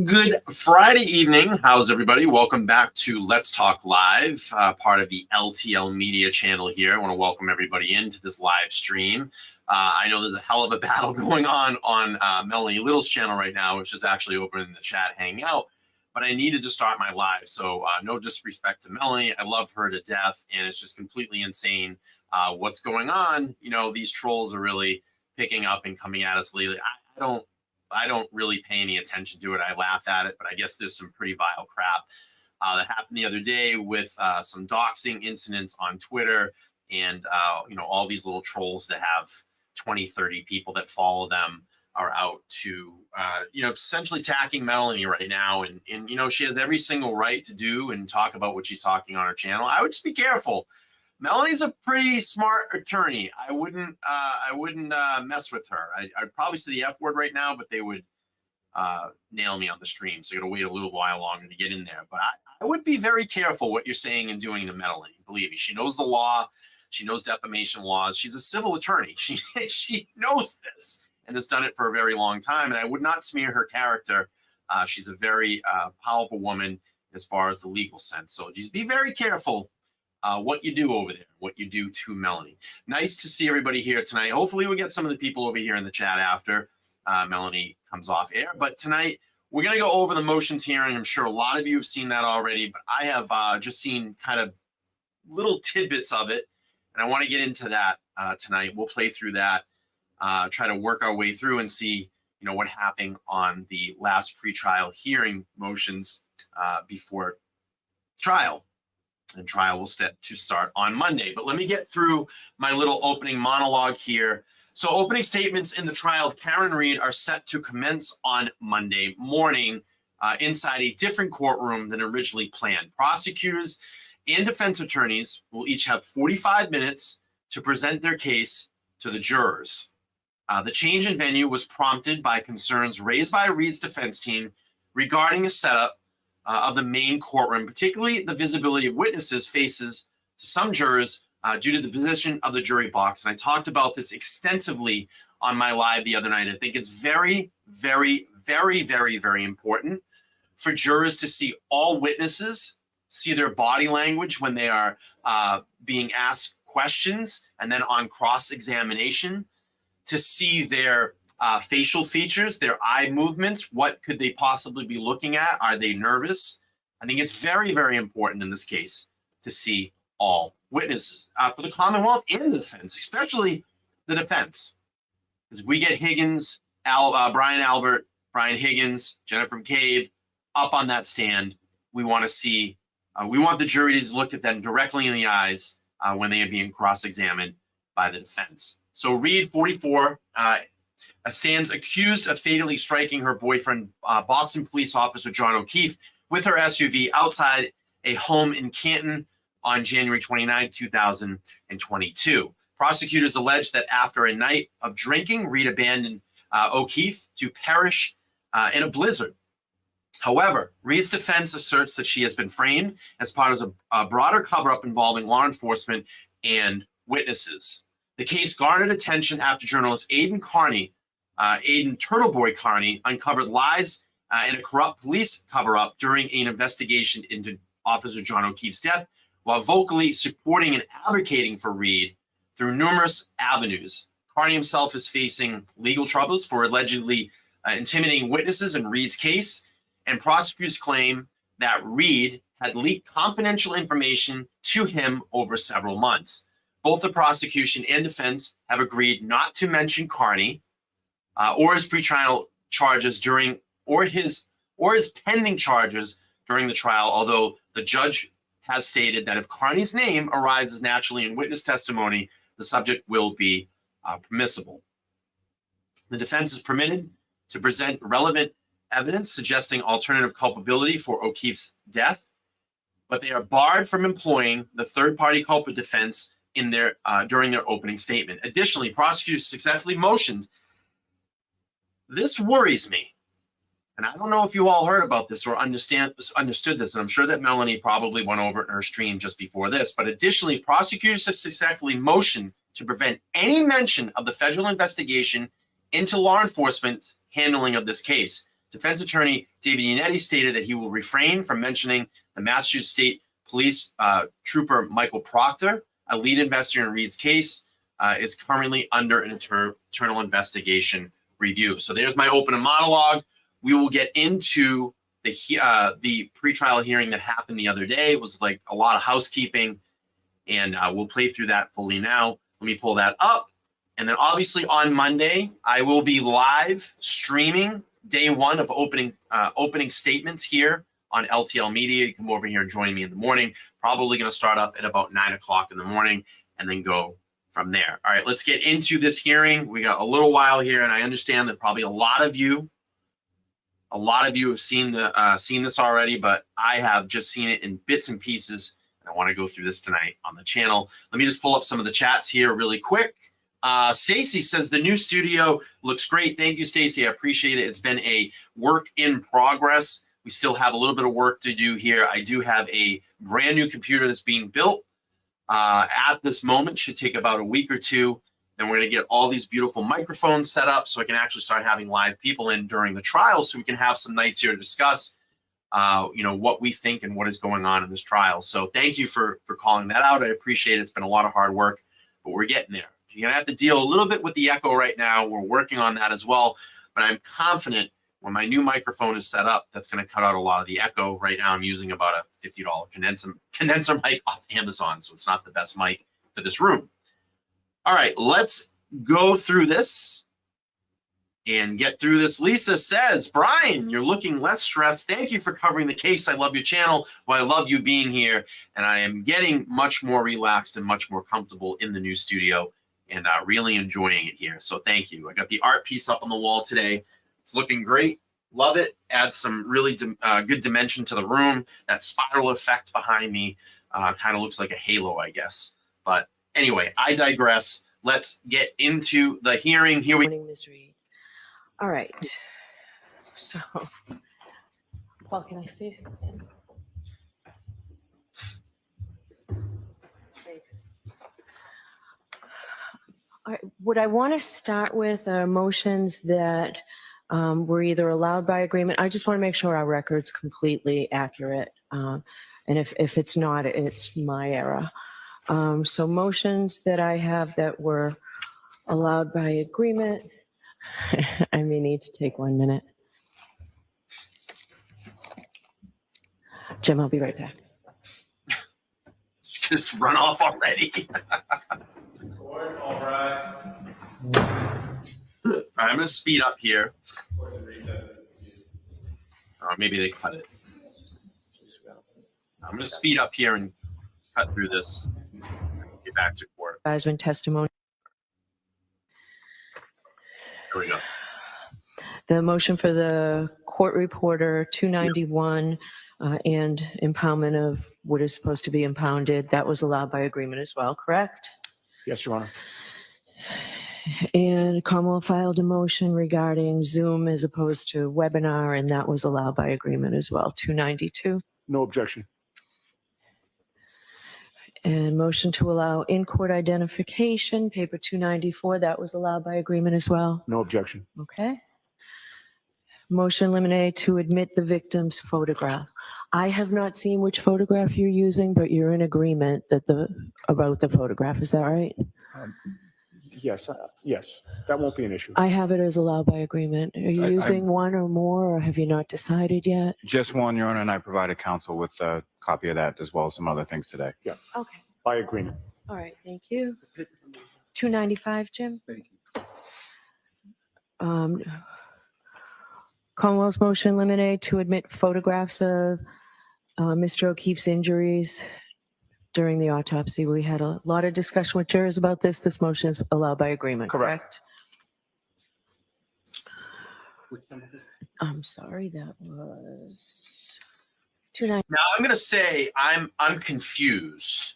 Good Friday evening. How's everybody? Welcome back to Let's Talk Live, part of the LTL Media channel here. I want to welcome everybody into this live stream. I know there's a hell of a battle going on Melanie Little's channel right now, which is actually over in the chat hanging out. But I needed to start my live, so no disrespect to Melanie. I love her to death, and it's just completely insane what's going on. You know, these trolls are really picking up and coming at us lately. I don't really pay any attention to it. I laugh at it, but I guess there's some pretty vile crap that happened the other day with some doxing incidents on Twitter and, you know, all these little trolls that have 20, 30 people that follow them are out to, you know, essentially attacking Melanie right now. And, you know, she has every single right to do and talk about what she's talking on her channel. I would just be careful. Melanie's a pretty smart attorney. I wouldn't mess with her. I'd probably say the F word right now, but they would nail me on the stream. So you got to wait a little while longer to get in there. But I would be very careful what you're saying and doing to Melanie. Believe me, she knows the law. She knows defamation laws. She's a civil attorney. She knows this and has done it for a very long time. And I would not smear her character. She's a very powerful woman as far as the legal sense. So just be very careful what you do over there, what you do to Melanie. Nice to see everybody here tonight. Hopefully we'll get some of the people over here in the chat after Melanie comes off air. But tonight we're going to go over the motions hearing. I'm sure a lot of you have seen that already, but I have just seen kind of little tidbits of it. And I want to get into that tonight. We'll play through that, try to work our way through and see, you know, what happened on the last pretrial hearing motions before trial. And trial will start on Monday. But let me get through my little opening monologue here. So opening statements in the trial of Karen Read are set to commence on Monday morning inside a different courtroom than originally planned. Prosecutors and defense attorneys will each have 45 minutes to present their case to the jurors. The change in venue was prompted by concerns raised by Read's defense team regarding a setup of the main courtroom, particularly the visibility of witnesses' faces to some jurors due to the position of the jury box. And I talked about this extensively on my live the other night. I think it's very, very, very, very, very important for jurors to see all witnesses, see their body language when they are being asked questions, and then on cross-examination, to see their facial features, their eye movements. What could they possibly be looking at? Are they nervous? I think it's very, very important in this case to see all witnesses for the Commonwealth and the defense, especially the defense. Because if we get Higgins, Brian Albert, Brian Higgins, Jennifer McCabe up on that stand, we want to see, we want the jury to look at them directly in the eyes when they are being cross-examined by the defense. So Read, 44, stands accused of fatally striking her boyfriend, Boston police officer John O'Keefe, with her SUV outside a home in Canton on January 29, 2022. Prosecutors allege that after a night of drinking, Read abandoned O'Keefe to perish in a blizzard. However, Read's defense asserts that she has been framed as part of a broader cover-up involving law enforcement and witnesses. The case garnered attention after journalist Aidan Turtleboy Carney uncovered lies in a corrupt police cover-up during an investigation into Officer John O'Keefe's death, while vocally supporting and advocating for Read through numerous avenues. Carney himself is facing legal troubles for allegedly intimidating witnesses in Read's case, and prosecutors claim that Read had leaked confidential information to him over several months. Both the prosecution and defense have agreed not to mention Carney or his pretrial charges or his pending charges during the trial, although the judge has stated that if Carney's name arises naturally in witness testimony, the subject will be permissible. The defense is permitted to present relevant evidence suggesting alternative culpability for O'Keefe's death, but they are barred from employing the third-party culprit defense in their during their opening statement. Additionally, prosecutors successfully motioned. This worries me, and I don't know if you all heard about this or understood this, and I'm sure that Melanie probably went over it in her stream just before this, but additionally, prosecutors have successfully motioned to prevent any mention of the federal investigation into law enforcement's handling of this case. Defense attorney David Yannetti stated that he will refrain from mentioning the Massachusetts State Police Trooper Michael Proctor, a lead investigator in Reed's case, is currently under an internal investigation review. So there's my opening monologue. We will get into the pretrial hearing that happened the other day. It was like a lot of housekeeping, and we'll play through that fully now. Let me pull that up. And then obviously on Monday, I will be live streaming day one of opening statements here on LTL Media. You come over here and join me in the morning. Probably going to start up at about 9 o'clock in the morning and then go from there. All right, let's get into this hearing. We got a little while here, and I understand that probably a lot of you have seen this already, but I have just seen it in bits and pieces, and I want to go through this tonight on the channel. Let me just pull up some of the chats here really quick. Stacy says the new studio looks great. Thank you, Stacy. I appreciate it. It's been a work in progress. We still have a little bit of work to do here. I do have a brand new computer that's being built at this moment. Should take about a week or two. Then we're going to get all these beautiful microphones set up so I can actually start having live people in during the trial, so we can have some nights here to discuss what we think and what is going on in this trial. So thank you for calling that out. I appreciate it. It's been a lot of hard work, but we're getting there. You're going to have to deal a little bit with the echo right now. We're working on that as well, but I'm confident when my new microphone is set up, that's going to cut out a lot of the echo. Right now, I'm using about a $50 condenser mic off Amazon, so it's not the best mic for this room. All right, let's go through this and get through this. Lisa says, Brian, you're looking less stressed. Thank you for covering the case. I love your channel. Well, I love you being here, and I am getting much more relaxed and much more comfortable in the new studio, and really enjoying it here. So thank you. I got the art piece up on the wall today. It's looking great. Love it. Adds some really good dimension to the room. That spiral effect behind me kind of looks like a halo, I guess. But anyway, I digress. Let's get into the hearing. Here we go. Ms. Reed. All right. So, Paul, can I see? Thanks. All right. What I want to start with are motions that were either allowed by agreement. I just want to make sure our record's completely accurate. And if it's not, it's my error. So motions that I have that were allowed by agreement. I may need to take 1 minute. Jim, I'll be right back. Just run off already. All right. I'm going to speed up here. Or maybe they cut it. I'm going to speed up here and cut through this. Get back to court. Advisement testimony. Here we go. The motion for the court reporter 291 and impoundment of what is supposed to be impounded, that was allowed by agreement as well, correct? Yes, Your Honor. And Commonwealth filed a motion regarding Zoom as opposed to webinar, and that was allowed by agreement as well, 292. No objection. And motion to allow in-court identification, paper 294, that was allowed by agreement as well. No objection. Okay. Motion eliminate to admit the victim's photograph. I have not seen which photograph you're using, but you're in agreement that about the photograph. Is that right? Yes, yes, that won't be an issue. I have it as allowed by agreement. Are you using one or more, or have you not decided yet? Just one, Your Honor, and I provided counsel with a copy of that as well as some other things today. Yeah. Okay. By agreement. All right. Thank you. 295, Jim? Thank you. Commonwealth's motion eliminate to admit photographs of Mr. O'Keefe's injuries during the autopsy. We had a lot of discussion with jurors about this. This motion is allowed by agreement, correct? I'm sorry, that was 290. Now I'm going to say I'm confused.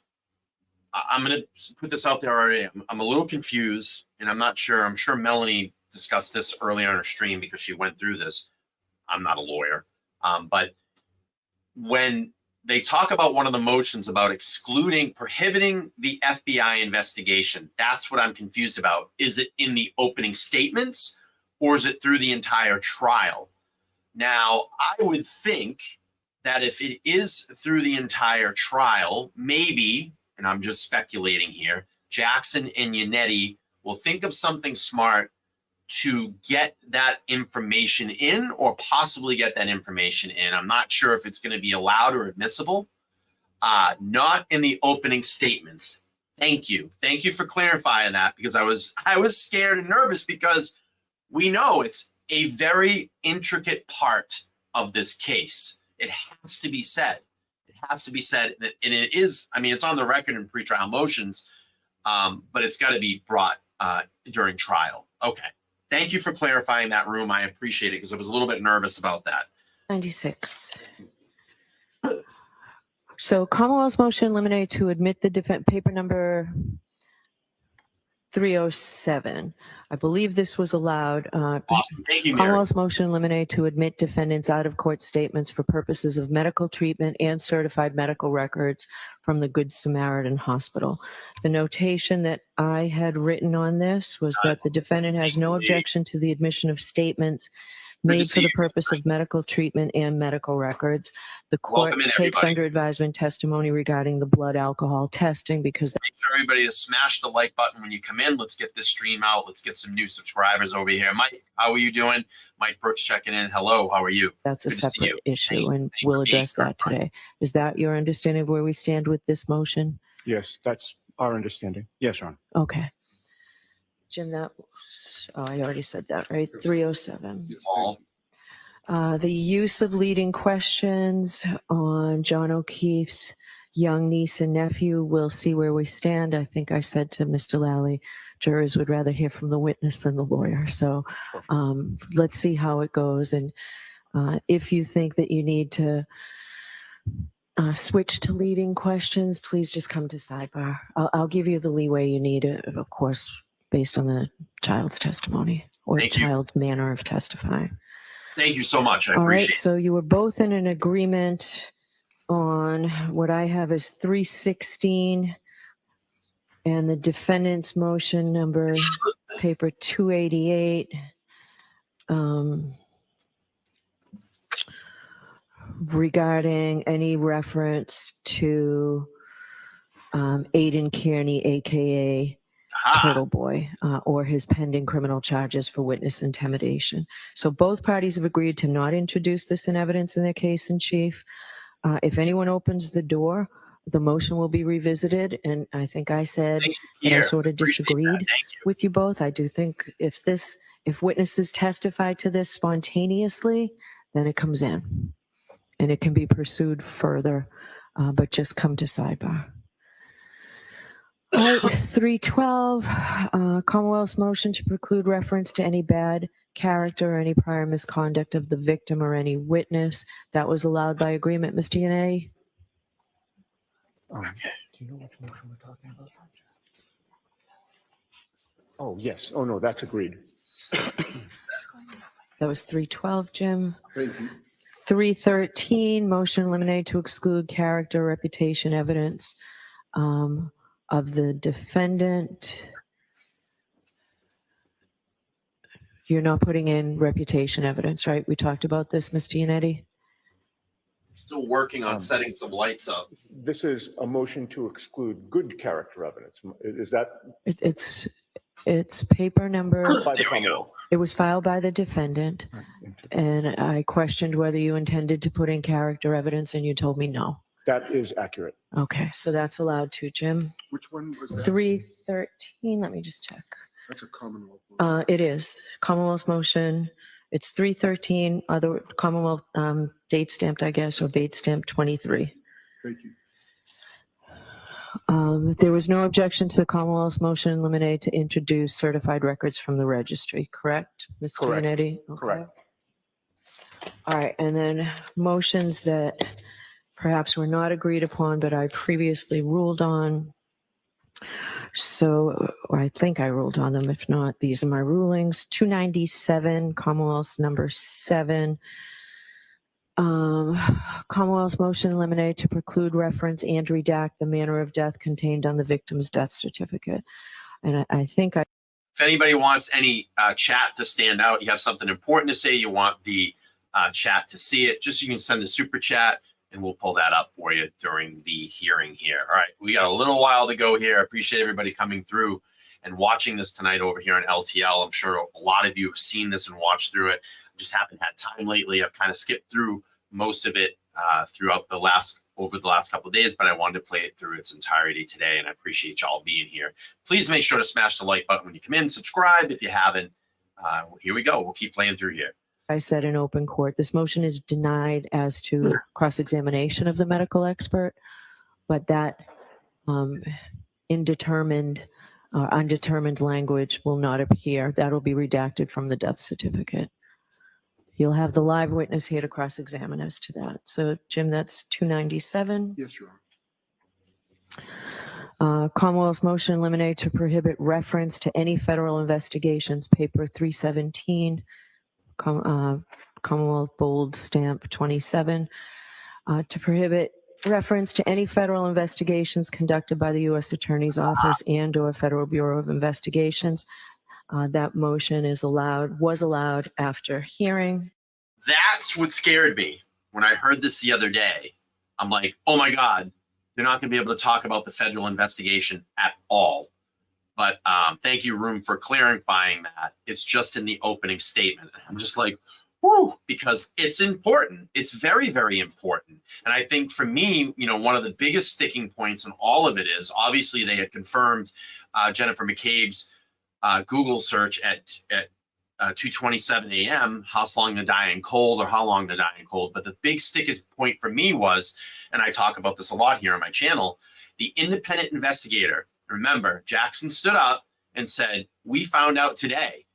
I'm going to put this out there already. I'm a little confused, and I'm not sure. I'm sure Melanie discussed this earlier on her stream because she went through this. I'm not a lawyer, but when they talk about one of the motions about prohibiting the FBI investigation, that's what I'm confused about. Is it in the opening statements, or is it through the entire trial? Now, I would think that if it is through the entire trial, maybe, and I'm just speculating here, Jackson and Yannetti will think of something smart to get that information in or possibly get that information in. I'm not sure if it's going to be allowed or admissible. Not in the opening statements. Thank you. Thank you for clarifying that, because I was scared and nervous, because we know it's a very intricate part of this case. It has to be said. It has to be said. And it is, I mean, it's on the record in pretrial motions, but it's got to be brought during trial. Okay. Thank you for clarifying that, Room. I appreciate it, because I was a little bit nervous about that. 96. So Commonwealth's motion eliminate to admit the defense, paper number 307. I believe this was allowed. Awesome. Thank you, Mary. Commonwealth's motion eliminate to admit defendants out of court statements for purposes of medical treatment and certified medical records from the Good Samaritan Hospital. The notation that I had written on this was that the defendant has no objection to the admission of statements made for the purpose of medical treatment and medical records. The court Welcome in, takes everybody. under advisement testimony regarding the blood alcohol testing, because Make sure everybody to smash the like button when you come in. Let's get this stream out. Let's get some new subscribers over here. Mike, how are you doing? Mike Brooks checking in. Hello, how are you? that's a Good to see separate you. issue, Thank you. and Thank you we'll for being address that clarified. today. Is that your understanding of where we stand with this motion? Yes, that's our understanding. Yes, Your Honor. Okay. Jim, that, I already said that, right? 307. All. The use of leading questions on John O'Keefe's young niece and nephew, we'll see where we stand. I think I said to Mr. Lally, jurors would rather hear from the witness than the lawyer. So let's see how it goes. And if you think that you need to switch to leading questions, please just come to sidebar. I'll give you the leeway you need, of course, based on the child's testimony or the Thank you. child's manner of testifying. Thank you so much. I All right, appreciate it. so you were both in an agreement on what I have as 316 and the defendant's motion number paper 288. Regarding any reference to Aiden Kearney, aka Aha. Turtle Boy, or his pending criminal charges for witness intimidation. So both parties have agreed to not introduce this in evidence in their case in chief. If anyone opens the door, the motion will be revisited. And I think I said Thank that I Here. sort of Appreciate that. disagreed Thank you. with you both. I do think if witnesses testify to this spontaneously, then it comes in and it can be pursued further, but just come to sidebar. All right, 312, Commonwealth's motion to preclude reference to any bad character or any prior misconduct of the victim or any witness. That was allowed by agreement, Mr. Yannetti? Do you know which motion we're talking about? Oh, yes. Oh, no, that's agreed. That was 312, Jim. 313, motion eliminated to exclude character, reputation, evidence of the defendant. You're not putting in reputation evidence, right? We talked about this, Mr. Yannetti? Still working on setting some lights up. This is a motion to exclude good character evidence. Is that It's paper number, by the There we go. Commonwealth? it was filed by the defendant, and I questioned whether you intended to put in character evidence, and you told me no. That is accurate. Okay, so that's allowed too, Jim. Which one was that? 313, let me just check. That's a Commonwealth one. It is Commonwealth's motion. It's 313, other Commonwealth date stamped, I guess, or date stamped 23. Thank you. There was no objection to the Commonwealth's motion eliminated to introduce certified records from the registry, correct, Mr. Correct. Yannetti? Okay. Correct. All right, and then motions that perhaps were not agreed upon, but I previously ruled on. So, or I think I ruled on them. If not, these are my rulings. 297, Commonwealth's number 7. Commonwealth's motion eliminated to preclude reference and redact the manner of death contained on the victim's death certificate. And I think If anybody wants any chat to stand out, you have something important to say, you want the chat to see it. Just so you can send a super chat, and we'll pull that up for you during the hearing here. All right, we got a little while to go here. I appreciate everybody coming through and watching this tonight over here on LTL. I'm sure a lot of you have seen this and watched through it. I just haven't had time lately. I've kind of skipped through most of it throughout over the last couple of days, but I wanted to play it through its entirety today, and I appreciate y'all being here. Please make sure to smash the like button when you come in. Subscribe if you haven't. Here we go. We'll keep playing through here. I said in open court, this motion is denied as to cross-examination of the medical expert, but that undetermined language will not appear. That'll be redacted from the death certificate. You'll have the live witness here to cross-examine as to that. So, Jim, that's 297. Yes, Your Commonwealth's motion eliminate to prohibit reference to any federal investigations, paper 317, Commonwealth bold stamp 27, to prohibit reference to any federal investigations conducted by the U.S. Attorney's Office and or Federal Bureau of Investigations. That motion was allowed after hearing. That's what scared me when I heard this the other day. I'm like, oh my God, they're not going to be able to talk about the federal investigation at all. But thank you, Room, for clarifying that. It's just in the opening statement. I'm just like, whoo, because it's important. It's very, very important. And I think for me, one of the biggest sticking points in all of it is obviously they had confirmed Jennifer McCabe's Google search at 2:27 a.m. How long to die in cold, or how long to die in cold. But the big sticking point for me was, and I talk about this a lot here on my channel, the independent investigator. Remember, Jackson stood up and said, we found out today,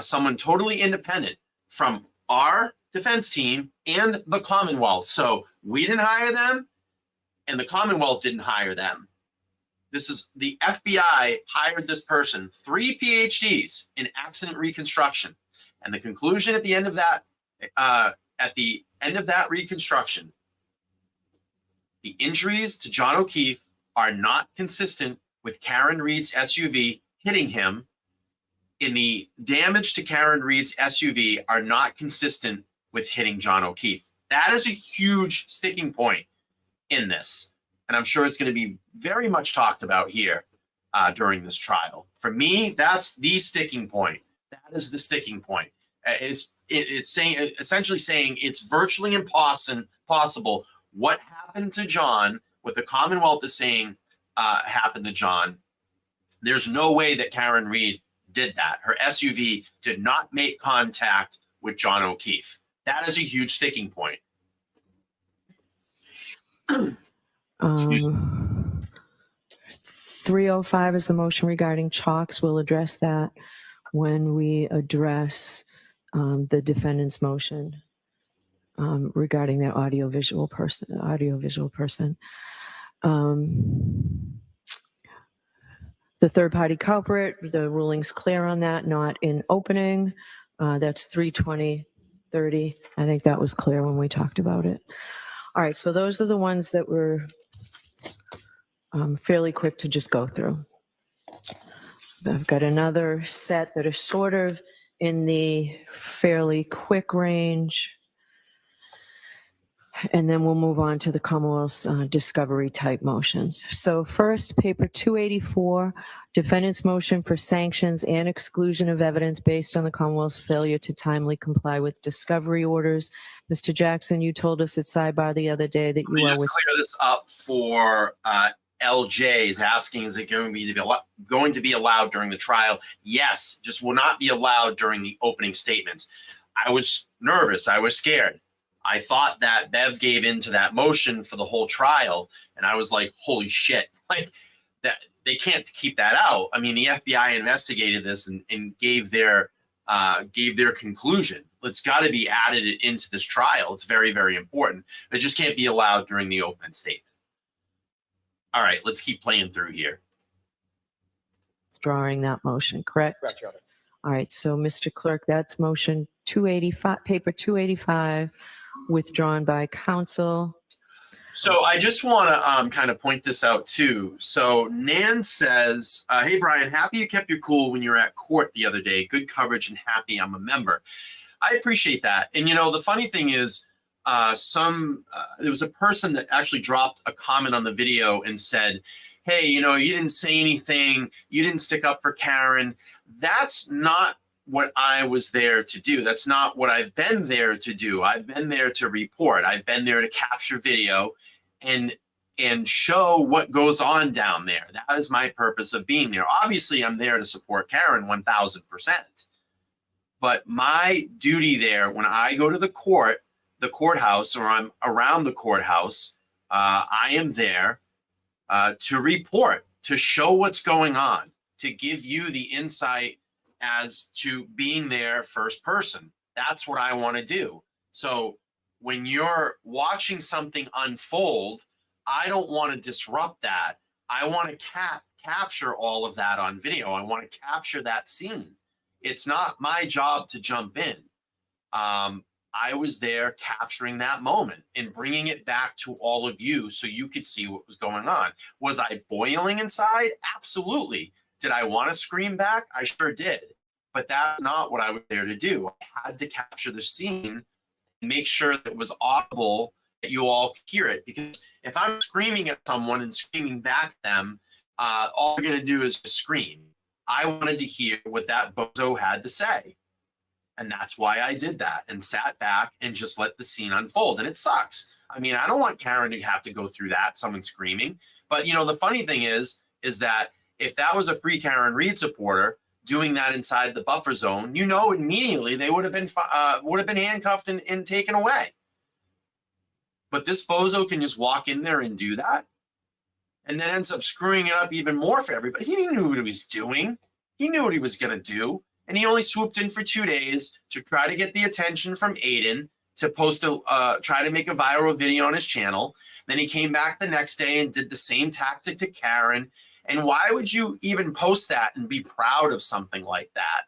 someone totally independent from our defense team and the Commonwealth. So we didn't hire them and the Commonwealth didn't hire them. This is the FBI hired this person, 3 PhDs in accident reconstruction. And the conclusion at the end of that, reconstruction, the injuries to John O'Keefe are not consistent with Karen Reed's SUV hitting him, and the damage to Karen Reed's SUV are not consistent with hitting John O'Keefe. That is a huge sticking point in this. And I'm sure it's going to be very much talked about here during this trial. For me, that's the sticking point. That is the sticking point. It's essentially saying it's virtually impossible. What happened to John, what the Commonwealth is saying happened to John, there's no way that Karen Reed did that. Her SUV did not make contact with John O'Keefe. That is a huge sticking point. 305 is the motion regarding chalks. We'll address that when we address the defendant's motion regarding their audiovisual person. The third party culprit, the ruling's clear on that, not in opening. That's 320-30. I think that was clear when we talked about it. All right, so those are the ones that were fairly quick to just go through. I've got another set that are sort of in the fairly quick range. And then we'll move on to the Commonwealth's discovery type motions. So first, paper 284, defendant's motion for sanctions and exclusion of evidence based on the Commonwealth's failure to timely comply with discovery orders. Mr. Jackson, you told us at sidebar the other day that you are with. Clear this up for LJ is asking, is it going to be allowed during the trial? Yes, just will not be allowed during the opening statements. I was nervous. I was scared. I thought that Bev gave into that motion for the whole trial, and I was like, holy shit, like that they can't keep that out. I mean, the FBI investigated this and gave their conclusion. It's got to be added into this trial. It's very, very important. It just can't be allowed during the opening statement. All right, let's keep playing through here. Drawing that motion, correct? Correct, Your Honor. All right, so Mr. Clerk, that's motion 285, paper 285, withdrawn by counsel. So I just want to kind of point this out too. So Nan says, hey, Brian, happy you kept your cool when you were at court the other day. Good coverage and happy I'm a member. I appreciate that. And you know, the funny thing is, there was a person that actually dropped a comment on the video and said, hey, you know, you didn't say anything, you didn't stick up for Karen. That's not what I was there to do. That's not what I've been there to do. I've been there to report. I've been there to capture video and show what goes on down there. That is my purpose of being there. Obviously, I'm there to support Karen 1000%. But my duty there, when I go to the courthouse, or I'm around the courthouse, I am there to report, to show what's going on, to give you the insight as to being there first person. That's what I want to do. So when you're watching something unfold, I don't want to disrupt that. I want to capture all of that on video. I want to capture that scene. It's not my job to jump in. I was there capturing that moment and bringing it back to all of you so you could see what was going on. Was I boiling inside? Absolutely. Did I want to scream back? I sure did. But that's not what I was there to do. I had to capture the scene and make sure that it was audible, that you all could hear it. Because if I'm screaming at someone and screaming back at them, all they're going to do is just scream. I wanted to hear what that bozo had to say. And that's why I did that and sat back and just let the scene unfold. And it sucks. I mean, I don't want Karen to have to go through that, someone screaming. But, you know, the funny thing is that if that was a Free Karen Read supporter doing that inside the buffer zone, you know, immediately they would have been handcuffed and taken away. But this bozo can just walk in there and do that, and then ends up screwing it up even more for everybody. He knew what he was doing. He knew what he was going to do. And he only swooped in for 2 days to try to get the attention from Aiden to try to make a viral video on his channel. Then he came back the next day and did the same tactic to Karen. And why would you even post that and be proud of something like that?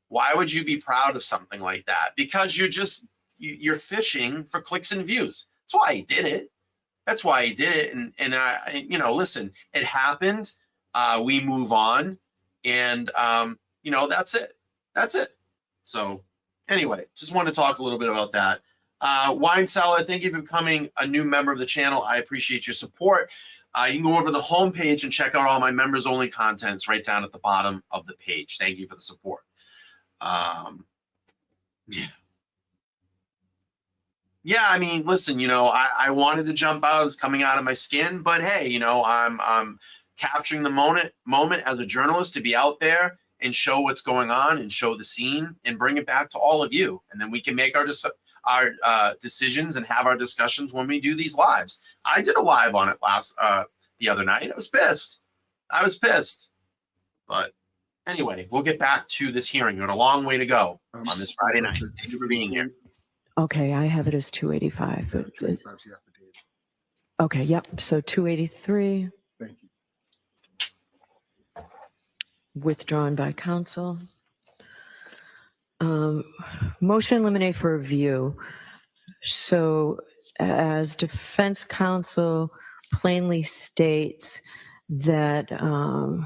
Why would you be proud of something like that? Because you're fishing for clicks and views. That's why he did it. That's why he did it. And I, you know, listen, it happened. We move on. And, you know, that's it. That's it. So anyway, just wanted to talk a little bit about that. Wine Cellar, thank you for becoming a new member of the channel. I appreciate your support. You can go over to the homepage and check out all my members only contents right down at the bottom of the page. Thank you for the support. Yeah, I mean, listen, you know, I wanted to jump out. It's coming out of my skin, but hey, you know, I'm capturing the moment as a journalist to be out there and show what's going on and show the scene and bring it back to all of you. And then we can make our decisions and have our discussions when we do these lives. I did a live on it the other night. I was pissed. But anyway, we'll get back to this hearing. We got a long way to go on this Friday night. Thank you for being here. Okay, I have it as 285, but 285 is the affidavit. okay, yep. So 283 Thank you. withdrawn by counsel. Motion eliminate for review. So as defense counsel plainly states that a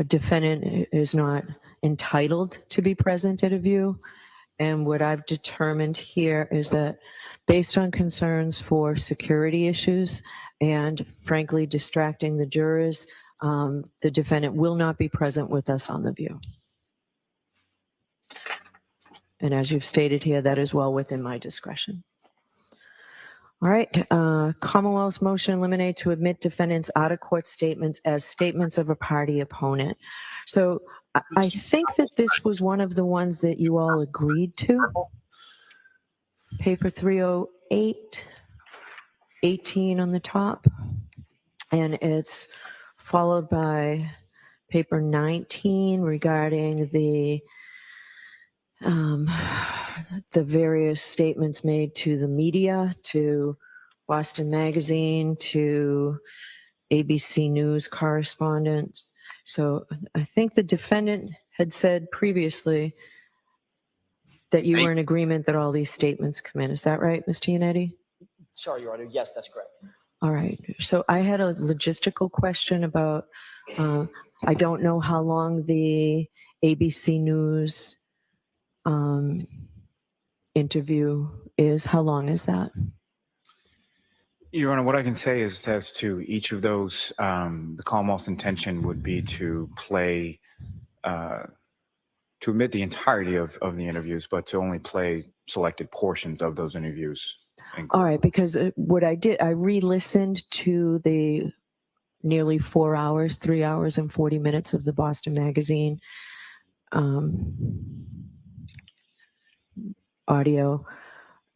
defendant is not entitled to be present at a view. And what I've determined here is that based on concerns for security issues and frankly distracting the jurors, the defendant will not be present with us on the view. And as you've stated here, that is well within my discretion. All right, Commonwealth's motion eliminate to admit defendants out of court statements as statements of a party opponent. So I think that this was one of the ones that you all agreed to. Paper 308, 18 on the top. And it's followed by paper 19 regarding the various statements made to the media, to Boston Magazine, to ABC News correspondents. So I think the defendant had said previously that you were in agreement that all these statements come in. Is that right, Mr. Yannetti? Sorry, Your Honor. Yes, that's correct. All right. So I had a logistical question about, I don't know how long the ABC News interview is? How long is that? Your Honor, what I can say is as to each of those, the Commonwealth's intention would be to play, to omit the entirety of the interviews, but to only play selected portions of those interviews. All right, because what I did, I re-listened to the nearly 4 hours, 3 hours and 40 minutes of the Boston Magazine audio,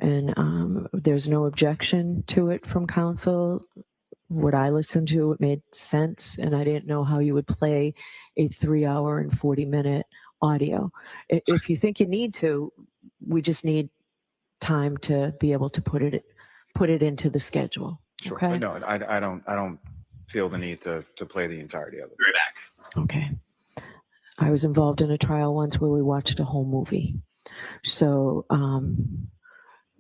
and there's no objection to it from council. What I listened to, it made sense, and I didn't know how you would play a 3 hour and 40 minute audio. If you think you need to, we just need time to be able to put it into the schedule. Sure, Okay. but no, I don't feel the need to play the entirety of it. Be right back. Okay. I was involved in a trial once where we watched a whole movie. So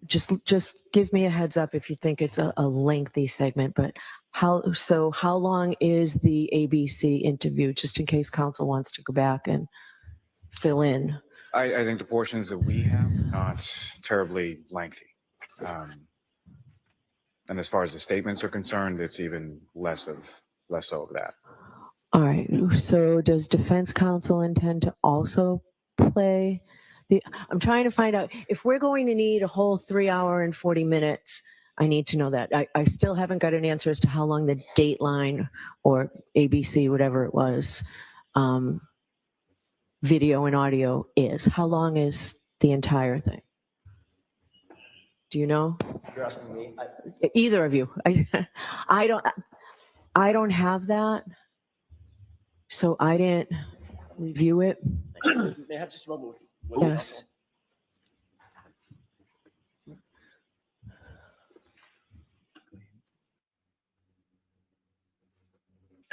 just give me a heads up if you think it's a lengthy segment, but how long is the ABC interview, just in case council wants to go back and fill in? I think the portions that we have are not terribly lengthy. And as far as the statements are concerned, it's even less so of that. All right. So does defense counsel intend to also play I'm trying to find out if we're going to need a whole 3 hour and 40 minutes. I need to know that. I still haven't got an answer as to how long the Dateline or ABC, whatever it was, video and audio is. How long is the entire thing? Do you know? You're asking me? Either of you. I don't have that. So I didn't review it. May I have just one moment? Yes.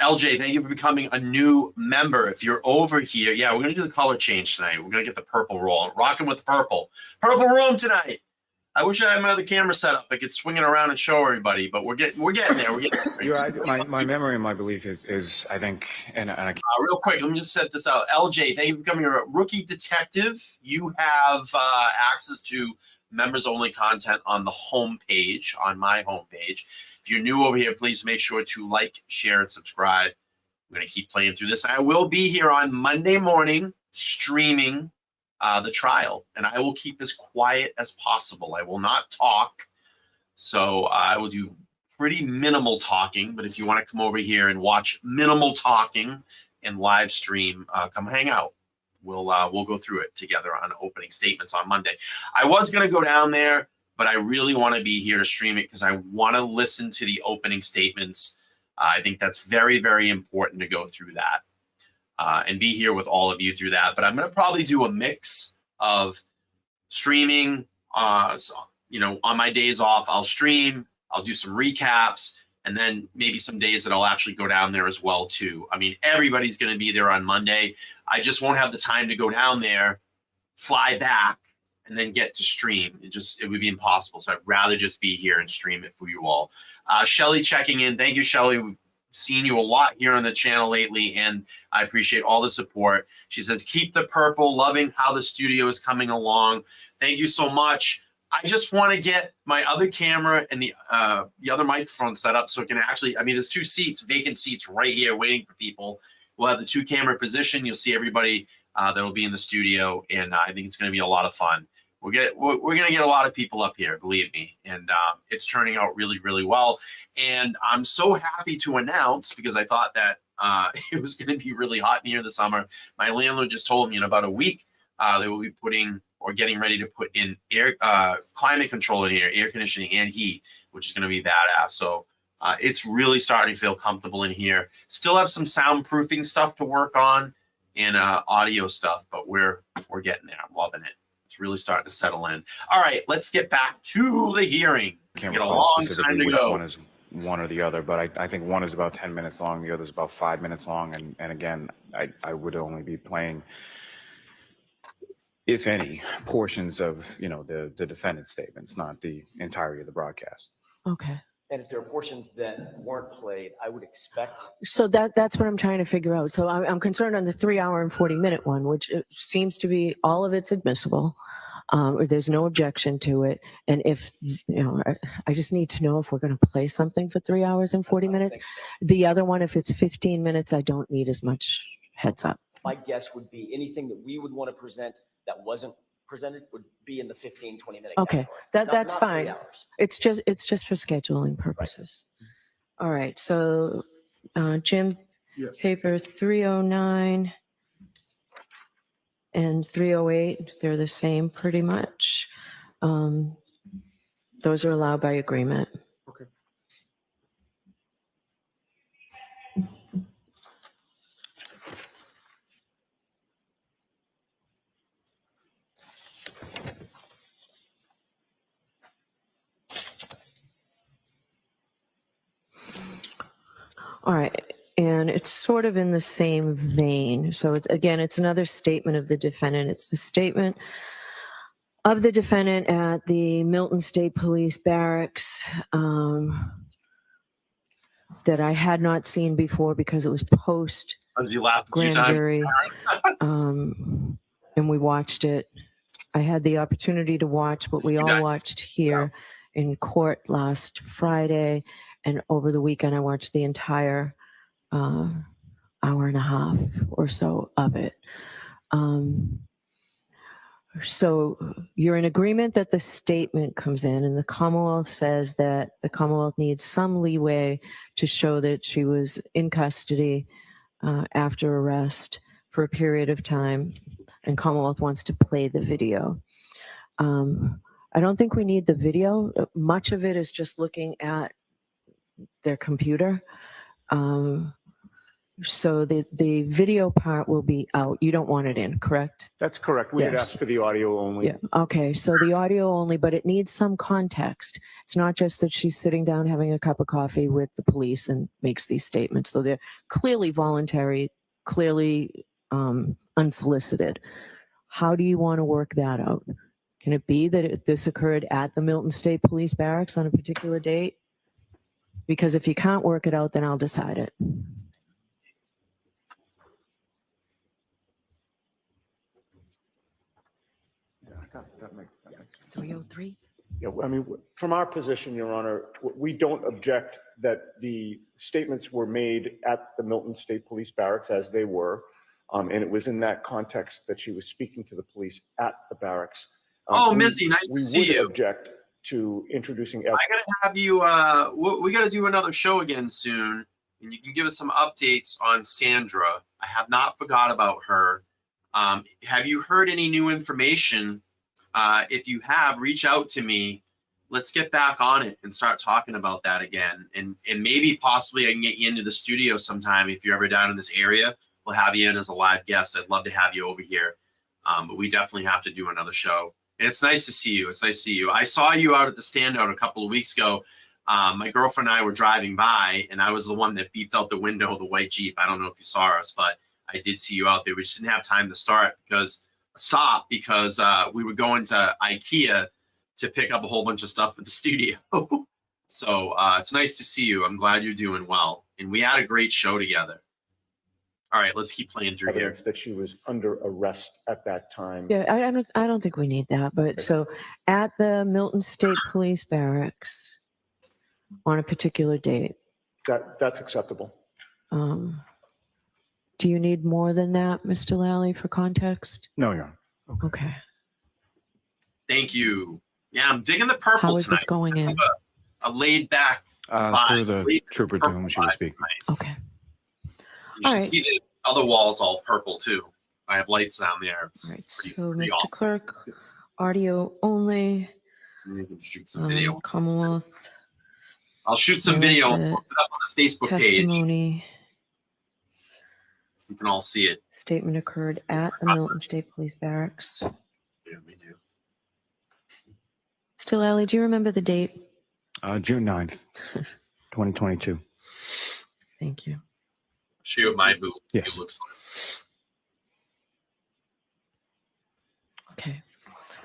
LJ, thank you for becoming a new member. If you're over here, yeah, we're going to do the color change tonight. We're going to get the purple roll. Rocking with the purple. Purple room tonight. I wish I had my other camera set up. I could swing it around and show everybody, but we're getting there. We're getting there. My memory and my belief is I think, and I Real quick, let me just set this out. LJ, thank you for becoming a rookie detective. You have access to members only content on the homepage, on my homepage. If you're new over here, please make sure to like, share, and subscribe. We're going to keep playing through this. I will be here on Monday morning streaming the trial, and I will keep as quiet as possible. I will not talk, so I will do pretty minimal talking. But if you want to come over here and watch minimal talking and live stream, come hang out. We'll go through it together on opening statements on Monday. I was going to go down there, but I really want to be here to stream it because I want to listen to the opening statements. I think that's very, very important to go through that. And be here with all of you through that. But I'm going to probably do a mix of streaming. On my days off, I'll stream, I'll do some recaps, and then maybe some days that I'll actually go down there as well, too. I mean, everybody's going to be there on Monday. I just won't have the time to go down there, fly back, and then get to stream. It would be impossible. So I'd rather just be here and stream it for you all. Shelly checking in. Thank you, Shelly. We've seen you a lot here on the channel lately, and I appreciate all the support. She says, keep the purple, loving how the studio is coming along. Thank you so much. I just want to get my other camera and the other microphone set up so it can actually, there's 2 seats, vacant seats right here waiting for people. We'll have the 2 camera position. You'll see everybody that will be in the studio, and I think it's going to be a lot of fun. We're going to get a lot of people up here, believe me, and it's turning out really, really well. And I'm so happy to announce, because I thought that it was going to be really hot in here this summer. My landlord just told me in about a week they will be putting or getting ready to put in climate control in here, air conditioning and heat, which is going to be badass. So it's really starting to feel comfortable in here. Still have some soundproofing stuff to work on and audio stuff, but we're getting there. I'm loving it. It's really starting to settle in. All right, let's get back to the hearing. can't Get a recall long specifically time to which go. one is one or the other, but I think one is about 10 minutes long, the other is about 5 minutes long, and again, I would only be playing, if any, portions of the defendant's statements, not the entirety of the broadcast. Okay. And if there are portions that weren't played, I would expect, So that's what I'm trying to figure out. So I'm concerned on the 3 hour and 40 minute one, which seems to be all of it's admissible. Or there's no objection to it. And if, I just need to know if we're going to play something for 3 hours and 40 minutes. The other one, if it's 15 minutes, I don't need as much heads up. my guess would be anything that we would want to present that wasn't presented would be in the 15, 20-minute Okay, category. that's Not 3 fine. hours. It's just for scheduling purposes. All right, so Jim, Yes. paper 309 and 308, they're the same pretty much. Those are allowed by agreement. Okay. All right, and it's sort of in the same vein. So it's another statement of the defendant. It's the statement of the defendant at the Milton State Police Barracks that I had not seen before because it was post As you laughed a few grand times. jury, and we watched it. I had the opportunity to watch what we all Yeah. watched here in court last Friday, and over the weekend I watched the entire hour and a half or so of it. So you're in agreement that the statement comes in, and the Commonwealth says that the Commonwealth needs some leeway to show that she was in custody after arrest for a period of time, and Commonwealth wants to play the video. I don't think we need the video. Much of it is just looking at their computer. So the video part will be out. You don't want it in, correct? That's correct. We had Yes. asked for the audio only. Yeah. Okay. So the audio only, but it needs some context. It's not just that she's sitting down having a cup of coffee with the police and makes these statements. So they're clearly voluntary, clearly unsolicited. How do you want to work that out? Can it be that this occurred at the Milton State Police Barracks on a particular date? Because if you can't work it out, then I'll decide it. That makes sense. 303? Yeah, I mean, from our position, Your Honor, we don't object that the statements were made at the Milton State Police Barracks as they were. And it was in that context that she was speaking to the police at the barracks. Oh, we- Missy, nice to see We you. would object to introducing, I gotta have you. We gotta do another show again soon, and you can give us some updates on Sandra. I have not forgot about her. Have you heard any new information? If you have, reach out to me. Let's get back on it and start talking about that again. And maybe possibly I can get you into the studio sometime if you're ever down in this area. We'll have you in as a live guest. I'd love to have you over here. But we definitely have to do another show. And it's nice to see you. It's nice to see you. I saw you out at the standout a couple of weeks ago. My girlfriend and I were driving by, and I was the one that beeped out the window of the white Jeep. I don't know if you saw us, but I did see you out there. We just didn't have time to stop because we were going to IKEA to pick up a whole bunch of stuff for the studio. So it's nice to see you. I'm glad you're doing well. And we had a great show together. All right, let's keep playing through here. evidence that she was under arrest at that time. Yeah, I don't think we need that. But so at the Milton State Police Barracks on a particular date, That's acceptable. do you need more than that, Mr. Lally, for context? No, Your Honor. Okay. Thank you. Yeah, I'm digging the purple How is tonight. this going in? A laid back. Through the trooper to whom she was speaking. Okay. You should All right. see the other walls all purple too. I have lights down there. It's All right. pretty, So, pretty Mr. awesome. Clerk, audio only, You can shoot some video. Commonwealth I'll shoot some Where is video and it? post it up on the Facebook page testimony so you can all see it. statement occurred at the Milton State Police Barracks. Yeah, we do. Mr. Lally, do you remember the date? June 9th, 2022. Thank you. Show you what my booth Yes. looks like. Okay.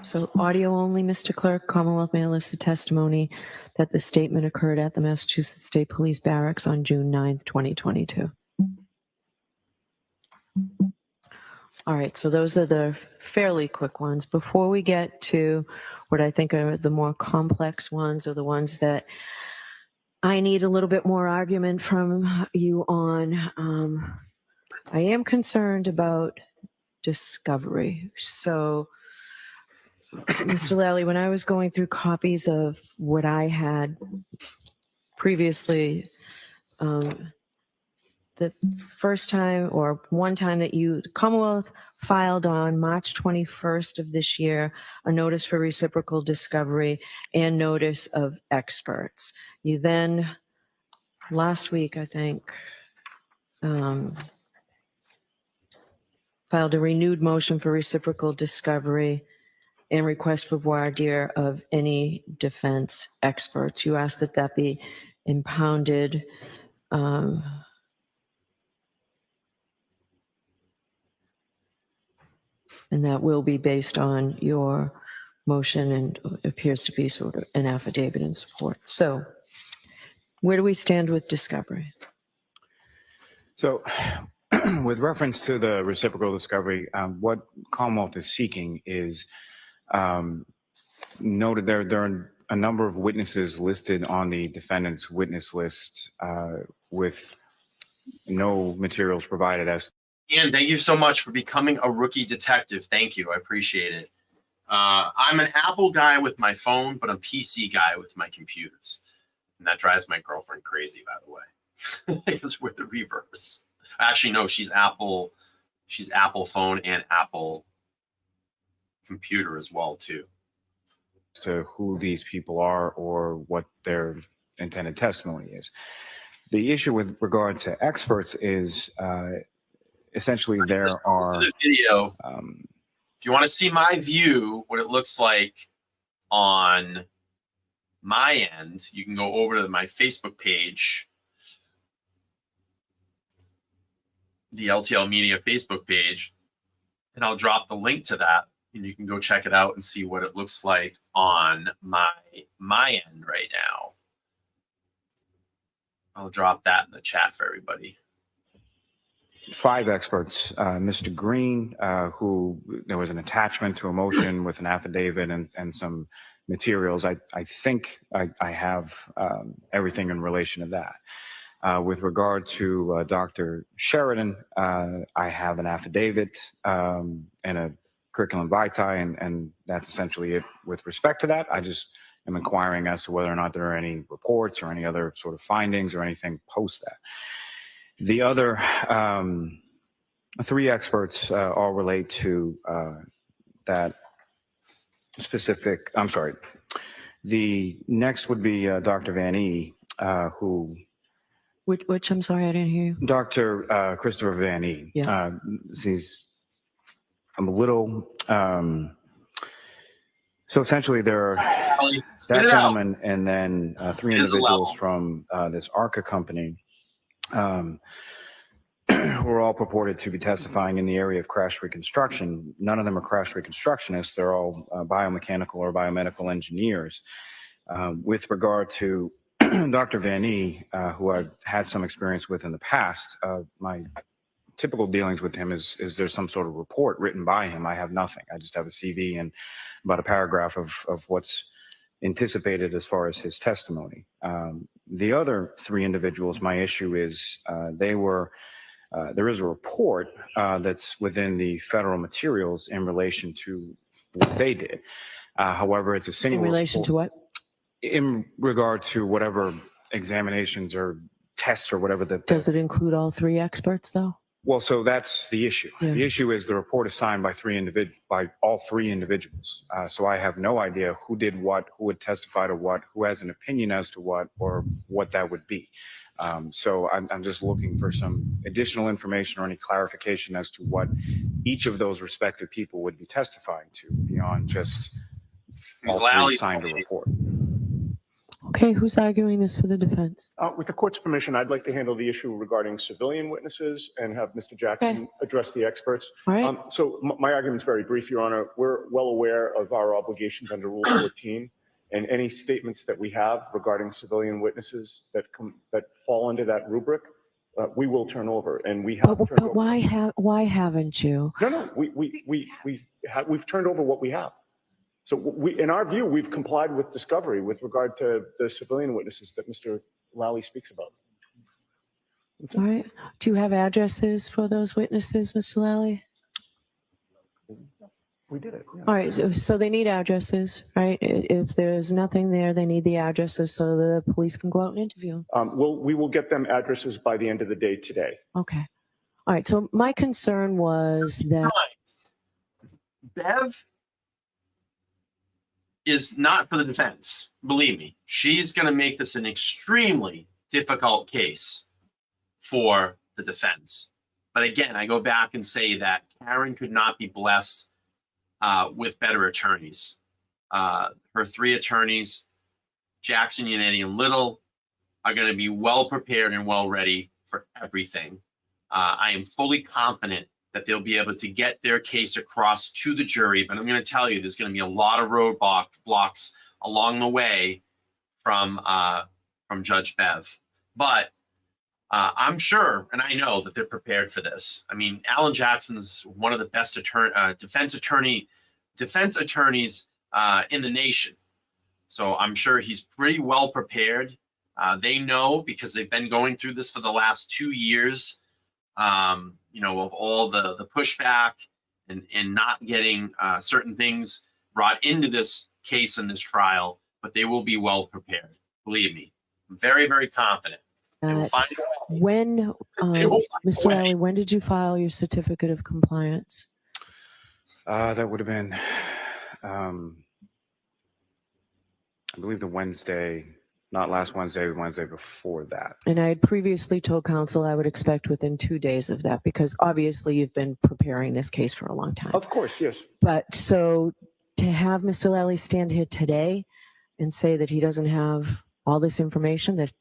So audio only, Mr. Clerk. Commonwealth may elicit testimony that the statement occurred at the Massachusetts State Police Barracks on June 9th, 2022. All right, so those are the fairly quick ones. Before we get to what I think are the more complex ones, or the ones that I need a little bit more argument from you on, I am concerned about discovery. So, Mr. Lally, when I was going through copies of what I had previously, the first time or one time that Commonwealth filed on March 21st of this year, a notice for reciprocal discovery and notice of experts. You then, last week, I think, filed a renewed motion for reciprocal discovery and request for voir dire of any defense experts. You asked that that be impounded. And that will be based on your motion and appears to be sort of an affidavit in support. So where do we stand with discovery? So with reference to the reciprocal discovery, what Commonwealth is seeking is noted there are a number of witnesses listed on the defendant's witness list with no materials provided as. And thank you so much for becoming a rookie detective. Thank you. I appreciate it. I'm an Apple guy with my phone, but I'm a PC guy with my computers. And that drives my girlfriend crazy, by the way. Because we're the reverse. Actually, no, she's Apple. She's Apple phone and Apple computer as well, too. To who these people are or what their intended testimony is. The issue with regard to experts is essentially there are the video. If you want to see my view, what it looks like on my end, you can go over to my Facebook page, the LTL Media Facebook page, and I'll drop the link to that, and you can go check it out and see what it looks like on my end right now. I'll drop that in the chat for everybody. 5 experts, Mr. Green, who there was an attachment to a motion with an affidavit and some materials. I think I have everything in relation to that. With regard to Dr. Sheridan, I have an affidavit and a curriculum vitae, and that's essentially it with respect to that. I just am inquiring as to whether or not there are any reports or any other sort of findings or anything post that. The other 3 experts all relate to that specific, I'm sorry. The next would be Dr. Van E, who... Which, I'm sorry, I didn't hear you. Dr. Christopher Van E. Yeah. I'm a little... so essentially there are that gentleman and then 3 individuals from this ARCA company who are all purported to be testifying in the area of crash reconstruction. None of them are crash reconstructionists. They're all biomechanical or biomedical engineers. With regard to Dr. Van E, who I've had some experience with in the past, my typical dealings with him is there's some sort of report written by him. I have nothing. I just have a CV and about a paragraph of what's anticipated as far as his testimony. The other 3 individuals, my issue is there is a report that's within the federal materials in relation to what they did. However, it's a single In relation to what? In regard to whatever examinations or tests or whatever that. Does it include all 3 experts, though? Well, so that's the issue. Yeah. The issue is the report is signed by all 3 individuals. So I have no idea who did what, who would testify to what, who has an opinion as to what, or what that would be. So I'm just looking for some additional information or any clarification as to what each of those respective people would be testifying to beyond just all 3 signed a report. Okay, who's arguing this for the defense? With the court's permission, I'd like to handle the issue regarding civilian witnesses and have Mr. Jackson address the experts. All right, So my argument's very brief, Your Honor. We're well aware of our obligations under Rule 14, and any statements that we have regarding civilian witnesses that fall under that rubric, we will turn over, and we have turned but over. why haven't you? No, we've turned over what we have. So in our view, we've complied with discovery with regard to the civilian witnesses that Mr. Lally speaks about. All right, do you have addresses for those witnesses, Mr. Lally? We did it. Yeah. All right, so they need addresses, right? If there's nothing there, they need the addresses so the police can go out and interview them. We will get them addresses by the end of the day today. Okay. All right, so my concern was that, Bev is not for the defense. Believe me, she's going to make this an extremely difficult case for the defense. But again, I go back and say that Karen could not be blessed with better attorneys. Her three attorneys, Jackson, Yannetti, and Little, are going to be well prepared and well ready for everything. I am fully confident that they'll be able to get their case across to the jury. But I'm going to tell you, there's going to be a lot of roadblocks along the way from Judge Bev. But I'm sure, and I know that they're prepared for this. I mean, Alan Jackson's one of the best defense attorneys in the nation. So I'm sure he's pretty well prepared. They know, because they've been going through this for the last 2 years, of all the pushback and not getting certain things brought into this case and this trial, but they will be well prepared. Believe me, I'm very, very confident. They will find a way. when, They will find a Mr. way. Lally, when did you file your certificate of compliance? That would have been, I believe the Wednesday, not last Wednesday, the Wednesday before that. And I had previously told counsel I would expect within 2 days of that, because obviously you've been preparing this case for a long time. Of course, yes. But so to have Mr. Lally stand here today and say that he doesn't have all this information that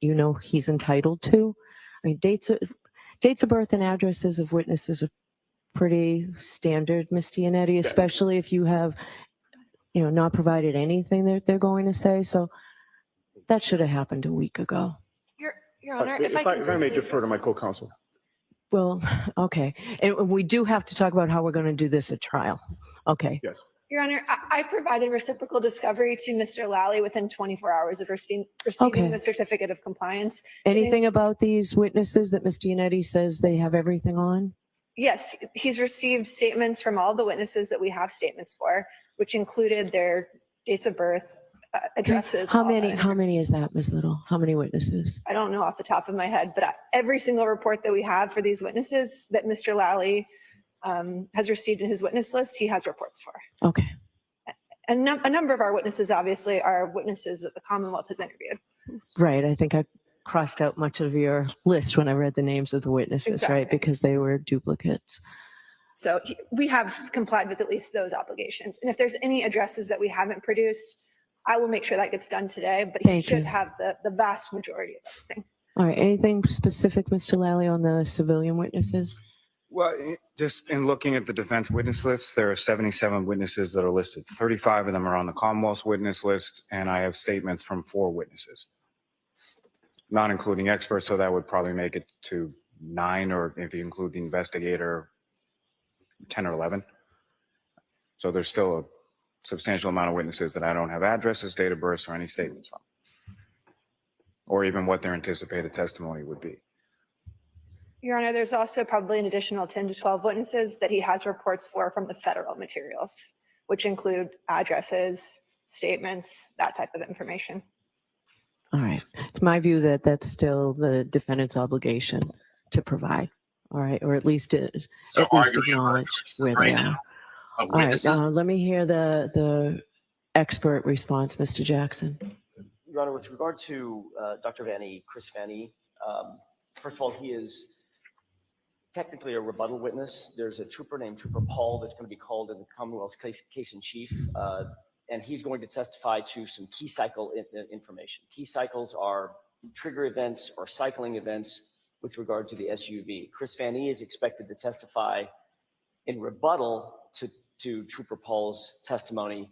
he's entitled to, I mean, dates of birth and addresses of witnesses are pretty standard, Ms. Giannetti, especially if you have, not provided anything that they're going to say. So that should have happened a week ago. Your Honor, If I may defer to my co-counsel. Well, okay. And we do have to talk about how we're going to do this at trial. Okay. Yes. Your Honor, I provided reciprocal discovery to Mr. Lally within 24 hours of receiving Okay. the certificate of compliance. Anything about these witnesses that Ms. Giannetti says they have everything on? Yes, he's received statements from all the witnesses that we have statements for, which included their dates of birth, addresses. How all many? that. How many is that, Ms. Little? How many witnesses? I don't know off the top of my head, but every single report that we have for these witnesses that Mr. Lally has received in his witness list, he has reports for. Okay. And a number of our witnesses, obviously, are witnesses that the Commonwealth has interviewed. Right. I think I crossed out much of your list when I read the names of the witnesses, right? Exactly. Because they were duplicates. So we have complied with at least those obligations. And if there's any addresses that we haven't produced, I will make sure that gets done today, but he Thank should you. have the vast majority of everything. All right. Anything specific, Mr. Lally, on the civilian witnesses? Well, just in looking at the defense witness list, there are 77 witnesses that are listed. 35 of them are on the Commonwealth's witness list, and I have statements from 4 witnesses, not including experts, so that would probably make it to 9, or if you include the investigator, 10 or 11. So there's still a substantial amount of witnesses that I don't have addresses, date of birth, or any statements from, or even what their anticipated testimony would be. Your Honor, there's also probably an additional 10 to 12 witnesses that he has reports for from the federal materials, which include addresses, statements, that type of information. All right. It's my view that that's still the defendant's obligation to provide. All right. Or at least So at least arguing acknowledge where right they now are. of All right. witnesses. Let me hear the expert response, Mr. Jackson. Your Honor, with regard to Dr. Vanny, Chris Vanny, first of all, he is technically a rebuttal witness. There's a trooper named Trooper Paul that's going to be called in the Commonwealth's case in chief, and he's going to testify to some key cycle information. Key cycles are trigger events or cycling events with regard to the SUV. Chris Van E is expected to testify in rebuttal to Trooper Paul's testimony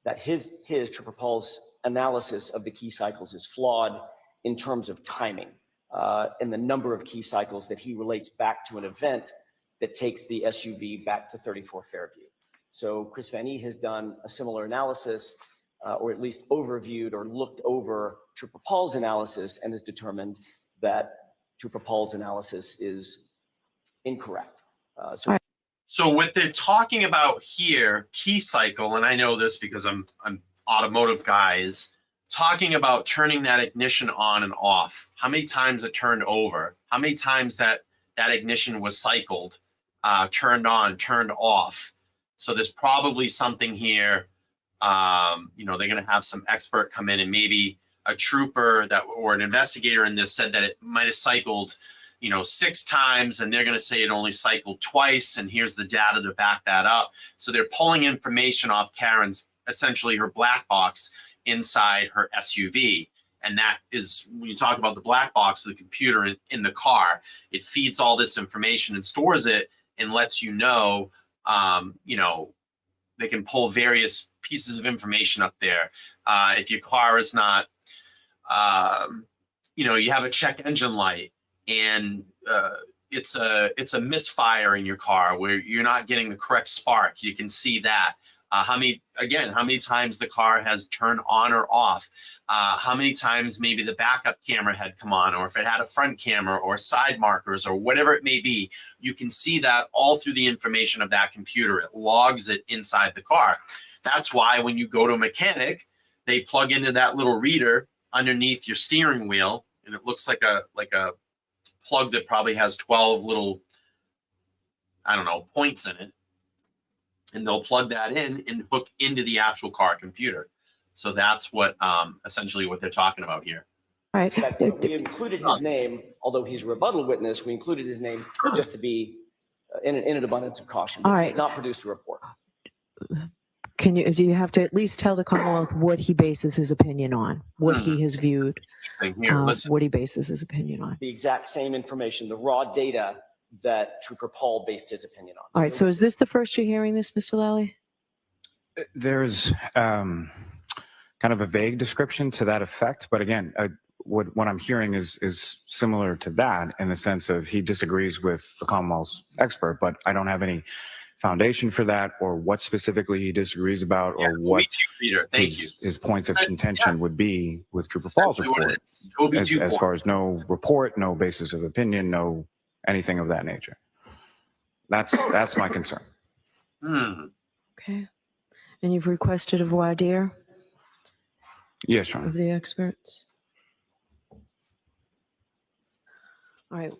that his Trooper Paul's analysis of the key cycles is flawed in terms of timing and the number of key cycles that he relates back to an event that takes the SUV back to 34 Fairview. So Chris Van E has done a similar analysis, or at least overviewed or looked over Trooper Paul's analysis and has determined that Trooper Paul's analysis is incorrect. So what they're talking about here, key cycle, and I know this because I'm automotive guy, is talking about turning that ignition on and off. How many times it turned over? How many times that ignition was cycled, turned on, turned off? So there's probably something here. You know, they're going to have some expert come in, and maybe a trooper or an investigator in this said that it might have cycled, 6 times, and they're going to say it only cycled twice, and here's the data to back that up. So they're pulling information off Karen's, essentially her black box inside her SUV. And that is, when you talk about the black box, the computer in the car, it feeds all this information and stores it and lets you know, they can pull various pieces of information up there. If your car is not, you have a check engine light, and it's a misfire in your car where you're not getting the correct spark. You can see that. How many times the car has turned on or off, how many times maybe the backup camera had come on, or if it had a front camera or side markers or whatever it may be, you can see that all through the information of that computer. It logs it inside the car. That's why when you go to a mechanic, they plug into that little reader underneath your steering wheel, and it looks like a plug that probably has 12 little, points in it. And they'll plug that in and hook into the actual car computer. So that's what essentially what they're talking about here. All right. We included his name, although he's a rebuttal witness, we included his name just to be in an abundance of caution. All He right. has not produced a report. Do you have to at least tell the Commonwealth what he bases his opinion on, what he has viewed, Here, listen. what he bases his opinion on? The exact same information, the raw data that Trooper Paul based his opinion on. All right. So is this the first you're hearing this, Mr. Lally? There's kind of a vague description to that effect, but again, what I'm hearing is similar to that in the sense of he disagrees with the Commonwealth's expert, but I don't have any foundation for that or what specifically he disagrees about or what Peter, thank you. his points of contention would be with Trooper Paul's Essentially what report. it is. As far as no report, no basis of opinion, no anything of that nature. That's my concern. Okay. And you've requested a voir dire Yes, Your of Honor. the experts? All right.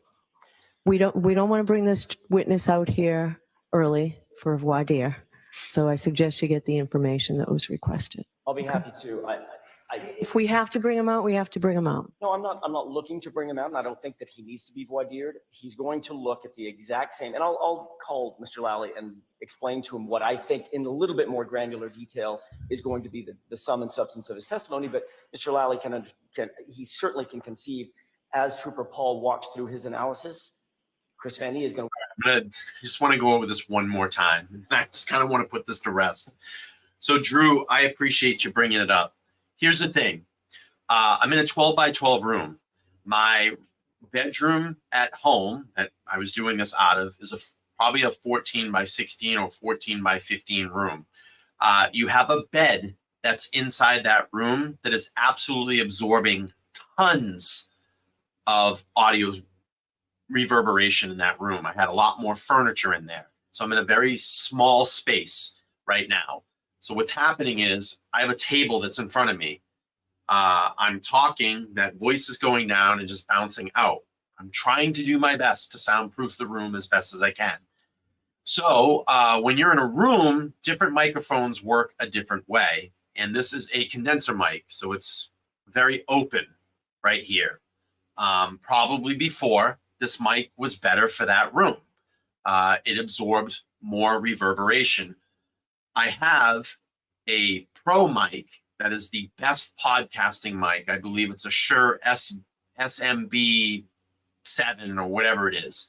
We don't want to bring this witness out here early for a voir dire. So I suggest you get the information that was requested. I'll be happy to. If we have to bring him out, we have to bring him out. No, I'm not looking to bring him out, and I don't think that he needs to be voir dired. He's going to look at the exact same, and I'll call Mr. Lally and explain to him what I think in a little bit more granular detail is going to be the sum and substance of his testimony. But Mr. Lally he certainly can conceive, as Trooper Paul walks through his analysis, Chris Van E is going to. I just want to go over this one more time. I just kind of want to put this to rest. So, Drew, I appreciate you bringing it up. Here's the thing. I'm in a 12 by 12 room. My bedroom at home that I was doing this out of is probably a 14 by 16 or 14 by 15 room. You have a bed that's inside that room that is absolutely absorbing tons of audio reverberation in that room. I had a lot more furniture in there. So I'm in a very small space right now. So what's happening is I have a table that's in front of me. I'm talking, that voice is going down and just bouncing out. I'm trying to do my best to soundproof the room as best as I can. So when you're in a room, different microphones work a different way. And this is a condenser mic. So it's very open right here. Probably before, this mic was better for that room. It absorbed more reverberation. I have a Pro mic that is the best podcasting mic. I believe it's a Shure SMB 7 or whatever it is.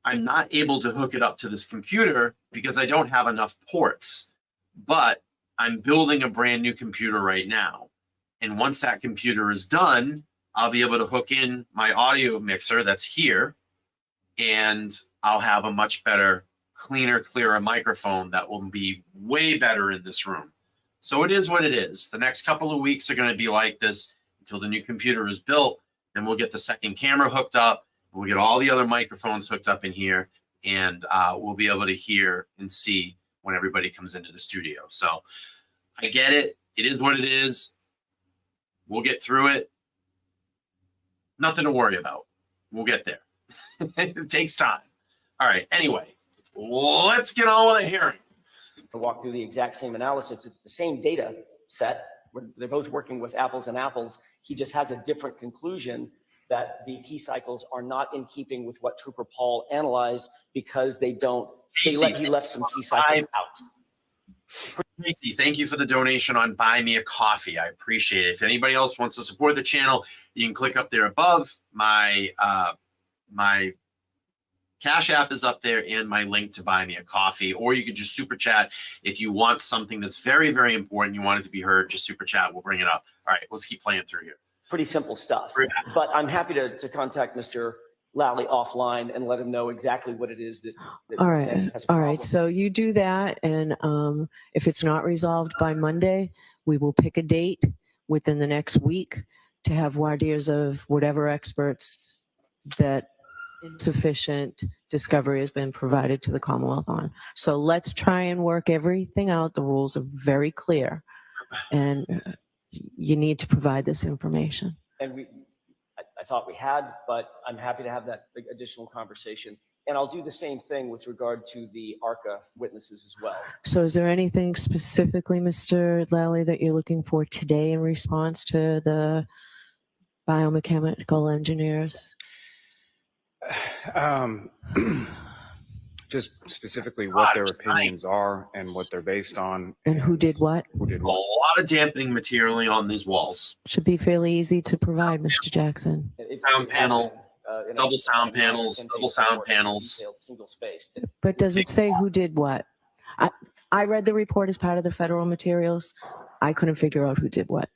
I'm not able to hook it up to this computer because I don't have enough ports, but I'm building a brand new computer right now. And once that computer is done, I'll be able to hook in my audio mixer that's here, and I'll have a much better, cleaner, clearer microphone that will be way better in this room. So it is what it is. The next couple of weeks are going to be like this until the new computer is built, and we'll get the second camera hooked up. We'll get all the other microphones hooked up in here, and we'll be able to hear and see when everybody comes into the studio. So I get it. It is what it is. We'll get through it. Nothing to worry about. We'll get there. It takes time. All right. Anyway, let's get on with the hearing. To walk through the exact same analysis. It's the same data set. They're both working with apples and apples. He just has a different conclusion that the key cycles are not in keeping with what Trooper Paul analyzed because he left some key cycles out. Tracy, thank you for the donation on Buy Me a Coffee. I appreciate it. If anybody else wants to support the channel, you can click up there above. My Cash App is up there and my link to Buy Me a Coffee, or you could just super chat if you want something that's very, very important. You want it to be heard, just super chat. We'll bring it up. All right, let's keep playing through here. Pretty simple stuff, but I'm happy to contact Mr. Lally offline and let him know exactly what it is that All he's right. saying has a All right. problem. So you do that. And if it's not resolved by Monday, we will pick a date within the next week to have voir dires of whatever experts that insufficient discovery has been provided to the Commonwealth on. So let's try and work everything out. The rules are very clear, and you need to provide this information. And I thought we had, but I'm happy to have that additional conversation. And I'll do the same thing with regard to the ARCA witnesses as well. So is there anything specifically, Mr. Lally, that you're looking for today in response to the biomechanical engineers? Just specifically what their just opinions are and what they're based on. And who did what? Who did A what. lot of dampening material on these walls. Should be fairly easy to provide, Mr. Jackson. Sound panel, in a- double sound panels, 10 double page sound report, panels. detailed, single spaced. But does it say who did what? I read the report as part of the federal materials. I couldn't figure out who did what.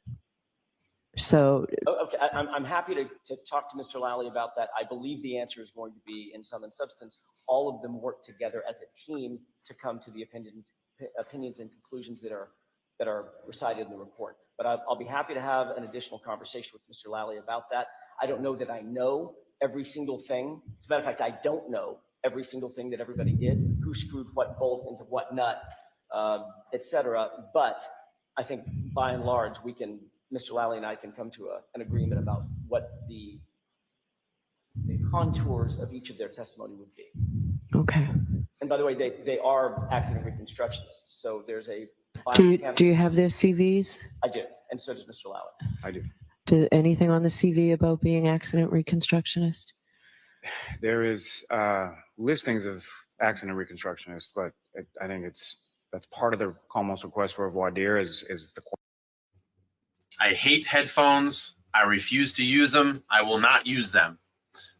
So, Oh, okay, I'm happy to talk to Mr. Lally about that. I believe the answer is going to be, in sum and substance, all of them work together as a team to come to the opinions and conclusions that are recited in the report. But I'll be happy to have an additional conversation with Mr. Lally about that. I don't know that I know every single thing. As a matter of fact, I don't know every single thing that everybody did, who screwed what bolt into what nut, et cetera. But I think by and large, Mr. Lally and I can come to an agreement about what the contours of each of their testimony would be. okay. And by the way, they are accident reconstructionists. So there's a Do you have their CVs? I do, and so does Mr. Lally. I do. Anything on the CV about being accident reconstructionist? There is listings of accident reconstructionists, but I think that's part of the Commonwealth's request for a voir dire is the. I hate headphones. I refuse to use them. I will not use them.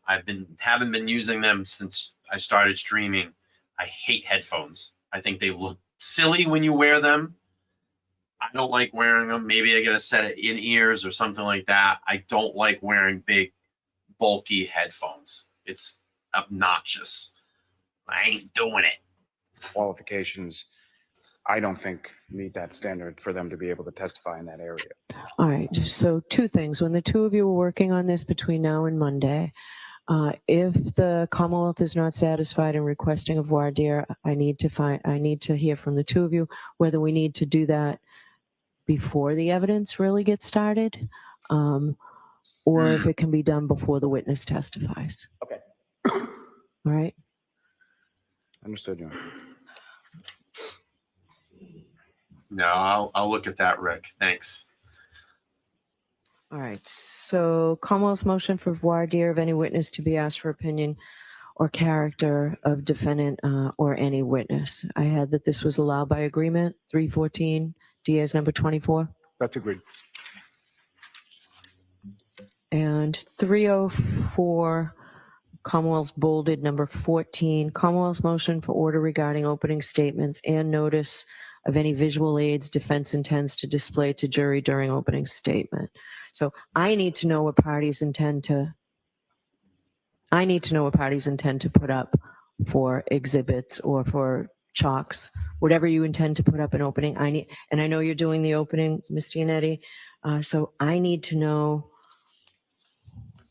Haven't been using them since I started streaming. I hate headphones. I think they look silly when you wear them. I don't like wearing them. Maybe I get a set of in-ears or something like that. I don't like wearing big, bulky headphones. It's obnoxious. I ain't doing it. Qualifications, I don't think meet that standard for them to be able to testify in that area. All right. So two things. When the two of you were working on this between now and Monday, if the Commonwealth is not satisfied in requesting a voir dire, I need to hear from the two of you whether we need to do that before the evidence really gets started, or if it can be done before the witness testifies. Okay. All right. Understood, John. No, I'll look at that, Rick. Thanks. All right. So Commonwealth's motion for voir dire of any witness to be asked for opinion or character of defendant or any witness. I had that this was allowed by agreement, 314, Diaz number 24. That's agreed. And 304, Commonwealth's bolded number 14, Commonwealth's motion for order regarding opening statements and notice of any visual aids defense intends to display to jury during opening statement. So I need to know what parties intend to put up for exhibits or for chalks, whatever you intend to put up in opening. And I know you're doing the opening, Ms. Giannetti. So I need to know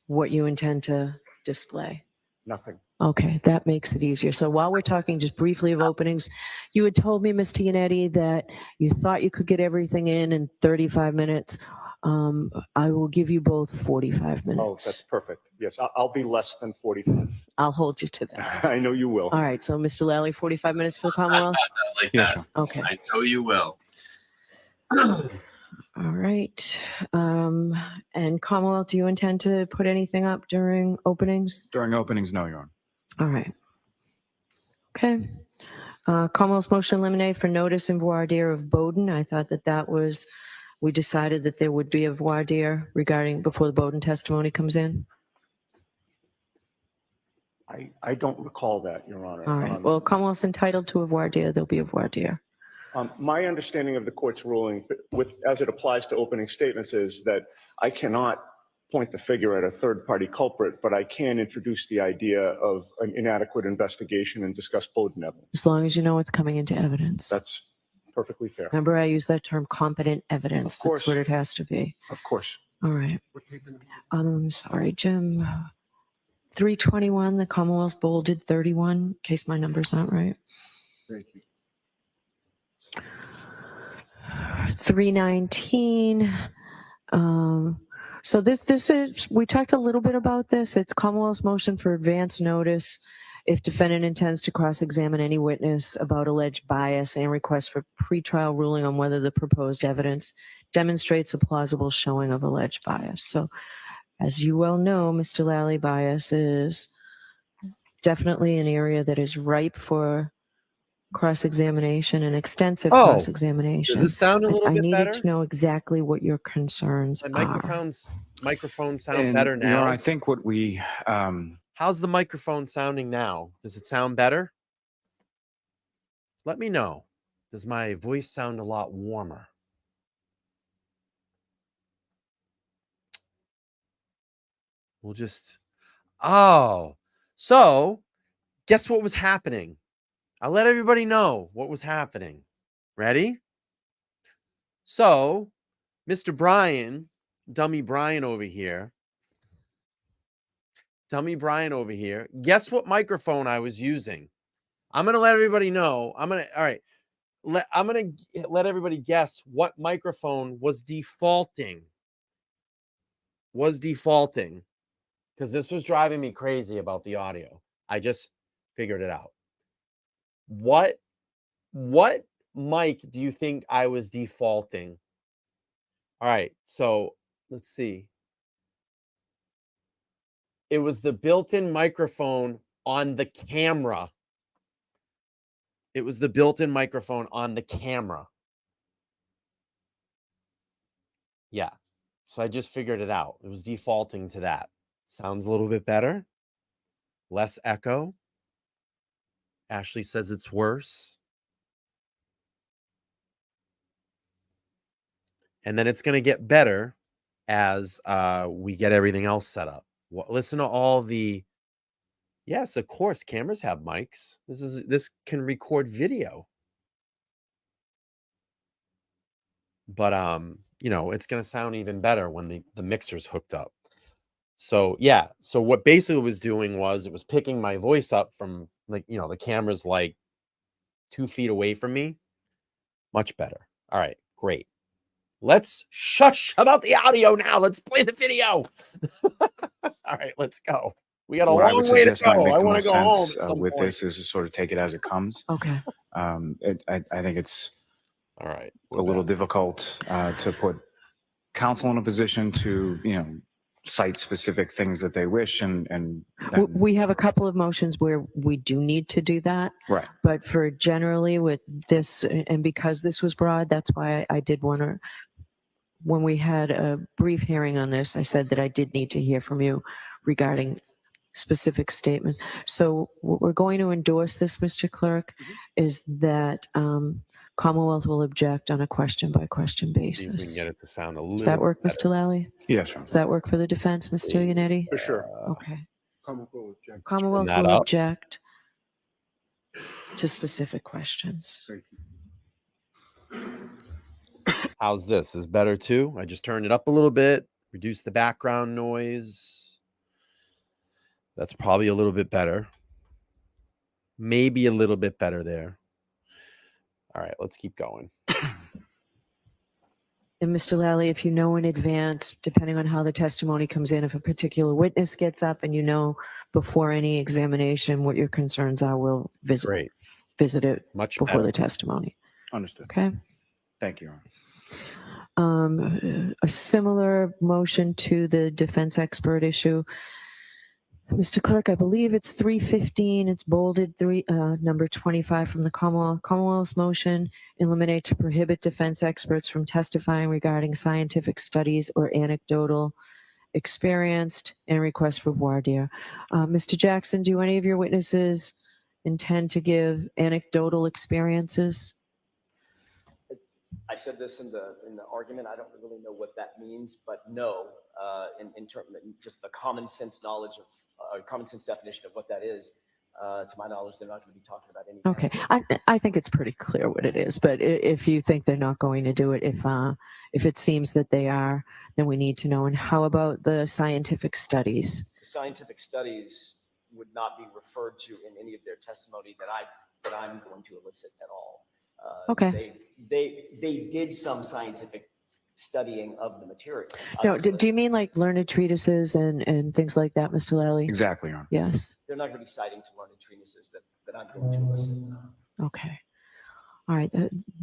what you intend to display. Nothing. Okay, that makes it easier. So while we're talking just briefly of openings, you had told me, Ms. Giannetti, that you thought you could get everything in 35 minutes. I will give you both 45 Oh, minutes. that's perfect. Yes, I'll be less than 45. I'll hold you to that. I know you will. All right, so Mr. Lally, 45 minutes for the Commonwealth? I like Yes, that. sir. Okay, I know you will. all right. And Commonwealth, do you intend to put anything up during openings? During openings, no, Your Honor. All right. Okay. Commonwealth's motion eliminate for notice and voir dire of Bowden. I thought that was, we decided that there would be a voir dire regarding before the Bowden testimony comes in. I don't recall that, Your Honor. All right. Well, Commonwealth's entitled to a voir dire. There'll be a voir dire. My understanding of the court's ruling as it applies to opening statements is that I cannot point the finger at a third-party culprit, but I can introduce the idea of an inadequate investigation and discuss Bowden evidence. As long as you know what's coming into evidence. That's perfectly fair. Remember, I use that term competent evidence. Of course. That's what it has to be. Of course. All right. Sorry, Jim. 321, the Commonwealth's bolded 31, in case my number's not right. Thank you. 319. So this is, we talked a little bit about this. It's Commonwealth's motion for advance notice if defendant intends to cross-examine any witness about alleged bias and request for pretrial ruling on whether the proposed evidence demonstrates a plausible showing of alleged bias. So as you well know, Mr. Lally, bias is definitely an area that is ripe for cross-examination and extensive Oh, cross-examination. Does it sound a little I bit needed better? to know exactly what your concerns My are. microphones sound And, better Your Honor, now. I think what we, How's the microphone sounding now? Does it sound better? Let me know. Does my voice sound a lot warmer? We'll just. Oh, so guess what was happening? I'll let everybody know what was happening. Ready? So, Mr. Brian, Dummy Brian over here, guess what microphone I was using? I'm going to let everybody know. All right. I'm going to let everybody guess what microphone was defaulting. Because this was driving me crazy about the audio. I just figured it out. What mic do you think I was defaulting? All right, so let's see. It was the built-in microphone on the camera. Yeah, so I just figured it out. It was defaulting to that. Sounds a little bit better. Less echo. Ashley says it's worse. And then it's going to get better as we get everything else set up. Listen to all the. Yes, of course, cameras have mics. This can record video. But it's going to sound even better when the mixer's hooked up. So yeah, so what basically it was doing was it was picking my voice up from the camera's like 2 feet away from me. Much better. All right, great. Let's shush about the audio now. Let's play the video. All right, let's go. We got a what I would long way to suggest might go. make I the want to most go home sense at some with point. this is to sort of take it as it comes. Okay. I think it's All right. a little difficult to put counsel in a position to, cite specific things that they wish and We have a couple of motions where we do need to do that. Right. But for generally with this, and because this was broad, that's why I did want to, when we had a brief hearing on this, I said that I did need to hear from you regarding specific statements. So what we're going to endorse this, Mr. Clerk, is that Commonwealth will object on a question by question See if we can basis. get it to sound a little. Does that work, better. Mr. Lally? Yes, Your Honor. Does that work for the defense, Mr. Iannetti? For sure. Okay. Turn Commonwealth that will up. object to specific questions. How's this? Is better too? I just turned it up a little bit, reduce the background noise. That's probably a little bit better. Maybe a little bit better there. All right, let's keep going. And Mr. Lally, if you know in advance, depending on how the testimony comes in, if a particular witness gets up and you know before any examination what your concerns are, we'll visit Great. it Much before better. the testimony. Understood. Okay. Thank you, Your Honor. A similar motion to the defense expert issue. Mr. Clerk, I believe it's 315. It's bolded number 25 from the Commonwealth. Commonwealth's motion eliminate to prohibit defense experts from testifying regarding scientific studies or anecdotal experienced and request for voir dire. Mr. Jackson, do any of your witnesses intend to give anecdotal experiences? I said this in the argument. I don't really know what that means, but no, in terms of just the common sense knowledge of common sense definition of what that is. To my knowledge, they're not going to be talking about any. Okay, I think it's pretty clear what it is, but if you think they're not going to do it, if it seems that they are, then we need to know. And how about the scientific studies? Scientific studies would not be referred to in any of their testimony that I'm going to elicit at all. Okay. They did some scientific studying of the material. No, obviously. do you mean like learned treatises and things like that, Mr. Lally? Exactly, Your Honor. Yes. They're not going to be citing to learned treatises that I'm going to elicit. Okay. All right.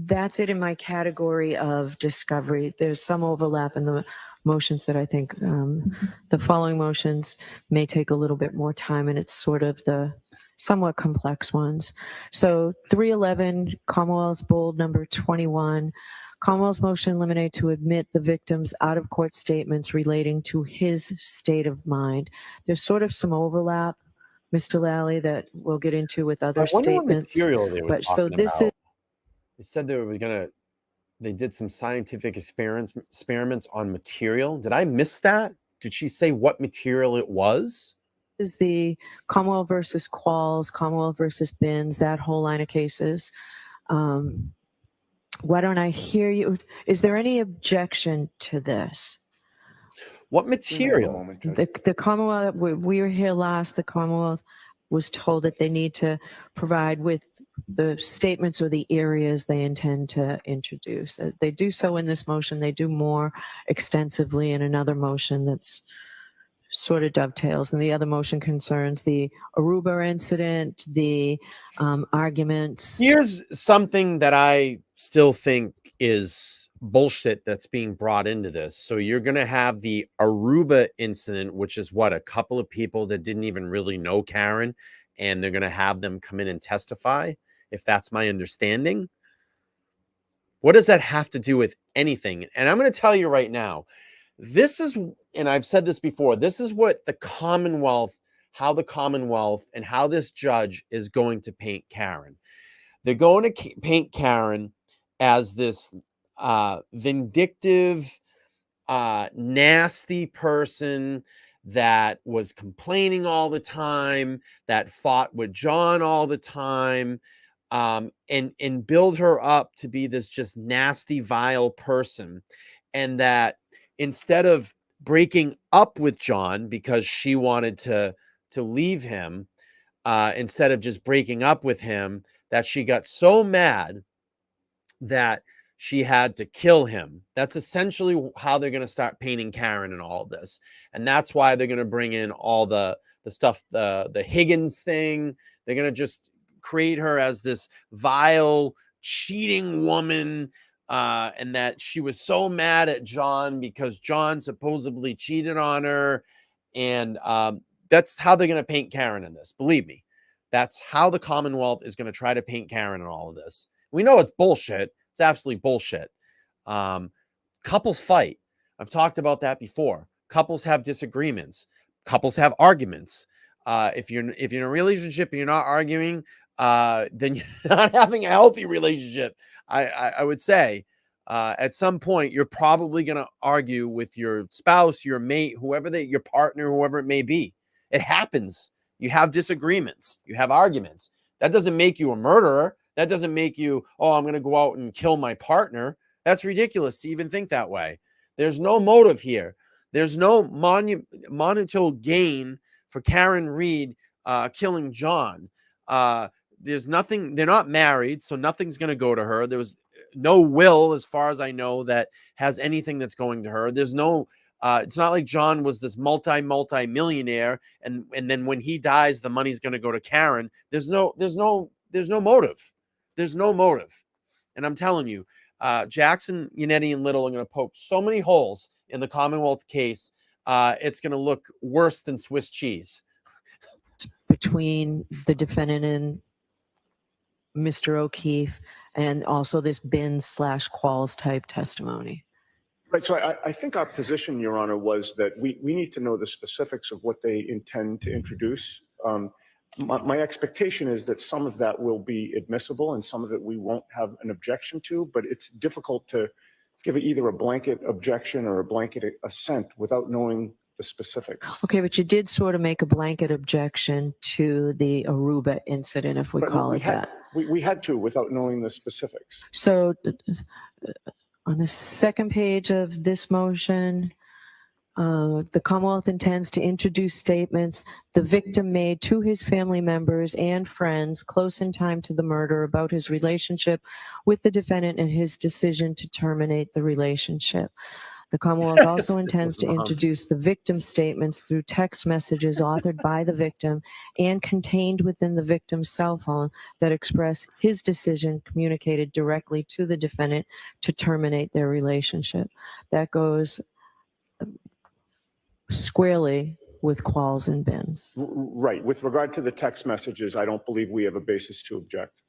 That's it in my category of discovery. There's some overlap in the motions that I think the following motions may take a little bit more time, and it's sort of the somewhat complex ones. So 311, Commonwealth's bold number 21. Commonwealth's motion eliminate to admit the victim's out-of-court statements relating to his state of mind. There's sort of some overlap, Mr. Lally, that we'll get into with other I wonder what statements. material they were But so talking this about. is They said they did some scientific experiments on material. Did I miss that? Did she say what material it was? the Commonwealth versus Qualls, Commonwealth versus Bins, that whole line of cases. Why don't I hear you? Is there any objection to this? What Give me a material? moment, Judge. The Commonwealth, we were here last, the Commonwealth was told that they need to provide with the statements or the areas they intend to introduce. They do so in this motion. They do more extensively in another motion that's sort of dovetails. And the other motion concerns the Aruba incident, the arguments. Here's something that I still think is bullshit that's being brought into this. So you're going to have the Aruba incident, which is what, a couple of people that didn't even really know Karen, and they're going to have them come in and testify, if that's my understanding. What does that have to do with anything? And I'm going to tell you right now, this is, and I've said this before, this is what the Commonwealth, how the Commonwealth and how this judge is going to paint Karen. They're going to paint Karen as this vindictive, nasty person that was complaining all the time, that fought with John all the time, and build her up to be this just nasty, vile person. And that instead of breaking up with John because she wanted to leave him, instead of just breaking up with him, that she got so mad that she had to kill him. That's essentially how they're going to start painting Karen in all of this. And that's why they're going to bring in all the stuff, the Higgins thing. They're going to just create her as this vile, cheating woman, and that she was so mad at John because John supposedly cheated on her. And that's how they're going to paint Karen in this. Believe me, that's how the Commonwealth is going to try to paint Karen in all of this. We know it's bullshit. It's absolutely bullshit. Couples fight. I've talked about that before. Couples have disagreements. Couples have arguments. If you're in a relationship and you're not arguing, then you're not having a healthy relationship. I would say at some point you're probably going to argue with your spouse, your mate, your partner, whoever it may be. It happens. You have disagreements. You have arguments. That doesn't make you a murderer. That doesn't make you, oh, I'm going to go out and kill my partner. That's ridiculous to even think that way. There's no motive here. There's no monetary gain for Karen Read killing John. There's nothing. They're not married, so nothing's going to go to her. There was no will, as far as I know, that has anything that's going to her. There's no. It's not like John was this multi-millionaire, and then when he dies, the money's going to go to Karen. There's no motive. There's no motive. And I'm telling you, Jackson, Yannetti, and Little are going to poke so many holes in the Commonwealth case. It's going to look worse than Swiss cheese. Between the defendant and Mr. O'Keefe, and also this Bin/Qualls type testimony. Right. So I think our position, Your Honor, was that we need to know the specifics of what they intend to introduce. My expectation is that some of that will be admissible and some of it we won't have an objection to, but it's difficult to give it either a blanket objection or a blanket assent without knowing the specifics. Okay, but you did sort of make a blanket objection to the Aruba incident, if we But call we it had- that. We had to without knowing the specifics. So on the second page of this motion, the Commonwealth intends to introduce statements the victim made to his family members and friends close in time to the murder about his relationship with the defendant and his decision to terminate the relationship. The Commonwealth also intends to introduce the victim's statements through text messages authored by the victim and contained within the victim's cell phone that express his decision communicated directly to the defendant to terminate their relationship. That goes squarely with Qualls and Bins. Right. With regard to the text messages, I don't believe we have a basis to object.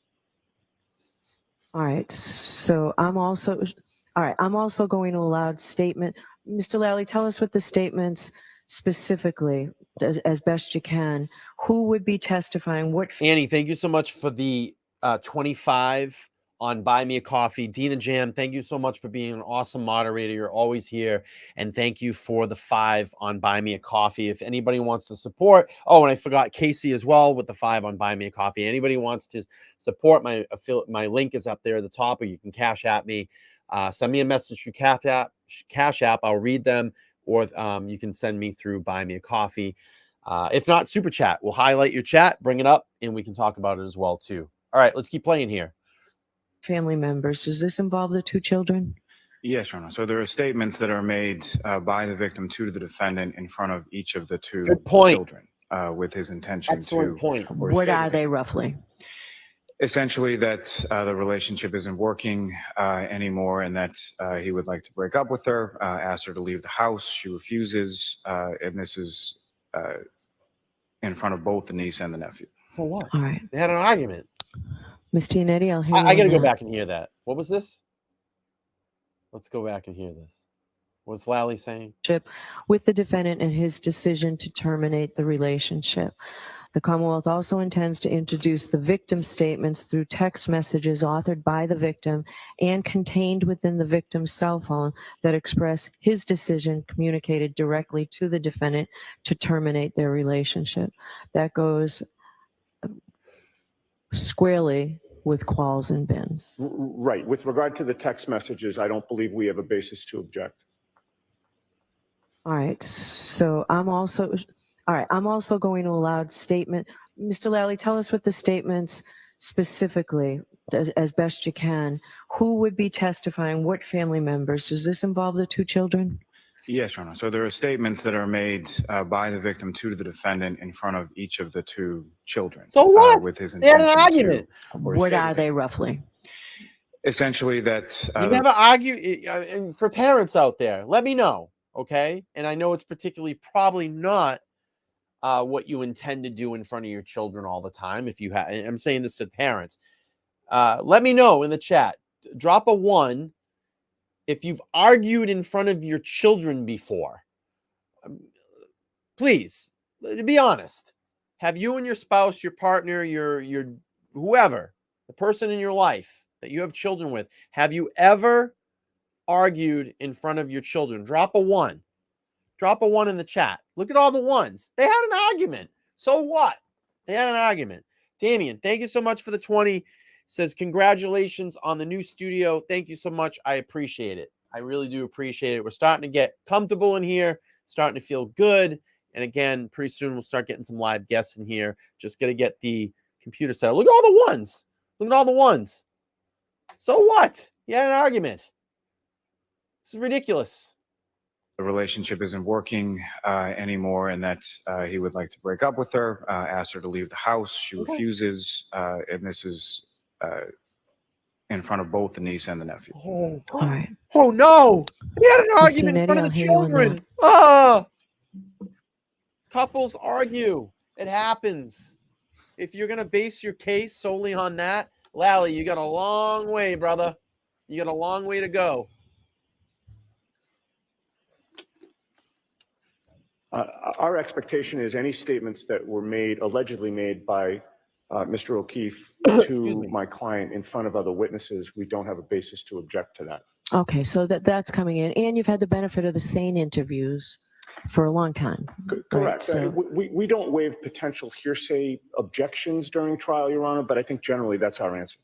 All right, so I'm also going to allow statement. Mr. Lally, tell us what the statements specifically, as best you can, who would be testifying, what. Annie, thank you so much for the 25 on Buy Me a Coffee. Dina Jam, thank you so much for being an awesome moderator. You're always here. And thank you for the 5 on Buy Me a Coffee. If anybody wants to support, oh, and I forgot Casey as well with the 5 on Buy Me a Coffee. Anybody wants to support my affiliate, my link is up there at the top, or you can cash at me. Send me a message through Cash App. I'll read them, or you can send me through Buy Me a Coffee. If not, Super Chat. We'll highlight your chat, bring it up, and we can talk about it as well, too. All right, let's keep playing here. Family members, does this involve the 2 children? Yes, Your Honor. So there are statements that are made by the victim to the defendant in front of each of the 2 Good point. children with his intention Excellent to. point. or What statement. are they roughly? Essentially that the relationship isn't working anymore and that he would like to break up with her, asked her to leave the house. She refuses, and this is in front of both the niece and the nephew. For what? All right, They had an argument. Ms. Giannetti, I'll hear you I got to on go that. back and hear that. What was this? Let's go back and hear this. What's Lally saying? With the defendant and his decision to terminate the relationship. The Commonwealth also intends to introduce the victim's statements through text messages authored by the victim and contained within the victim's cell phone that express his decision communicated directly to the defendant to terminate their relationship. That goes squarely with Qualls and Bins. Right. With regard to the text messages, I don't believe we have a basis to object. All right, so I'm also going to allow statement. Mr. Lally, tell us what the statements specifically, as best you can, who would be testifying, what family members? Does this involve the 2 children? Yes, Your Honor. So there are statements that are made by the victim to the defendant in front of each of the 2 children. So what? With his They had intention an argument. or What are statement. they roughly? Essentially that You never argue. And for parents out there, let me know, okay? And I know it's particularly probably not what you intend to do in front of your children all the time. If you have, I'm saying this to parents. Let me know in the chat. Drop a 1 if you've argued in front of your children before. Please, be honest. Have you and your spouse, your partner, your whoever, the person in your life that you have children with, have you ever argued in front of your children? Drop a 1. Drop a 1 in the chat. Look at all the ones. They had an argument. So what? They had an argument. Damien, thank you so much for the 20. Says, congratulations on the new studio. Thank you so much. I appreciate it. I really do appreciate it. We're starting to get comfortable in here, starting to feel good. And again, pretty soon we'll start getting some live guests in here. Just got to get the computer set up. Look at all the ones. Look at all the ones. So what? You had an argument. This is ridiculous. The relationship isn't working anymore, and that he would like to break up with her, ask her to leave the house. She refuses, and this is in front of both the niece and the nephew. Oh, All right. oh no. He had an argument in Nettie, front of I'll the hear you on children. Ah. Couples argue. It happens. If you're going to base your case solely on that, Lally, you got a long way, brother. You got a long way to go. Our expectation is any statements that were allegedly made by Mr. O'Keefe Excuse to me. my client in front of other witnesses, we don't have a basis to object to that. Okay, so that's coming in, and you've had the benefit of the SANE interviews for a long time. Correct. so- We don't waive potential hearsay objections during trial, Your Honor, but I think generally that's our answer.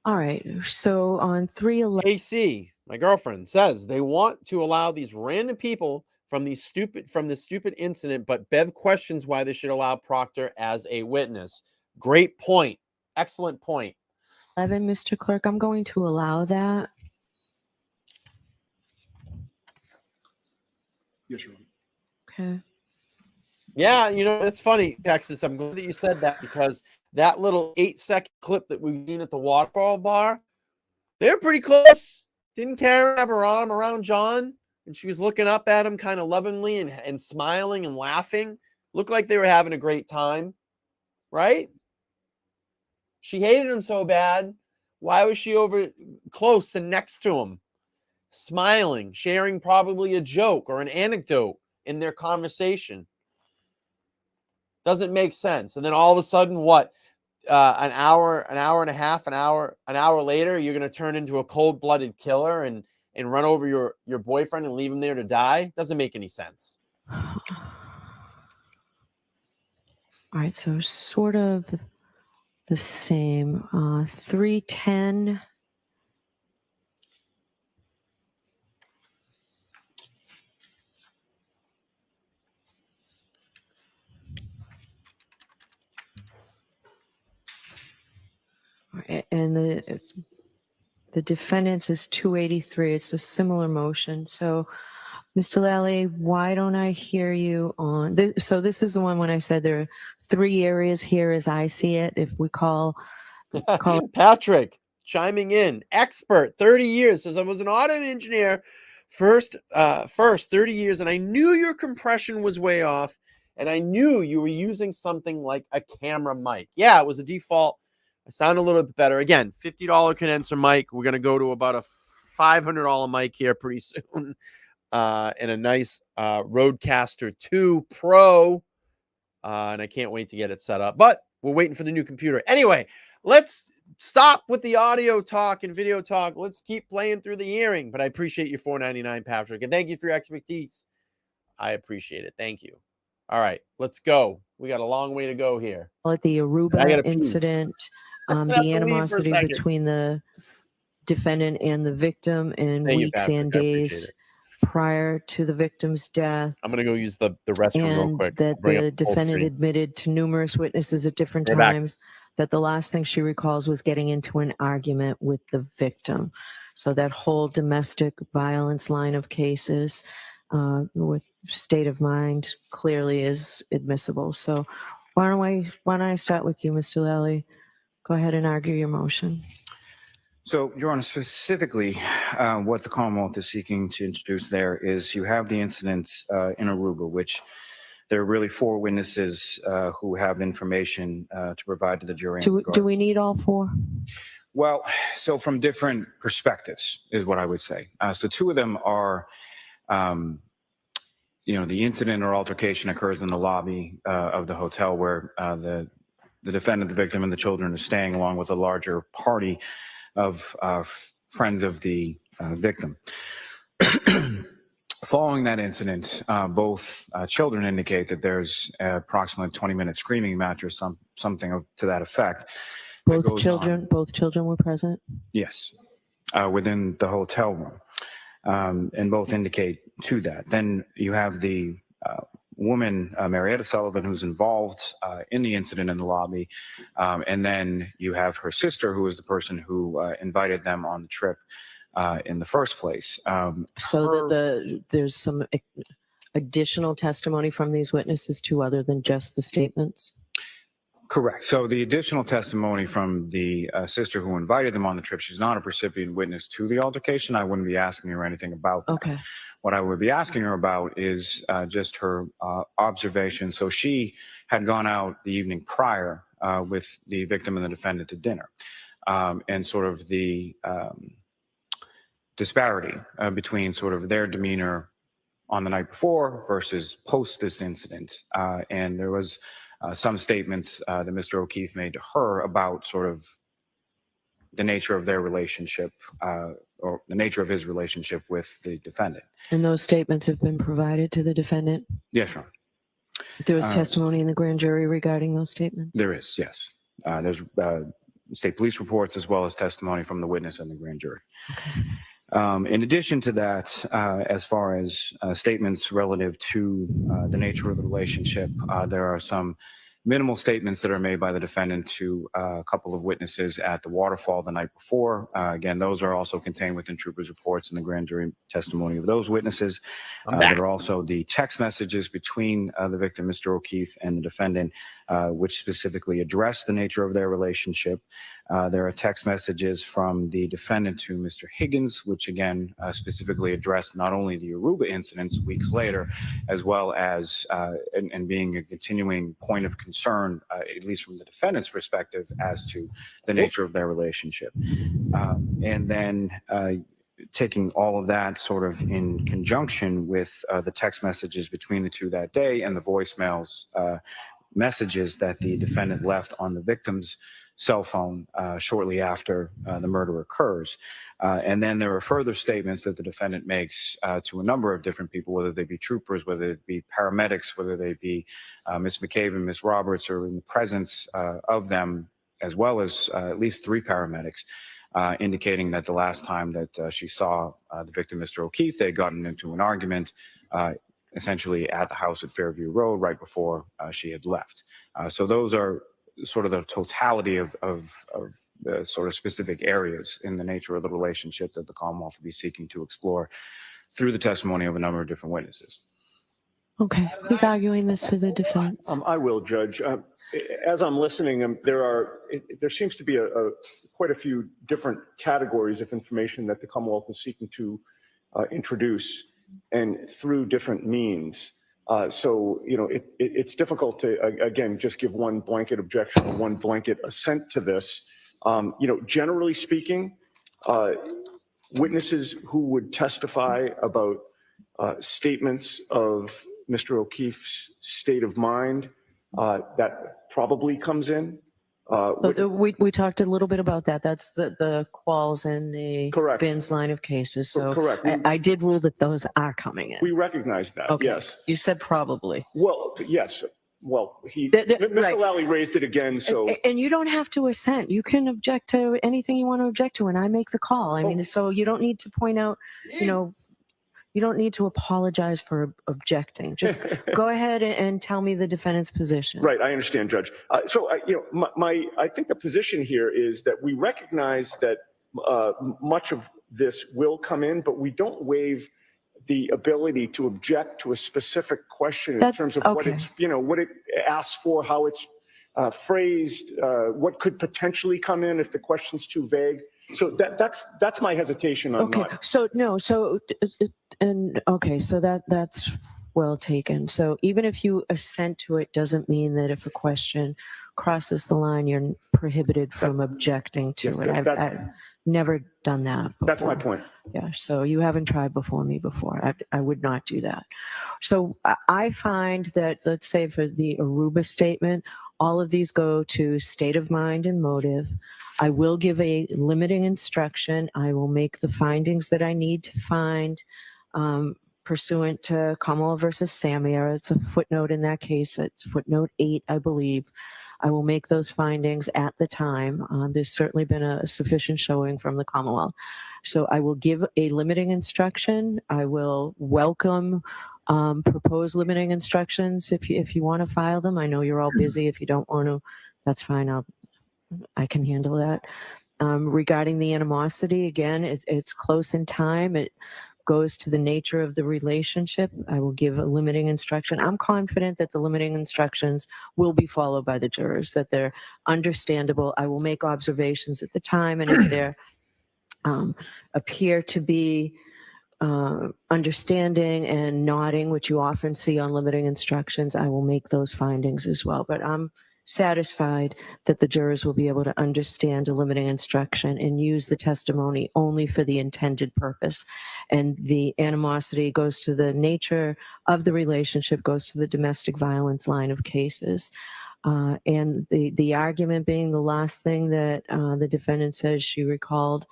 All right, so on 311, KC, my girlfriend, says they want to allow these random people from this stupid incident, but Bev questions why they should allow Proctor as a witness. Great point. Excellent point. Mr. Clerk, I'm going to allow that. Yes, Your Honor. Okay. Yeah, you know, it's funny, Texas. I'm glad that you said that because that little 8-second clip that we've seen at the waterfall bar, they're pretty close. Didn't Karen have her arm around John? And she was looking up at him kind of lovingly and smiling and laughing. Looked like they were having a great time, right? She hated him so bad. Why was she over close and next to him, smiling, sharing probably a joke or an anecdote in their conversation? Doesn't make sense. And then all of a sudden, what? An hour and a half, an hour later, you're going to turn into a cold-blooded killer and run over your boyfriend and leave him there to die? Doesn't make any sense. All right, so sort of the same. 310. All right, and the defendant's is 283. It's a similar motion. So, Mr. Lally, why don't I hear you on this? So this is the one when I said there are 3 areas here as I see it. If we call Patrick chiming in, expert, 30 years. Says I was an auto engineer first 30 years, and I knew your compression was way off, and I knew you were using something like a camera mic. Yeah, it was a default. I sound a little bit better. Again, $50 condenser mic. We're going to go to about a $500 mic here pretty soon. And a nice Rodecaster 2 Pro. And I can't wait to get it set up. But we're waiting for the new computer. Anyway, let's stop with the audio talk and video talk. Let's keep playing through the hearing. But I appreciate your $4.99, Patrick. And thank you for your expertise. I appreciate it. Thank you. All right, let's go. We got a long way to go here. at the I Aruba gotta pee. incident, I have to the leave for a animosity second. between the defendant and the victim in Thank you, weeks Patrick. and I appreciate days it. prior to the victim's death. I'm going to go use the restroom real And quick. that Bring up the the full defendant screen. admitted to numerous witnesses at different We're back. times that the last thing she recalls was getting into an argument with the victim. So that whole domestic violence line of cases with state of mind clearly is admissible. So why don't I start with you, Mr. Lally? Go ahead and argue your motion. So, Your Honor, specifically, what the Commonwealth is seeking to introduce there is you have the incident in Aruba, which there are really 4 witnesses who have information to provide to the jury. in Do regard- we need all 4? Well, so from different perspectives is what I would say. So 2 of them are, the incident or altercation occurs in the lobby of the hotel where the defendant, the victim, and the children are staying along with a larger party of friends of the victim. Following that incident, both children indicate that there's approximately 20-minute screaming match or something to that effect. that goes on. Both children were present? Yes, within the hotel room, and both indicate to that. Then you have the woman, Marietta Sullivan, who's involved in the incident in the lobby, and then you have her sister, who is the person who invited them on the trip in the first place. So there's some additional testimony from these witnesses too, other than just the statements? Correct. So the additional testimony from the sister who invited them on the trip, she's not a recipient witness to the altercation. I wouldn't be asking her anything about that. Okay. What I would be asking her about is just her observation. So she had gone out the evening prior with the victim and the defendant to dinner, and sort of the disparity between sort of their demeanor on the night before versus post this incident. And there was some statements that Mr. O'Keefe made to her about sort of the nature of their relationship, or the nature of his relationship with the defendant. And those statements have been provided to the defendant? Yes, Your Honor. There was testimony in the grand jury regarding those statements? There is, yes. There's state police reports as well as testimony from the witness and the grand jury. Okay. In addition to that, as far as statements relative to the nature of the relationship, there are some minimal statements that are made by the defendant to a couple of witnesses at the waterfall the night before. Again, those are also contained within troopers' reports and the grand jury testimony of those witnesses. There are also the text messages between the victim, Mr. O'Keefe, and the defendant, which specifically address the nature of their relationship. There are text messages from the defendant to Mr. Higgins, which again specifically address not only the Aruba incidents weeks later, as well as and being a continuing point of concern, at least from the defendant's perspective, as to the nature of their relationship. And then taking all of that sort of in conjunction with the text messages between the two that day and the voicemails messages that the defendant left on the victim's cell phone shortly after the murder occurs. And then there are further statements that the defendant makes to a number of different people, whether they be troopers, whether it be paramedics, whether they be Ms. McCabe and Ms. Roberts, or in the presence of them, as well as at least 3 paramedics, indicating that the last time that she saw the victim, Mr. O'Keefe, they had gotten into an argument essentially at the house at Fairview Road right before she had left. So those are sort of the totality of the sort of specific areas in the nature of the relationship that the Commonwealth will be seeking to explore through the testimony of a number of different witnesses. Okay. Who's arguing this for the defense? I will, Judge. As I'm listening, there seems to be quite a few different categories of information that the Commonwealth is seeking to introduce, and through different means. So, it's difficult to, again, just give one blanket objection or one blanket assent to this. Generally speaking, witnesses who would testify about statements of Mr. O'Keefe's state of mind, that probably comes in. We talked a little bit about that. That's the Qualls and the Correct. Bins line of cases. So Correct. I did rule that those are coming in. We recognize that, Okay. yes. You said probably. Well, yes. Well, Right. Mr. Lally raised it again, so. And you don't have to assent. You can object to anything you want to object to, and I make the call. I mean, so you don't need to point out, you don't need to apologize for objecting. Just go ahead and tell me the defendant's position. Right, I understand, Judge. I think the position here is that we recognize that much of this will come in, but we don't waive the ability to object to a specific question in terms of what okay. it's, what it asks for, how it's phrased, what could potentially come in if the question's too vague. So that's my hesitation on Okay. that. So no. So and okay. So that's well taken. So even if you assent to it, doesn't mean that if a question crosses the line, you're prohibited from objecting Yes, to it. I've never done that That's my before. point. Yeah, so you haven't tried before me before. I would not do that. So I find that, let's say for the Aruba statement, all of these go to state of mind and motive. I will give a limiting instruction. I will make the findings that I need to find pursuant to Commonwealth versus Samir. It's a footnote in that case. It's footnote 8, I believe. I will make those findings at the time. There's certainly been a sufficient showing from the Commonwealth. So I will give a limiting instruction. I will welcome propose limiting instructions if you want to file them. I know you're all busy. If you don't want to, that's fine. I can handle that. Regarding the animosity, again, it's close in time. It goes to the nature of the relationship. I will give a limiting instruction. I'm confident that the limiting instructions will be followed by the jurors, that they're understandable. I will make observations at the time, and if they appear to be understanding and nodding, which you often see on limiting instructions, I will make those findings as well. But I'm satisfied that the jurors will be able to understand a limiting instruction and use the testimony only for the intended purpose. And the animosity goes to the nature of the relationship, goes to the domestic violence line of cases. And the argument being the last thing that the defendant says she recalled,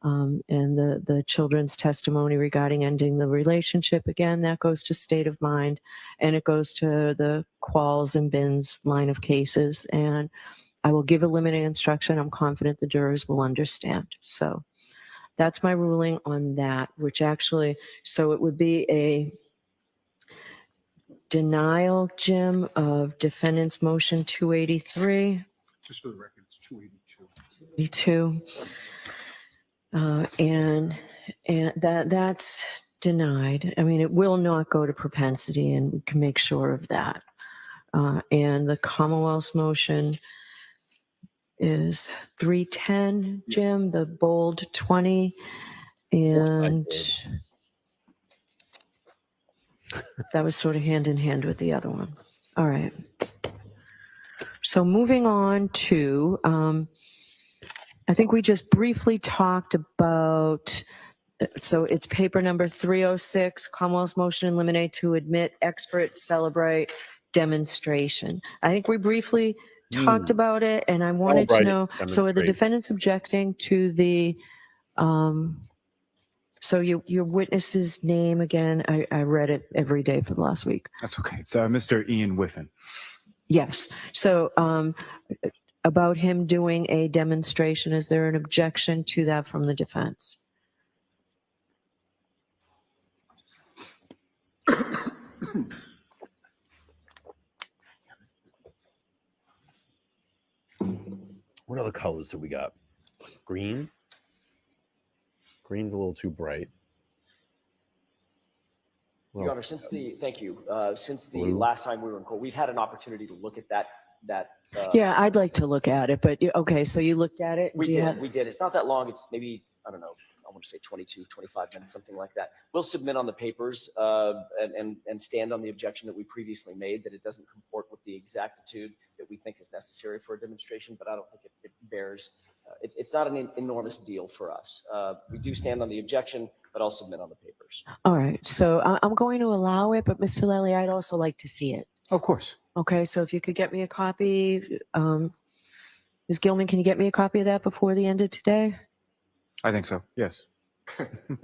and the children's testimony regarding ending the relationship, again, that goes to state of mind, and it goes to the Qualls and Bins line of cases. And I will give a limiting instruction. I'm confident the jurors will understand. So that's my ruling on that, which actually, so it would be a denial, Jim, of defendant's motion 283. Just for the record, it's 282. 82. And that's denied. I mean, it will not go to propensity, and we can make sure of that. And the Commonwealth's motion is 310, Jim, the bold 20, and that was sort of hand in hand with the other one. All right. So moving on to, I think we just briefly talked about, so it's paper number 306, Commonwealth's motion eliminate to admit expert celebrate demonstration. I think we briefly talked about it, and I wanted to know, so are the defendants objecting to the, so your witness's name again? I read it every day for the last week. That's okay. It's Mr. Ian Whiffen. Yes. So about him doing a demonstration, is there an objection to that from the defense? What other colors do we got? Green? Green's a little too bright. What Your Honor, else? thank you. Since the Blue. last time we were in court, we've had an opportunity to look at that. Yeah, I'd like to look at it, but okay, so you looked at it? We Do you did. have- We did. It's not that long. It's maybe, I don't know, I want to say 22, 25 minutes, something like that. We'll submit on the papers and stand on the objection that we previously made, that it doesn't comport with the exactitude that we think is necessary for a demonstration, but I don't think it bears. It's not an enormous deal for us. We do stand on the objection, but I'll submit on the papers. All right, so I'm going to allow it, but Mr. Lally, I'd also like to see it. Of course. Okay, so if you could get me a copy, Ms. Gilman, can you get me a copy of that before the end of today? I think so. Yes.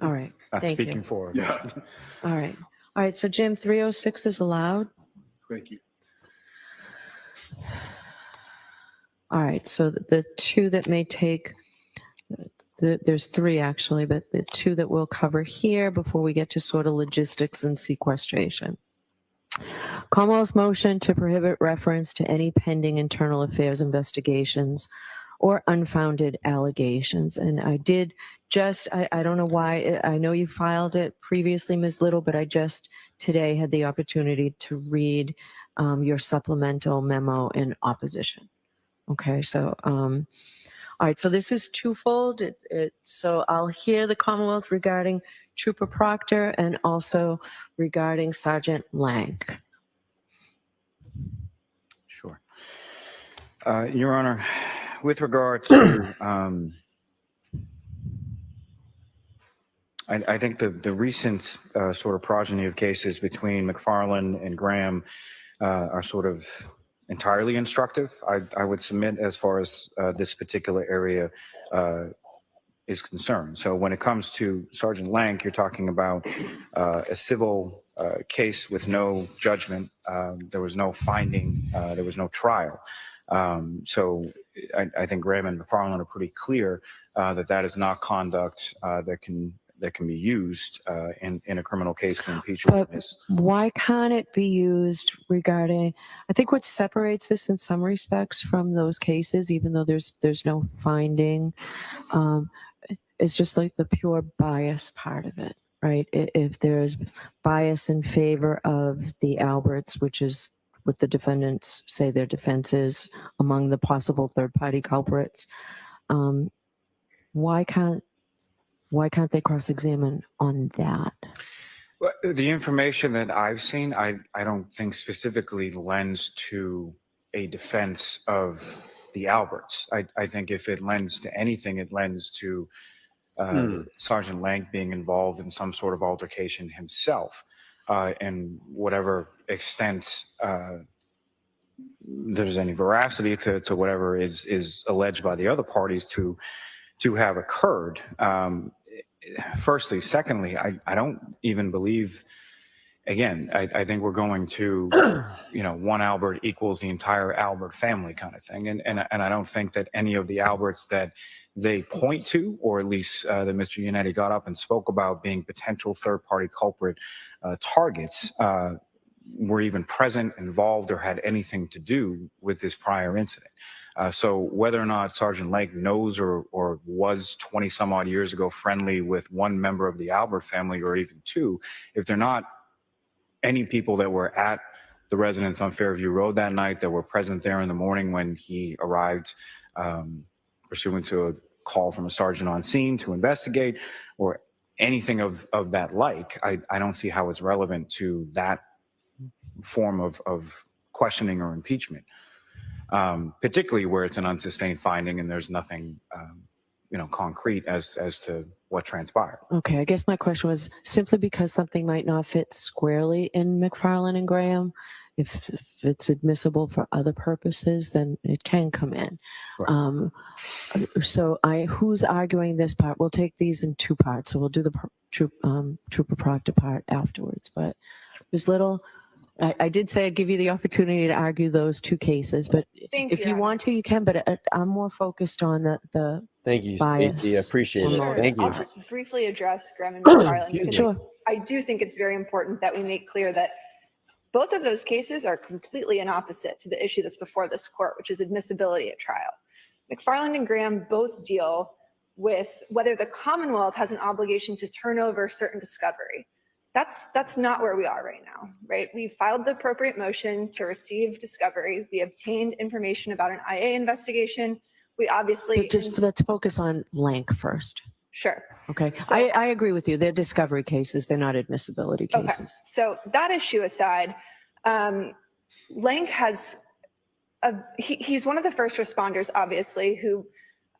All right, Not thank speaking you. for. All right. All right, so Jim, 306 is allowed. Thank you. All right, so the two that may take, there's three actually, but the two that we'll cover here before we get to sort of logistics and sequestration. Commonwealth's motion to prohibit reference to any pending internal affairs investigations or unfounded allegations. And I did just, I don't know why, I know you filed it previously, Ms. Little, but I just today had the opportunity to read your supplemental memo in opposition. Okay, so All right, so this is twofold. So I'll hear the Commonwealth regarding Trooper Proctor and also regarding Sergeant Lang. Sure. Your Honor, with regard to, I think the recent sort of progeny of cases between McFarland and Graham are sort of entirely instructive. I would submit as far as this particular area is concerned. So when it comes to Sergeant Lank, you're talking about a civil case with no judgment. There was no finding. There was no trial. So I think Graham and McFarland are pretty clear that that is not conduct that can be used in a criminal case to impeach a But witness. why can't it be used regarding, I think what separates this in some respects from those cases, even though there's no finding, is just like the pure bias part of it, right? If there's bias in favor of the Alberts, which is what the defendants say their defense is among the possible third-party culprits, why can't they cross-examine on that? Well, the information that I've seen, I don't think specifically lends to a defense of the Alberts. I think if it lends to anything, it lends to Sergeant Lank being involved in some sort of altercation himself, and whatever extent there's any veracity to whatever is alleged by the other parties to have occurred. Firstly. Secondly, I don't even believe, again, I think we're going to, one Albert equals the entire Albert family kind of thing. And I don't think that any of the Alberts that they point to, or at least that Mr. Yannetti got up and spoke about being potential third-party culprit targets, were even present, involved, or had anything to do with this prior incident. So whether or not Sergeant Lake knows or was 20 some odd years ago friendly with one member of the Albert family, or even two, if they're not any people that were at the residence on Fairview Road that night, that were present there in the morning when he arrived, pursuant to a call from a sergeant on scene to investigate, or anything of that like, I don't see how it's relevant to that form of questioning or impeachment. Particularly where it's an unsustained finding and there's nothing, concrete as to what transpired. Okay, I guess my question was simply because something might not fit squarely in McFarland and Graham. If it's admissible for other purposes, then it can come in. Right. So who's arguing this part? We'll take these in two parts. So we'll do the Trooper Proctor part afterwards. But Ms. Little, I did say I'd give you the opportunity to argue those two cases, but Thank if you, you Your want to, you can, but I'm more focused on the Thank you, bias. Stacey. I appreciate it. Sure. Thank you. I'll just briefly address Graham and McFarland because Sure. I do think it's very important that we make clear that both of those cases are completely an opposite to the issue that's before this court, which is admissibility at trial. McFarland and Graham both deal with whether the Commonwealth has an obligation to turn over certain discovery. That's not where we are right now, right? We filed the appropriate motion to receive discovery. We obtained information about an IA investigation. We obviously But just let's focus on Lank first. sure. Okay, So- I agree with you. They're discovery cases. They're not admissibility Okay, cases. so that issue aside, Lank has he's one of the first responders, obviously, who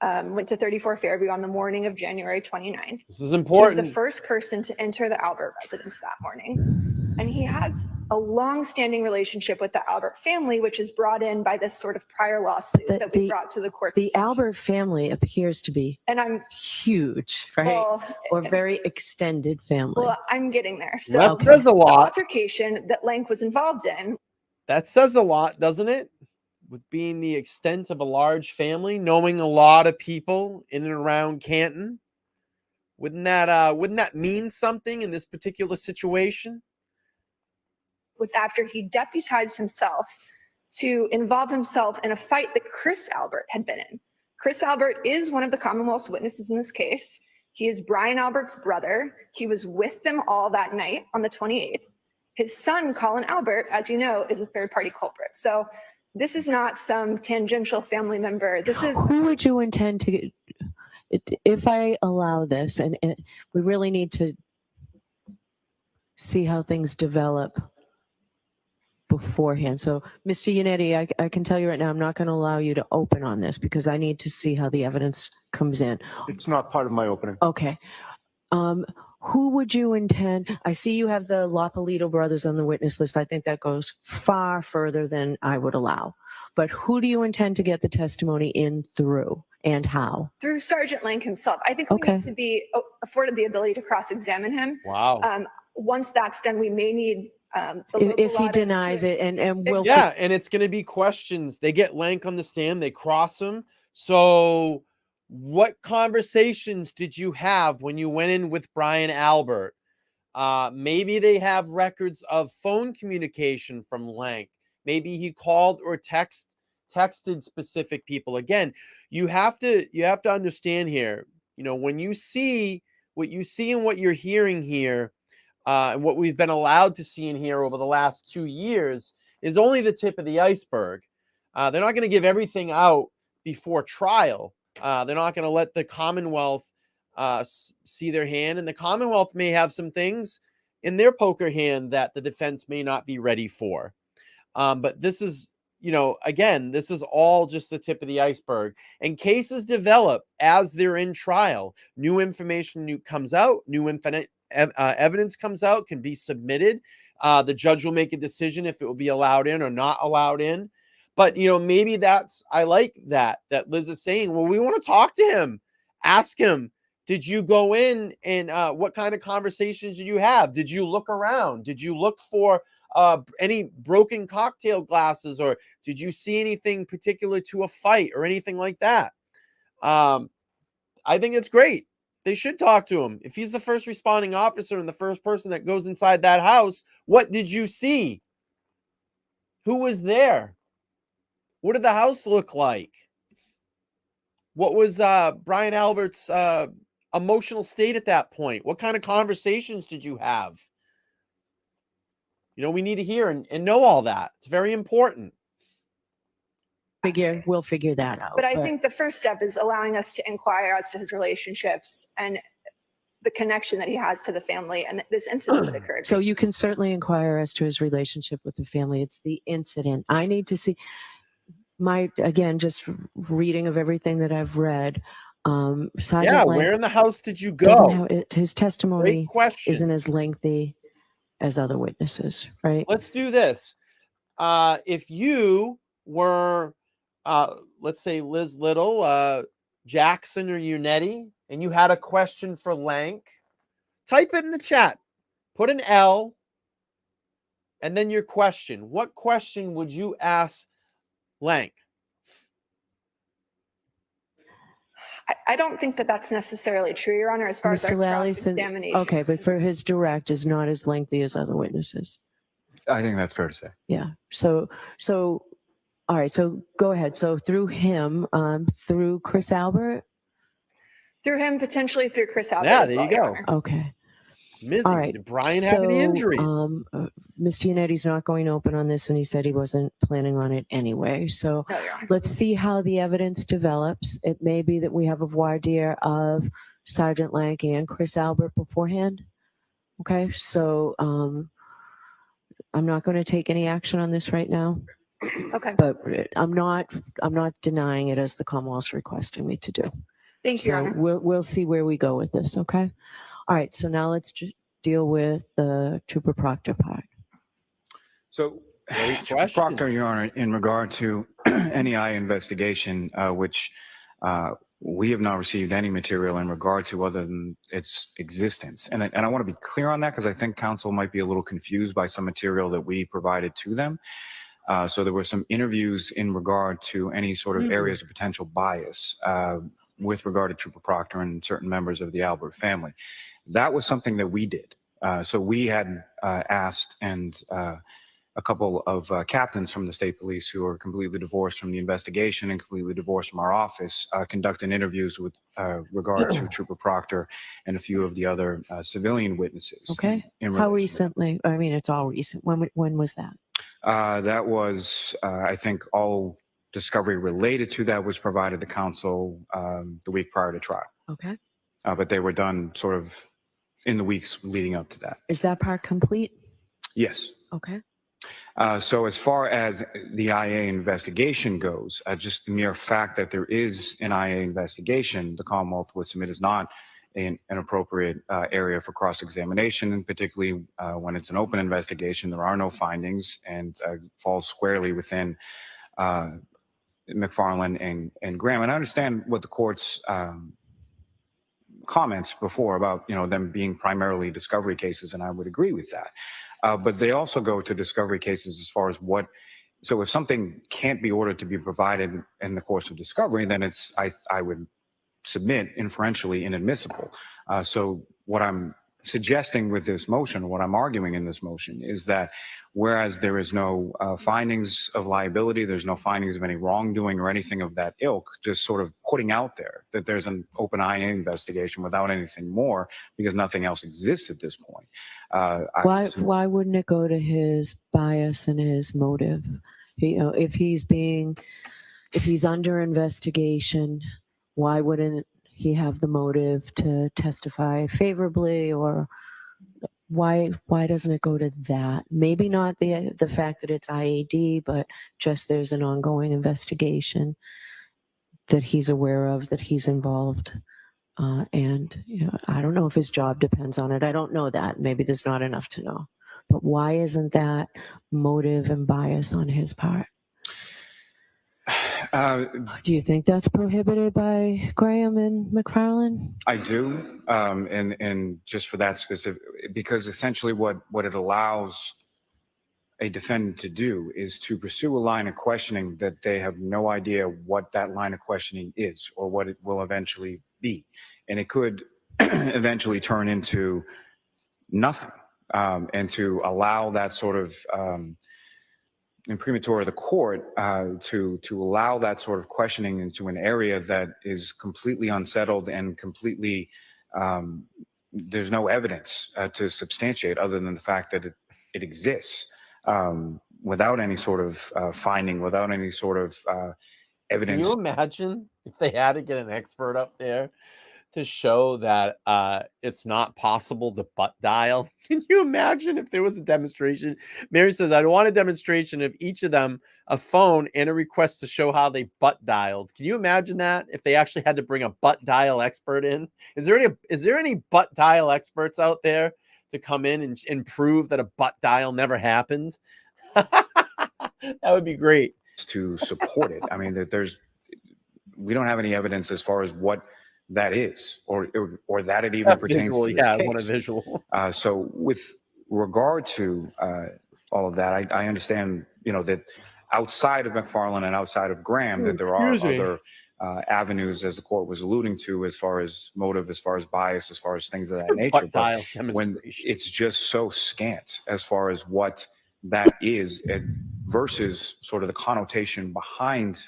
went to 34 Fairview on the morning of January 29th. This is He was important. the first person to enter the Albert residence that morning. And he has a long-standing relationship with the Albert family, which is brought in by this sort of prior lawsuit that we brought to the court's The attention. Albert family appears to be And I'm, huge, right? well, Or very extended family. well, I'm getting there. So That Okay. says a the lot. altercation that Lank was involved in, That says a lot, doesn't it? With being the extent of a large family, knowing a lot of people in and around Canton, wouldn't that mean something in this particular situation? was after he deputized himself to involve himself in a fight that Chris Albert had been in. Chris Albert is one of the Commonwealth's witnesses in this case. He is Brian Albert's brother. He was with them all that night on the 28th. His son, Colin Albert, as you know, is a third-party culprit. So This is not some tangential family member. This is, Who would you intend to get, if I allow this, and we really need to see how things develop beforehand. So, Mr. Yannetti, I can tell you right now, I'm not going to allow you to open on this because I need to see how the evidence comes in. It's not part of my opening. Okay. Who would you intend? I see you have the Lapalito brothers on the witness list. I think that goes far further than I would allow. But who do you intend to get the testimony in through, and how? through Sergeant Lang himself. I think we Okay. need to be afforded the ability to cross-examine him. Wow. Once that's done, we may need the If local he audits to- denies it, and we'll Yeah, and it's going to be questions. They get Lank on the stand, they cross him. So, what conversations did you have when you went in with Brian Albert? Maybe they have records of phone communication from Lank. Maybe he called or texted specific people. Again, you have to understand here. You know, when you see what you see and what you're hearing here, and what we've been allowed to see and hear over the last 2 years is only the tip of the iceberg. They're not going to give everything out before trial. They're not going to let the Commonwealth see their hand, and the Commonwealth may have some things in their poker hand that the defense may not be ready for. But this is, you know, again, this is all just the tip of the iceberg. And cases develop as they're in trial. New information comes out, new evidence comes out, can be submitted. The judge will make a decision if it will be allowed in or not allowed in. But, you know, maybe I like that Liz is saying, well, we want to talk to him. Ask him, did you go in and what kind of conversations did you have? Did you look around? Did you look for any broken cocktail glasses, or did you see anything particular to a fight or anything like that? I think it's great. They should talk to him. If he's the first responding officer and the first person that goes inside that house, what did you see? Who was there? What did the house look like? What was Brian Albert's emotional state at that point? What kind of conversations did you have? You know, we need to hear and know all that. It's very important. we'll figure that out. But I think the first step is allowing us to inquire as to his relationships and the connection that he has to the family and this incident that occurred. So you can certainly inquire as to his relationship with the family. It's the incident. I need to see again, just reading of everything that I've read. Sergeant Yeah, Lang where in the house did you doesn't go? have his testimony Great question. isn't as lengthy as other witnesses, right? Let's do this. If you were, let's say, Liz Little, Jackson, or Unetti, and you had a question for Lank, type it in the chat. Put an L, and then your question. What question would you ask Lank? I don't think that that's necessarily true, Your Honor, as far as our Mr. Lally said, cross-examination. okay, but for his direct is not as lengthy as other witnesses. I think that's fair to say. Yeah. So, all right. So go ahead. So through him, through Chris Albert. Through him, potentially through Chris Albert. Yeah, as there well, you Your go. Honor. Okay. Mizzy, All right. did Brian have any injuries? Mr. Yanetti's not going to open on this, and he said he wasn't planning on it anyway. So No, Your Honor. let's see how the evidence develops. It may be that we have a voir dire of Sergeant Lank and Chris Albert beforehand. Okay. So I'm not going to take any action on this right now, Okay. but I'm not denying it as the Commonwealth's requesting me to do. Thank you, Your So Honor. we'll see where we go with this. Okay. All right. So now let's deal with the Trooper Proctor part. So, Great Trooper question. Proctor, Your Honor, in regard to NEI investigation, which we have not received any material in regard to other than its existence. And I want to be clear on that because I think counsel might be a little confused by some material that we provided to them. So there were some interviews in regard to any sort of areas of potential bias with regard to Trooper Proctor and certain members of the Albert family. That was something that we did. So we had asked a couple of captains from the state police who are completely divorced from the investigation and completely divorced from our office, conducting interviews with regard to Trooper Proctor and a few of the other civilian witnesses. Okay. in How relation to that. recently? I mean, it's all recent. When was that? That was, I think, all discovery related to that was provided to counsel the week prior to trial. Okay. But they were done sort of in the weeks leading up to that. Is that part complete? Yes. Okay. So as far as the IA investigation goes, just the mere fact that there is an IA investigation, the Commonwealth would submit is not an appropriate area for cross-examination, and particularly when it's an open investigation, there are no findings and falls squarely within McFarland and Graham. And I understand what the court's comments before about, you know, them being primarily discovery cases, and I would agree with that. But they also go to discovery cases as far as what, so if something can't be ordered to be provided in the course of discovery, then it's, I would submit inferentially inadmissible. So what I'm suggesting with this motion, what I'm arguing in this motion is that whereas there is no findings of liability, there's no findings of any wrongdoing or anything of that ilk, just sort of putting out there that there's an open IA investigation without anything more because nothing else exists at this point. Why wouldn't it go to his bias and his motive? You know, if he's under investigation, why wouldn't he have the motive to testify favorably, or why doesn't it go to that? Maybe not the fact that it's IAD, but just there's an ongoing investigation that he's aware of, that he's involved. And you know, I don't know if his job depends on it. I don't know that. Maybe there's not enough to know. But why isn't that motive and bias on his part? Do you think that's prohibited by Graham and McFarland? I do, and just for that specific, because essentially what it allows a defendant to do is to pursue a line of questioning that they have no idea what that line of questioning is or what it will eventually be, and it could eventually turn into nothing, and to allow that sort of imprimatur of the court to allow that sort of questioning into an area that is completely unsettled and completely there's no evidence to substantiate other than the fact that it exists, without any sort of finding, without any sort of evidence. Can you imagine if they had to get an expert up there to show that it's not possible to butt dial? Can you imagine if there was a demonstration? Mary says, I want a demonstration of each of them, a phone and a request to show how they butt dialed. Can you imagine that if they actually had to bring a butt dial expert in? Is there any butt dial experts out there to come in and prove that a butt dial never happened? That would be great. To support it. I mean, that we don't have any evidence as far as what that is, or that it even pertains to this case. I want a visual. So with regard to all of that, I understand, you know, that outside of McFarland and outside of Graham, that there are other avenues, as the court was alluding to, as far as motive, as far as bias, as far as things of that nature. But when it's just so scant as far as what that is versus sort of the connotation behind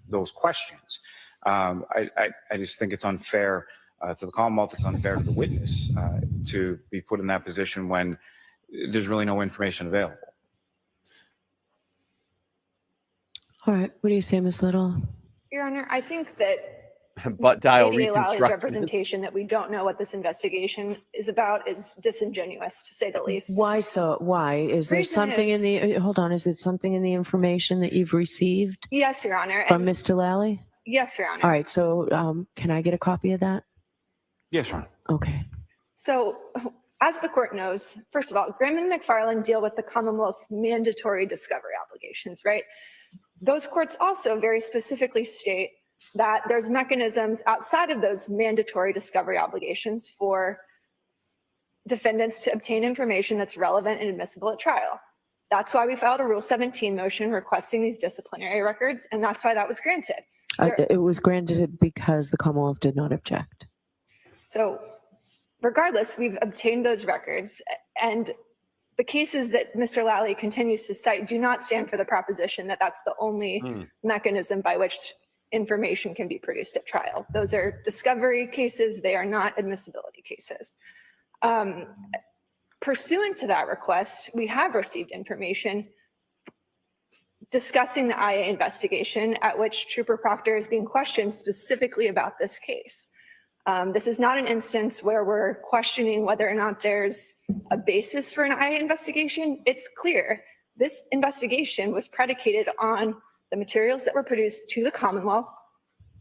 those questions. I just think it's unfair to the Commonwealth. It's unfair to the witness to be put in that position when there's really no information available. All right. What do you say, Ms. Little? Your Honor, I think that Butt dial Lady Lally's reconstructionist. representation that we don't know what this investigation is about is disingenuous, to say the least. Why so? Why? Is there Reason something in is- the, hold on, is it something in the information that you've received Yes, Your Honor. from and- Mr. Lally? Yes, Your Honor. All right. So can I get a copy of that? Yes, Ron. Okay. So, as the court knows, first of all, Graham and McFarland deal with the Commonwealth's mandatory discovery obligations, right? Those courts also very specifically state that there's mechanisms outside of those mandatory discovery obligations for defendants to obtain information that's relevant and admissible at trial. That's why we filed a Rule 17 motion requesting these disciplinary records, and that's why that was granted. It was granted because the Commonwealth did not object. So regardless, we've obtained those records, and the cases that Mr. Lally continues to cite do not stand for the proposition that that's the only mechanism by which information can be produced at trial. Those are discovery cases. They are not admissibility cases. Pursuant to that request, we have received information discussing the IA investigation at which Trooper Proctor is being questioned specifically about this case. This is not an instance where we're questioning whether or not there's a basis for an IA investigation. It's clear this investigation was predicated on the materials that were produced to the Commonwealth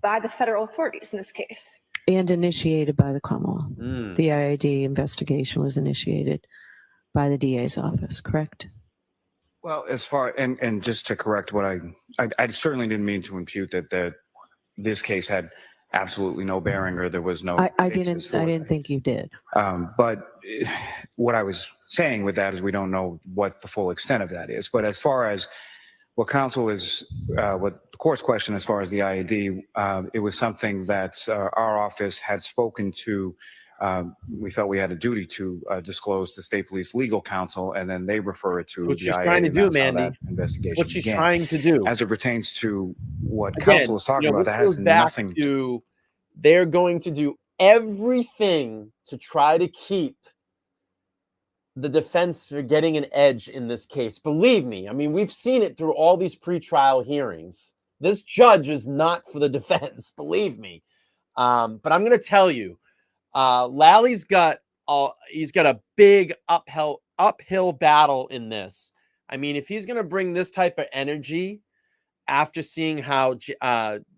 by the federal authorities in this case. And initiated by the Commonwealth. The IID investigation was initiated by the DA's office, correct? Well, as far, and just to correct what I certainly didn't mean to impute that this case had absolutely no bearing or there was no. I basis for didn't it. think you did. But what I was saying with that is we don't know what the full extent of that is. But as far as what counsel is, what the court's question as far as the IAD, it was something that our office had spoken to. We felt we had a duty to disclose to State Police Legal Counsel, and then they refer it to What the she's IA, trying to and do, that's how Mandy. that investigation What she's began. trying to do. As it pertains to what Again, counsel is talking about, this that has goes back nothing. to, they're going to do everything to try to keep the defense for getting an edge in this case. Believe me, I mean, we've seen it through all these pretrial hearings. This judge is not for the defense, believe me. But I'm going to tell you, Lally's got he's got a big uphill battle in this. I mean, if he's going to bring this type of energy after seeing how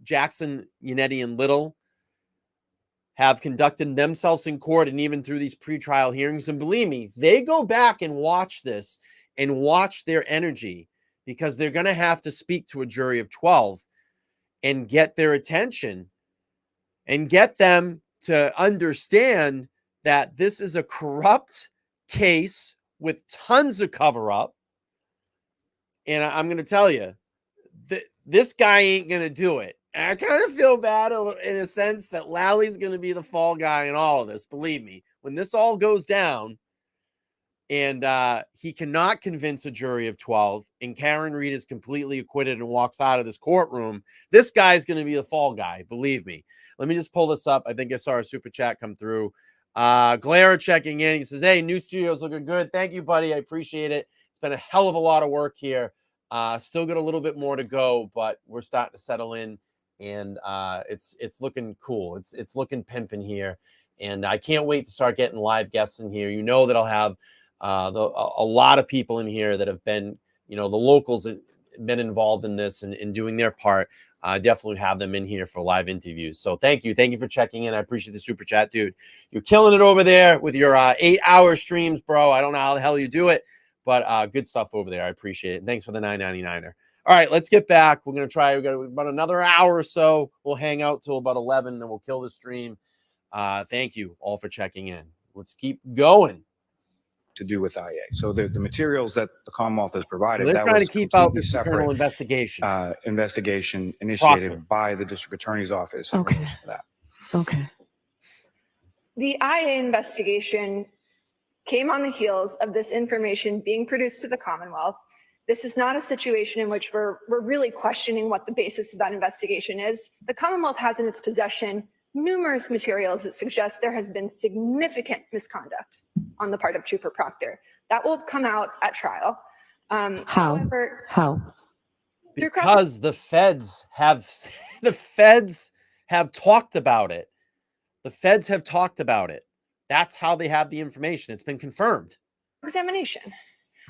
Jackson, Yannetti, and Little have conducted themselves in court and even through these pretrial hearings, and believe me, they go back and watch this and watch their energy, because they're going to have to speak to a jury of 12 and get their attention and get them to understand that this is a corrupt case with tons of cover up. And I'm going to tell you, this guy ain't going to do it. And I kind of feel bad in a sense that Lally's going to be the fall guy in all of this. Believe me, when this all goes down and he cannot convince a jury of 12 and Karen Reed is completely acquitted and walks out of this courtroom, this guy's going to be the fall guy. Believe me. Let me just pull this up. I think I saw a super chat come through. Glare checking in. He says, hey, new studio's looking good. Thank you, buddy. I appreciate it. It's been a hell of a lot of work here. Still got a little bit more to go, but we're starting to settle in, and it's looking cool. It's looking pimping here, and I can't wait to start getting live guests in here. You know that I'll have a lot of people in here that have been, the locals that have been involved in this and doing their part. Definitely have them in here for live interviews. So thank you for checking in. I appreciate the super chat, dude. You're killing it over there with your 8-hour streams, bro. I don't know how the hell you do it, but good stuff over there. I appreciate it. Thanks for the $9.99er. All right, let's get back. We're going to try. We've got about another hour or so. We'll hang out till about 11, then we'll kill the stream. Thank you all for checking in. Let's keep going. To do with IA. So the materials that the Commonwealth has provided, They're that trying was to keep out completely this internal separate investigation. investigation initiated Proctor. by the district attorney's office. in Okay. relation to that. Okay. The IA investigation came on the heels of this information being produced to the Commonwealth. This is not a situation in which we're really questioning what the basis of that investigation is. The Commonwealth has in its possession numerous materials that suggest there has been significant misconduct on the part of Trooper Proctor. That will come out at trial. How? However, How? through cross- Because the feds have talked about it. The feds have talked about it. That's how they have the information. It's been confirmed. examination,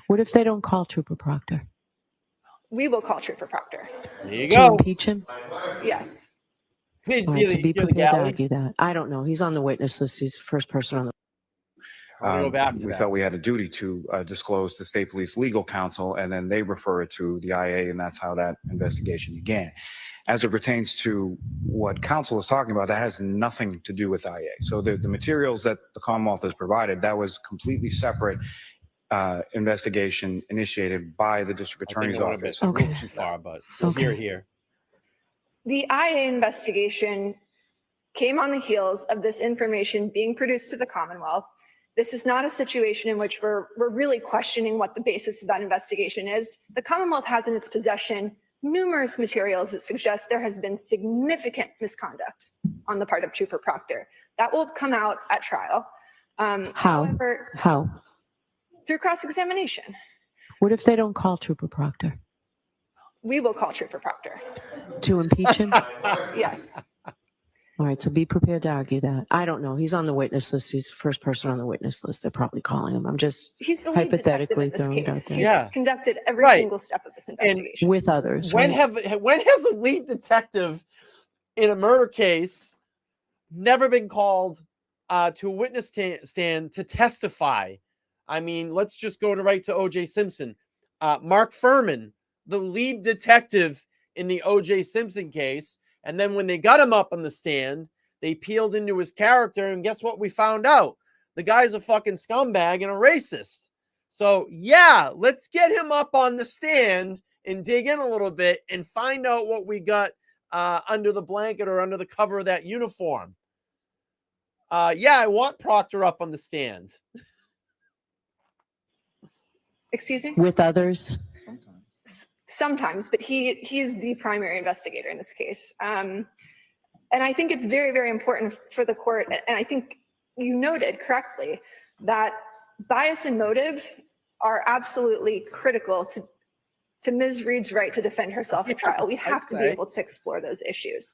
What if they don't call Trooper Proctor? we will call Trooper Proctor. There you To go. impeach him? Yes. Please Well, see to the- be hear the prepared to galley. argue that. I don't know. He's on the witness list. He's the first person on the. I wanna go back to we that. felt we had a duty to disclose to State Police Legal Counsel, and then they refer it to the IA, and that's how that investigation began. As it pertains to what counsel is talking about, that has nothing to do with IA. So the materials that the Commonwealth has provided, that was completely separate investigation initiated by the district I think attorney's I went a bit- office. a little Okay. too far, but Okay. here. The IA investigation came on the heels of this information being produced to the Commonwealth. This is not a situation in which we're really questioning what the basis of that investigation is. The Commonwealth has in its possession numerous materials that suggest there has been significant misconduct on the part of Trooper Proctor. That will come out at trial. How? However, How? through cross-examination, What if they don't call Trooper Proctor? We will call Trooper Proctor. To impeach him? Yes. All right, so be prepared to argue that. I don't know. He's on the witness list. He's the first person on the witness list. They're probably calling him. I'm just He's the lead detective hypothetically in this throwing it out case. there. He's Yeah. conducted every Right. single step of this investigation. With others. When right? has a lead detective in a murder case never been called to a witness stand to testify? I mean, let's just go right to O.J. Simpson. Mark Furman, the lead detective in the O.J. Simpson case, and then when they got him up on the stand, they peeled into his character, and guess what we found out? The guy's a fucking scumbag and a racist. So yeah, let's get him up on the stand and dig in a little bit and find out what we got under the blanket or under the cover of that uniform. Yeah, I want Proctor up on the stand. Excuse me? With others. Sometimes, but he's the primary investigator in this case. And I think it's very, very important for the court, and I think you noted correctly, that bias and motive are absolutely critical to Ms. Reed's right to defend herself at trial. We have to be able to explore those issues.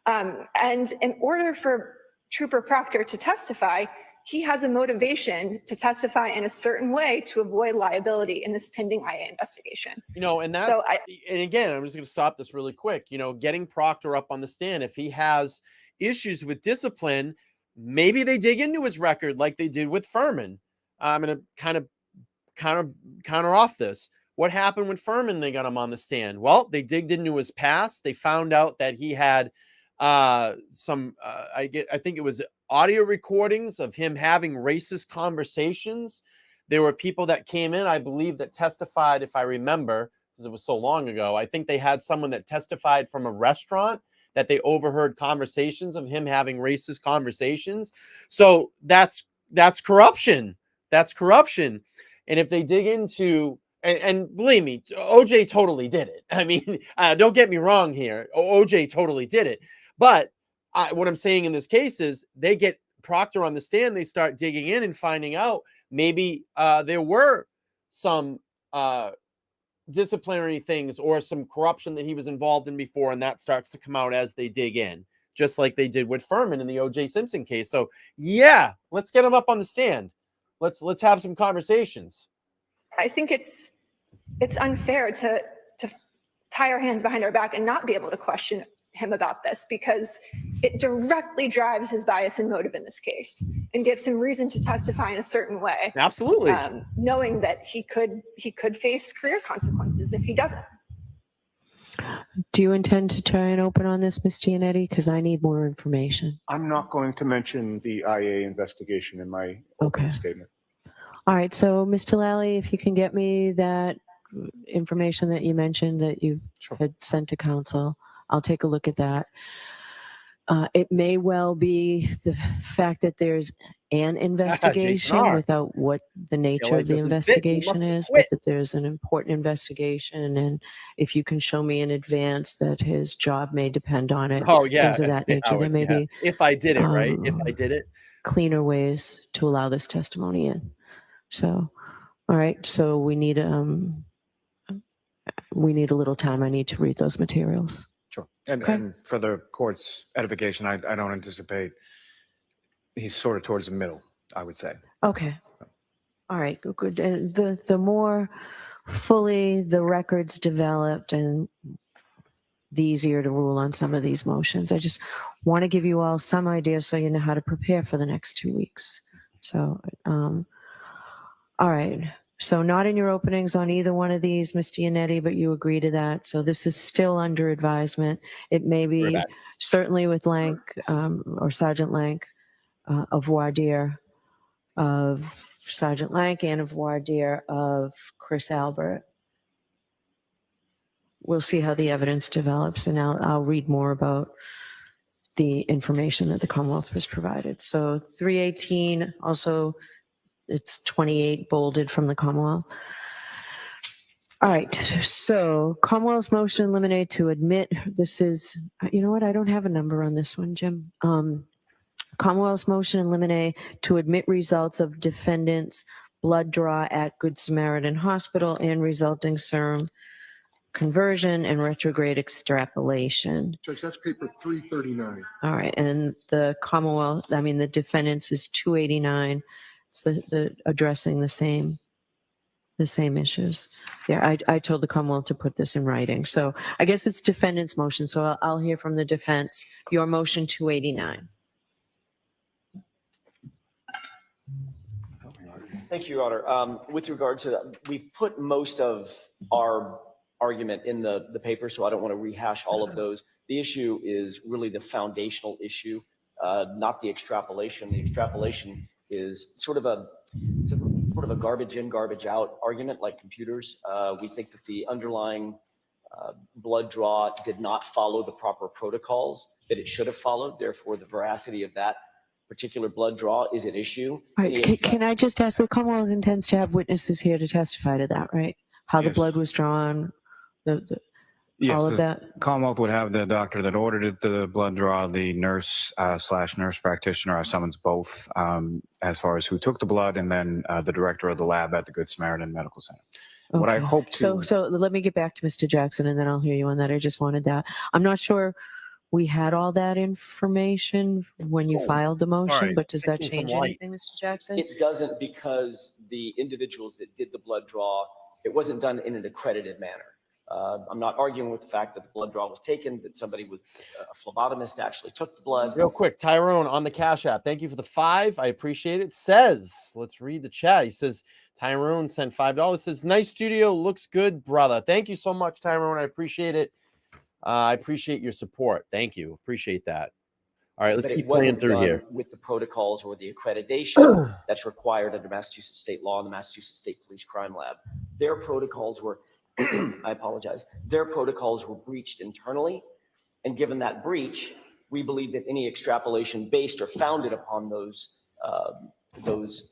And in order for Trooper Proctor to testify, he has a motivation to testify in a certain way to avoid liability in this pending IA investigation. You know, and that, So and again, I'm just going to stop this really quick. You know, getting Proctor up on the stand, if he has issues with discipline, maybe they dig into his record like they did with Furman. I'm going to kind of counter off this. What happened with Furman? They got him on the stand. Well, they digged into his past. They found out that he had I think it was audio recordings of him having racist conversations. There were people that came in, I believe, that testified, if I remember, because it was so long ago. I think they had someone that testified from a restaurant that they overheard conversations of him having racist conversations. So that's corruption. That's corruption. And if they dig into, and believe me, OJ totally did it. I mean, don't get me wrong here. OJ totally did it. But what I'm saying in this case is they get Proctor on the stand, they start digging in and finding out maybe there were some disciplinary things or some corruption that he was involved in before, and that starts to come out as they dig in, just like they did with Furman in the O.J. Simpson case. So yeah, let's get him up on the stand. Let's have some conversations. I think it's unfair to tie our hands behind our back and not be able to question him about this, because it directly drives his bias and motive in this case and gives him reason to testify in a certain way, Absolutely. knowing that he could face career consequences if he doesn't. Do you intend to try and open on this, Ms. Gianetti? Because I need more information. I'm not going to mention the IA investigation in my opening statement. All right, so Mr. Lally, if you can get me that information that you mentioned that you had sent to council, I'll take a look at that. It may well be the fact that there's an investigation R. without what the nature like of the doesn't fit, he investigation must is, quit. but that there's an important investigation, and if you can show me in advance that his job may depend on it, Oh yeah. things of that nature, there Howard, may yeah. be If I did it, right? If I did it. cleaner ways to allow this testimony in. So, all right, so we need a little time. I need to read those materials. Sure. And, Okay. and for the court's edification, I don't anticipate he's sort of towards the middle, I would say. Okay. All right, good. And the more fully the records developed and the easier to rule on some of these motions. I just want to give you all some idea so you know how to prepare for the next 2 weeks. So, all right. So not in your openings on either one of these, Ms. Gianetti, but you agree to that. So this is still under advisement. It may be certainly with Lank or Sergeant Lank of voir dire of Sergeant Lank and of voir dire of Chris Albert. We'll see how the evidence develops, and I'll read more about the information that the Commonwealth was provided. So 318, also it's 28 bolded from the Commonwealth. All right, so Commonwealth's motion eliminate to admit, this is, you know what, I don't have a number on this one, Jim. Commonwealth's motion eliminate to admit results of defendant's blood draw at Good Samaritan Hospital and resulting serum conversion and retrograde extrapolation. Judge, that's paper 339. All right, and the Commonwealth, I mean, the defendants is 289. It's the addressing the same issues. Yeah, I told the Commonwealth to put this in writing. So I guess it's defendant's motion. So I'll hear from the defense. Your motion 289. Thank you, Your Honor. With regard to that, we've put most of our argument in the paper, so I don't want to rehash all of those. The issue is really the foundational issue, not the extrapolation. The extrapolation is sort of a garbage in, garbage out argument, like computers. We think that the underlying blood draw did not follow the proper protocols that it should have followed. Therefore, the veracity of that particular blood draw is an issue. All right, can I just ask, the Commonwealth intends to have witnesses here to testify to that, right? How the Yes. blood was drawn, Yes, all of the that? Commonwealth would have the doctor that ordered it, the blood draw, the nurse / nurse practitioner. I summons both as far as who took the blood, and then the director of the lab at the Good Samaritan Medical Center. What I Okay. hope to. So let me get back to Mr. Jackson and then I'll hear you on that. I just wanted that. I'm not sure we had all that information when you Oh, filed the motion, sorry. but does that Fixing some change light. anything, Mr. Jackson? It doesn't, because the individuals that did the blood draw, it wasn't done in an accredited manner. I'm not arguing with the fact that the blood draw was taken, that somebody with a phlebotomist actually took the blood. Real quick, Tyrone on the Cash App. Thank you for the 5. I appreciate it. Says, let's read the chat. He says, Tyrone sent $5. Says, nice studio. Looks good, brother. Thank you so much, Tyrone. I appreciate it. I appreciate your support. Thank you. Appreciate that. All right, let's But it keep playing wasn't through done here. with the protocols or the accreditation that's required under Massachusetts state law and the Massachusetts State Police Crime Lab. Their protocols were, I apologize, their protocols were breached internally. And given that breach, we believe that any extrapolation based or founded upon those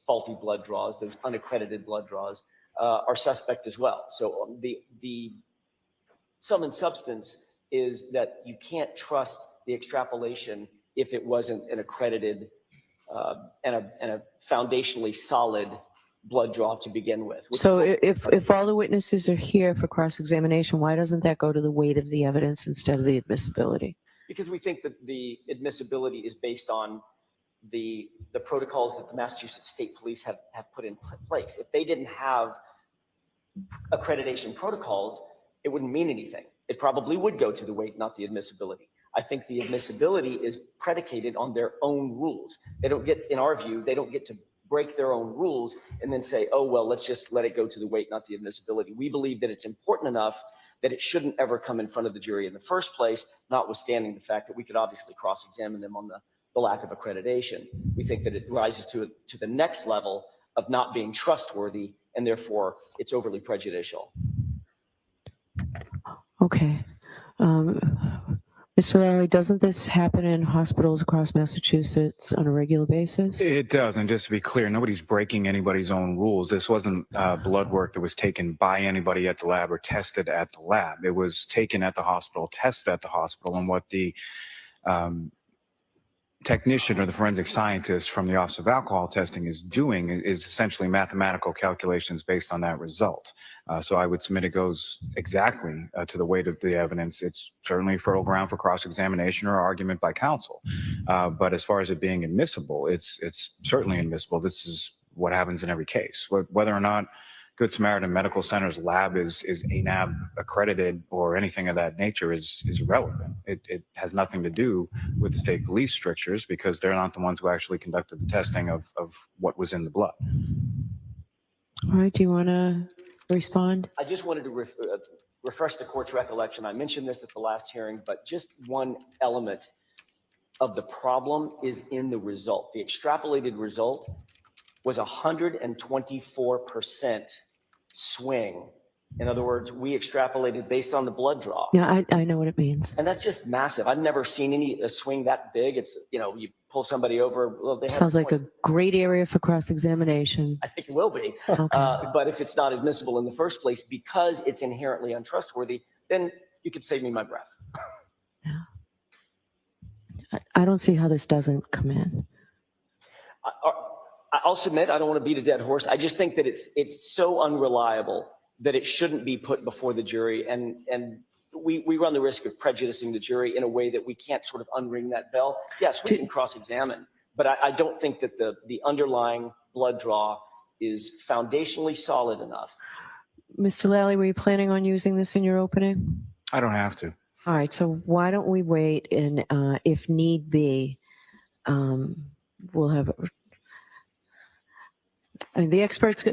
faulty blood draws, those unaccredited blood draws, are suspect as well. So the sum and substance is that you can't trust the extrapolation if it wasn't an accredited and a foundationally solid blood draw to begin with. So if all the witnesses are here for cross-examination, why doesn't that go to the weight of the evidence instead of the admissibility? Because we think that the admissibility is based on the protocols that the Massachusetts State Police have put in place. If they didn't have accreditation protocols, it wouldn't mean anything. It probably would go to the weight, not the admissibility. I think the admissibility is predicated on their own rules. They don't get, in our view, they don't get to break their own rules and then say, oh, well, let's just let it go to the weight, not the admissibility. We believe that it's important enough that it shouldn't ever come in front of the jury in the first place, notwithstanding the fact that we could obviously cross-examine them on the lack of accreditation. We think that it rises to the next level of not being trustworthy, and therefore it's overly prejudicial. Okay. Mr. Lally, doesn't this happen in hospitals across Massachusetts on a regular basis? It does, and just to be clear, nobody's breaking anybody's own rules. This wasn't blood work that was taken by anybody at the lab or tested at the lab. It was taken at the hospital, tested at the hospital, and what the technician or the forensic scientist from the Office of Alcohol Testing is doing is essentially mathematical calculations based on that result. So I would submit it goes exactly to the weight of the evidence. It's certainly fertile ground for cross-examination or argument by counsel. But as far as it being admissible, it's certainly admissible. This is what happens in every case. Whether or not Good Samaritan Medical Center's lab is ANAB accredited or anything of that nature is irrelevant. It has nothing to do with the state police strictures because they're not the ones who actually conducted the testing of what was in the blood. All right, do you want to respond? I just wanted to refresh the court's recollection. I mentioned this at the last hearing, but just one element of the problem is in the result. The extrapolated result was 124% swing. In other words, we extrapolated based on the blood draw. Yeah, I know what it means. And that's just massive. I've never seen a swing that big. It's, you pull somebody over. Well, they have Sounds like a great area for cross-examination. I think it will be. Okay. But if it's not admissible in the first place because it's inherently untrustworthy, then you could save me my breath. I don't see how this doesn't come in. I'll submit, I don't want to beat a dead horse. I just think that it's so unreliable that it shouldn't be put before the jury. And we run the risk of prejudicing the jury in a way that we can't sort of unring that bell. Yes, we can cross-examine, but I don't think that the underlying blood draw is foundationally solid enough. Mr. Lally, were you planning on using this in your opening? I don't have to. All right, so why don't we wait and if need be, we'll have, the experts,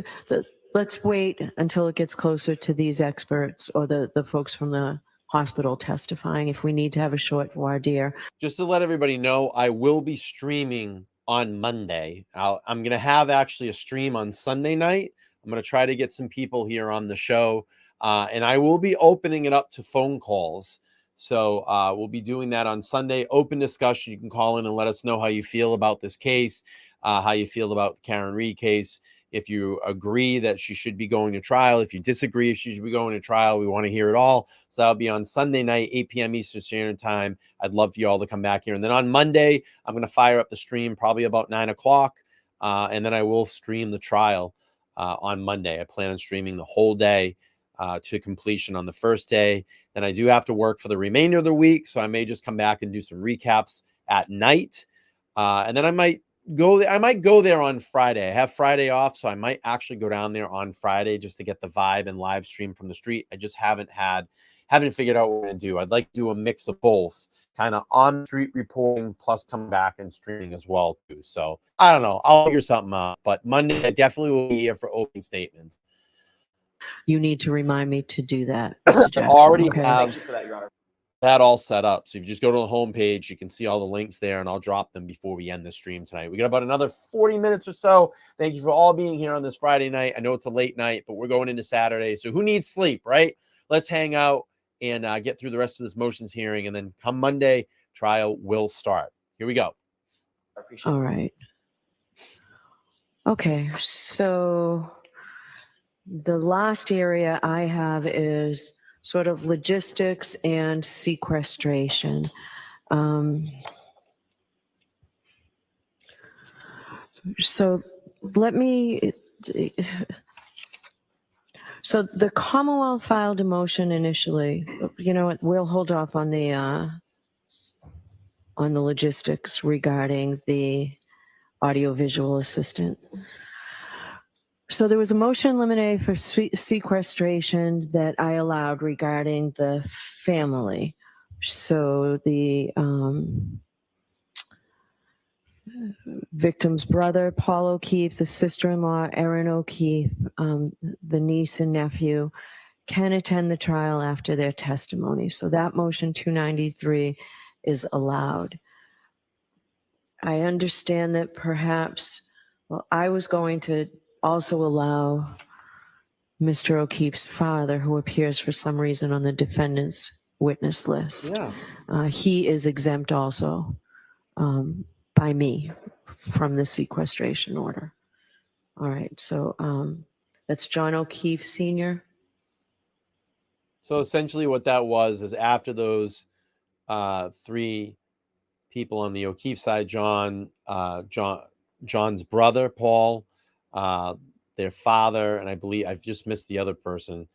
let's wait until it gets closer to these experts or the folks from the hospital testifying if we need to have a short voir dire. Just to let everybody know, I will be streaming on Monday. I'm going to have actually a stream on Sunday night. I'm going to try to get some people here on the show, and I will be opening it up to phone calls. So we'll be doing that on Sunday. Open discussion. You can call in and let us know how you feel about this case, how you feel about the Karen Reed case. If you agree that she should be going to trial, if you disagree if she should be going to trial, we want to hear it all. So that'll be on Sunday night, 8 p.m. Eastern Standard Time. I'd love for you all to come back here. And then on Monday, I'm going to fire up the stream probably about 9 o'clock. And then I will stream the trial on Monday. I plan on streaming the whole day to completion on the first day. Then I do have to work for the remainder of the week. So I may just come back and do some recaps at night. And then I might go there on Friday. I have Friday off, so I might actually go down there on Friday just to get the vibe and live stream from the street. I just haven't figured out what I'm going to do. I'd like to do a mix of both, kind of on street reporting plus come back and streaming as well too. So I don't know. I'll figure something out. But Monday, I definitely will be here for opening statements. You need to remind me to do that, Mr. Jackson. Already okay? have Thank you for that, Your Honor. that all set up. So if you just go to the homepage, you can see all the links there, and I'll drop them before we end the stream tonight. We got about another 40 minutes or so. Thank you for all being here on this Friday night. I know it's a late night, but we're going into Saturday. So who needs sleep, right? Let's hang out and get through the rest of this motions hearing. And then come Monday, trial will start. Here we go. I appreciate it. All right. Okay, so the last area I have is sort of logistics and sequestration. So let me, so the Commonwealth filed a motion initially. You know what, we'll hold off on the logistics regarding the audiovisual assistant. So there was a motion limine for sequestration that I allowed regarding the family. So the victim's brother, Paul O'Keefe, the sister-in-law, Erin O'Keefe, the niece and nephew can attend the trial after their testimony. So that motion 293 is allowed. I understand that perhaps, well, I was going to also allow Mr. O'Keefe's father, who appears for some reason on the defendant's witness list. Yeah. He is exempt also by me from the sequestration order. All right, so that's John O'Keefe Sr. So essentially what that was is after those three people on the O'Keefe side, John's brother, Paul, their father, and I believe I've just missed the other person,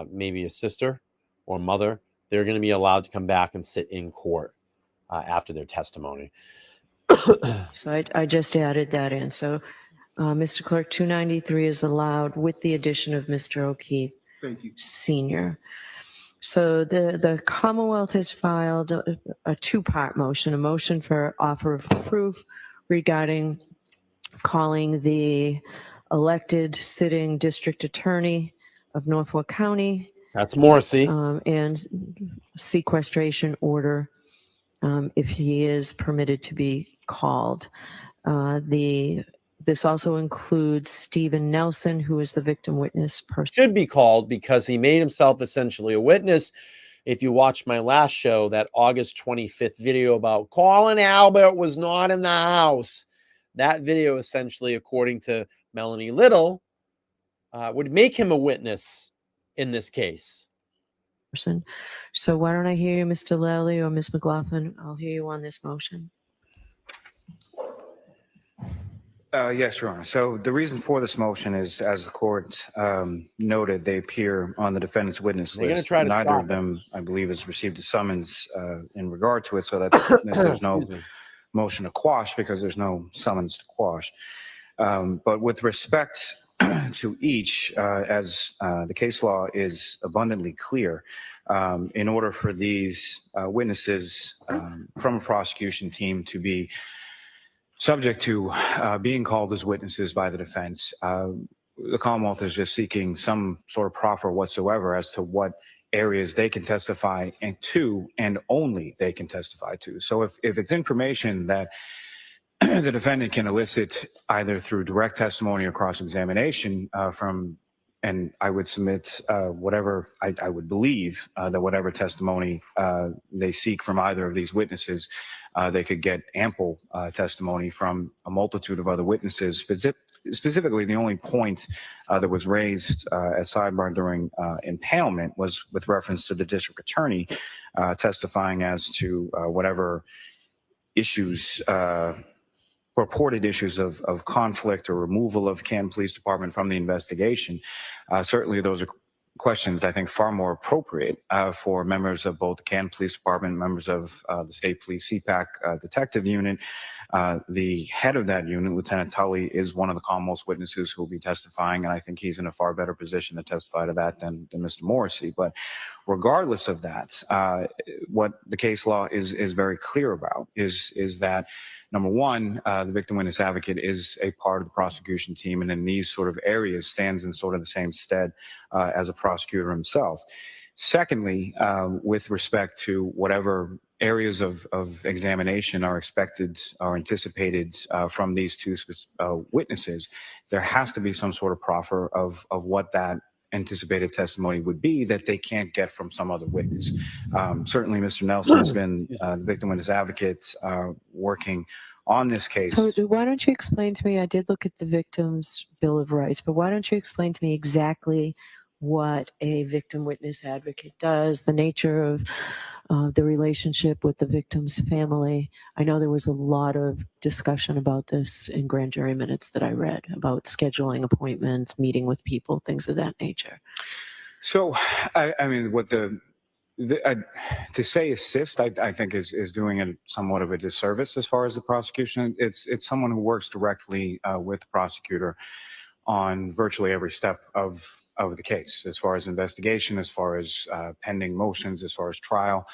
maybe a sister or mother, they're going to be allowed to come back and sit in court after their testimony. So I just added that in. So Mr. Clerk, 293 is allowed with the addition of Mr. O'Keefe Thank you. Sr. So the Commonwealth has filed a two-part motion, a motion for offer of proof regarding calling the elected sitting district attorney of Norfolk County. That's Morrissey. And sequestration order if he is permitted to be called. This also includes Stephen Nelson, who is the victim witness person. Should be called because he made himself essentially a witness. If you watched my last show, that August 25th video about Colin Albert was not in the house, that video essentially, according to Melanie Little, would make him a witness in this case. So why don't I hear you, Mr. Lally or Ms. McLaughlin? I'll hear you on this motion. Yes, Your Honor. So the reason for this motion is, as the court noted, they appear on the defendant's witness They're gonna list. try to Neither stop of them, I believe, has received a summons in regard to it, so that there's no Excuse me. motion to quash because there's no summons to quash. But with respect to each, as the case law is abundantly clear, in order for these witnesses from a prosecution team to be subject to being called as witnesses by the defense, the Commonwealth is just seeking some sort of proffer whatsoever as to what areas they can testify and to, and only they can testify to. So if it's information that the defendant can elicit either through direct testimony or cross-examination from, and I would submit whatever, I would believe that whatever testimony they seek from either of these witnesses, they could get ample testimony from a multitude of other witnesses. Specifically, the only point that was raised as sidebar during impalement was with reference to the district attorney testifying as to whatever issues, purported issues of conflict or removal of Canton Police Department from the investigation. Certainly those are questions I think far more appropriate for members of both the Canton Police Department, members of the State Police CPAC Detective Unit. The head of that unit, Lieutenant Tully, is one of the Commonwealth's witnesses who will be testifying, and I think he's in a far better position to testify to that than Mr. Morrissey. But regardless of that, what the case law is very clear about is that, number one, the victim witness advocate is a part of the prosecution team, and in these sort of areas stands in sort of the same stead as a prosecutor himself. Secondly, with respect to whatever areas of examination are expected or anticipated from these two witnesses, there has to be some sort of proffer of what that anticipated testimony would be that they can't get from some other witness. Certainly, Mr. Nelson's been the victim witness advocate working on this case. So why don't you explain to me, I did look at the victim's Bill of Rights, but why don't you explain to me exactly what a victim witness advocate does, the nature of the relationship with the victim's family? I know there was a lot of discussion about this in grand jury minutes that I read about scheduling appointments, meeting with people, things of that nature. So, I mean, what to say assist, I think is doing it somewhat of a disservice as far as the prosecution. It's someone who works directly with the prosecutor on virtually every step of the case, as far as investigation, as far as pending motions, as far as trial.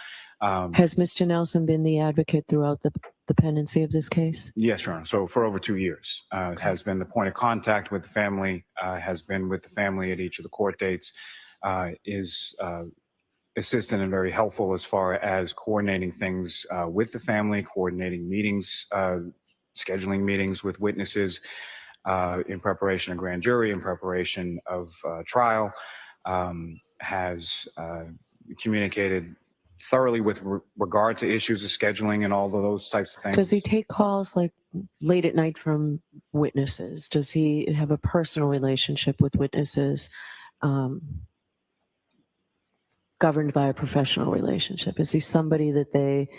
Has Mr. Nelson been the advocate throughout the pendency of this case? Yes, Your Honor. So for over 2 years, has been the point of contact with the family, has been with the family at each of the court dates, is assistant and very helpful as far as coordinating things with the family, coordinating meetings, scheduling meetings with witnesses in preparation of grand jury, in preparation of trial, has communicated thoroughly with regard to issues of scheduling and all of those types of things. Does he take calls like late at night from witnesses? Does he have a personal relationship with witnesses governed by a professional relationship? Is he somebody that they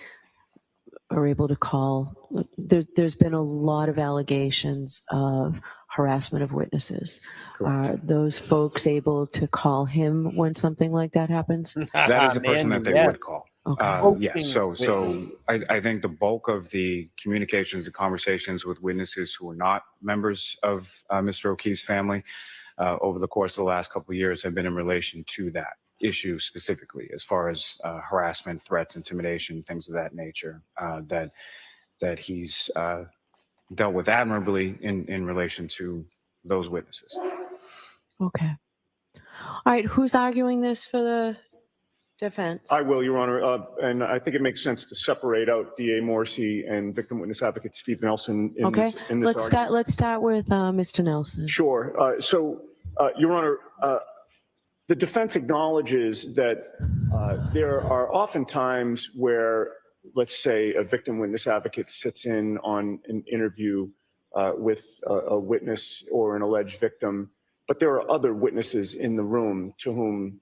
are able to call? There's been a lot of allegations of harassment of witnesses. Are those folks able to call him when something like that happens? That is the person that they would call. Okay. Yes. So I think the bulk of the communications and conversations with witnesses who are not members of Mr. O'Keefe's family over the course of the last couple of years have been in relation to that issue specifically, as far as harassment, threats, intimidation, things of that nature, that he's dealt with admirably in relation to those witnesses. Okay. All right. Who's arguing this for the defense? I will, Your Honor, and I think it makes sense to separate out DA Morrissey and victim witness advocate Steve Nelson in Okay. this Let's argument. let's start with Mr. Nelson. Sure. So, Your Honor, the defense acknowledges that there are often times where, let's say, a victim witness advocate sits in on an interview with a witness or an alleged victim, but there are other witnesses in the room to whom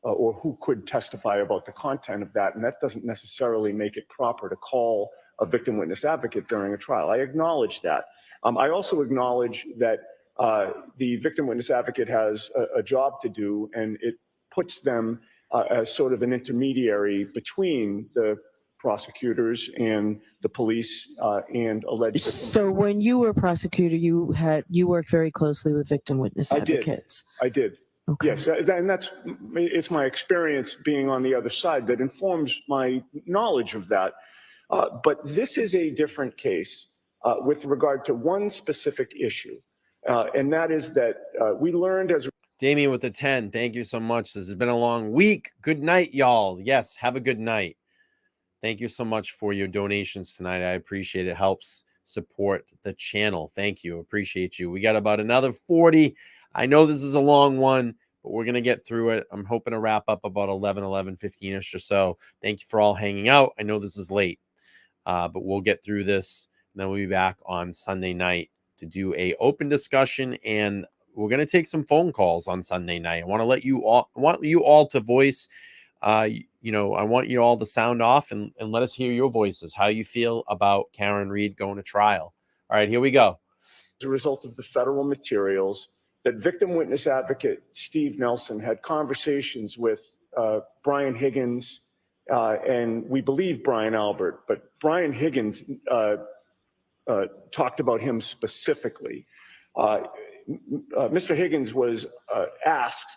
or who could testify about the content of that, and that doesn't necessarily make it proper to call a victim witness advocate during a trial. I acknowledge that. I also acknowledge that the victim witness advocate has a job to do, and it puts them as sort of an intermediary between the prosecutors and the police and alleged victims. So when you were prosecutor, you worked very closely with victim witness I did. advocates. I did. Okay. Yes, and it's my experience being on the other side that informs my knowledge of that. But this is a different case with regard to one specific issue, and that is that we learned as Damien with the 10. Thank you so much. This has been a long week. Good night, y'all. Yes, have a good night. Thank you so much for your donations tonight. I appreciate it. Helps support the channel. Thank you. Appreciate you. We got about another 40. I know this is a long one, but we're going to get through it. I'm hoping to wrap up about 11:15-ish or so. Thank you for all hanging out. I know this is late, but we'll get through this. And then we'll be back on Sunday night to do a open discussion, and we're going to take some phone calls on Sunday night. I want you all to voice, I want you all to sound off and let us hear your voices, how you feel about Karen Read going to trial. All right, here we go. a result of the federal materials, that victim witness advocate Steve Nelson had conversations with Brian Higgins and we believe Brian Albert, but Brian Higgins talked about him specifically. Mr. Higgins was asked,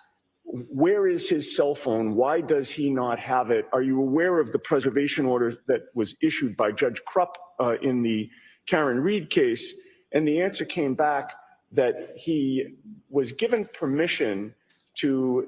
where is his cell phone? Why does he not have it? Are you aware of the preservation order that was issued by Judge Krupp in the Karen Read case? And the answer came back that he was given permission to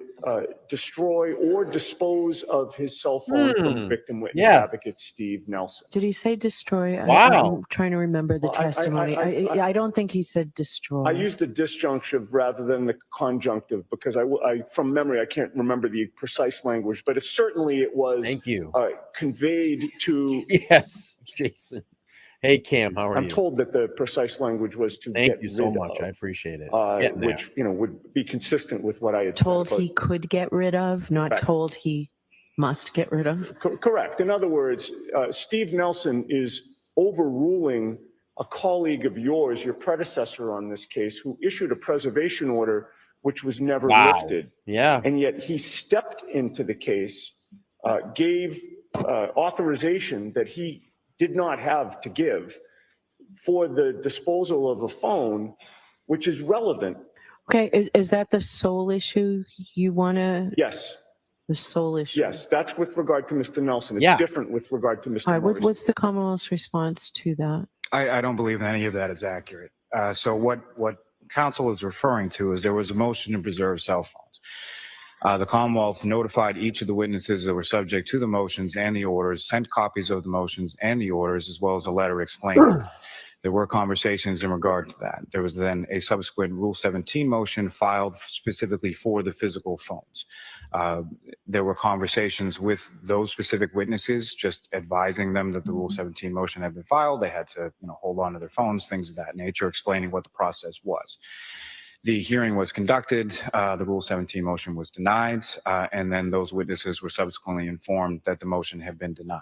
destroy or dispose of his cell phone from victim witness advocate Steve Nelson. Did he say destroy? Wow. I'm trying to remember the testimony. I don't think he said destroy. I used the disjunctive rather than the conjunctive because I from memory, I can't remember the precise language, but it certainly was Thank you. Conveyed to. Yes, Jason. Hey, Cam, how are I'm you? told that the precise language was to Thank get you so rid much. of, I appreciate it. which would be consistent with what I had Told said. he could get rid of, not Correct. told he must get rid of. Correct. In other words, Steve Nelson is overruling a colleague of yours, your predecessor on this case, who issued a preservation order which was never lifted. Yeah. And yet he stepped into the case, gave authorization that he did not have to give for the disposal of a phone, which is relevant. Okay, is that the sole issue you want to, Yes, the sole issue? yes, that's with regard to Mr. Nelson. It's Yeah. different with regard to Mr. All right, Morrison. what's the Commonwealth's response to that? I don't believe any of that is accurate. So what counsel is referring to is there was a motion to preserve cell phones. The Commonwealth notified each of the witnesses that were subject to the motions and the orders, sent copies of the motions and the orders, as well as a letter explaining. There were conversations in regard to that. There was then a subsequent Rule 17 motion filed specifically for the physical phones. There were conversations with those specific witnesses, just advising them that the Rule 17 motion had been filed. They had to, hold on to their phones, things of that nature, explaining what the process was. The hearing was conducted, the Rule 17 motion was denied, and then those witnesses were subsequently informed that the motion had been denied.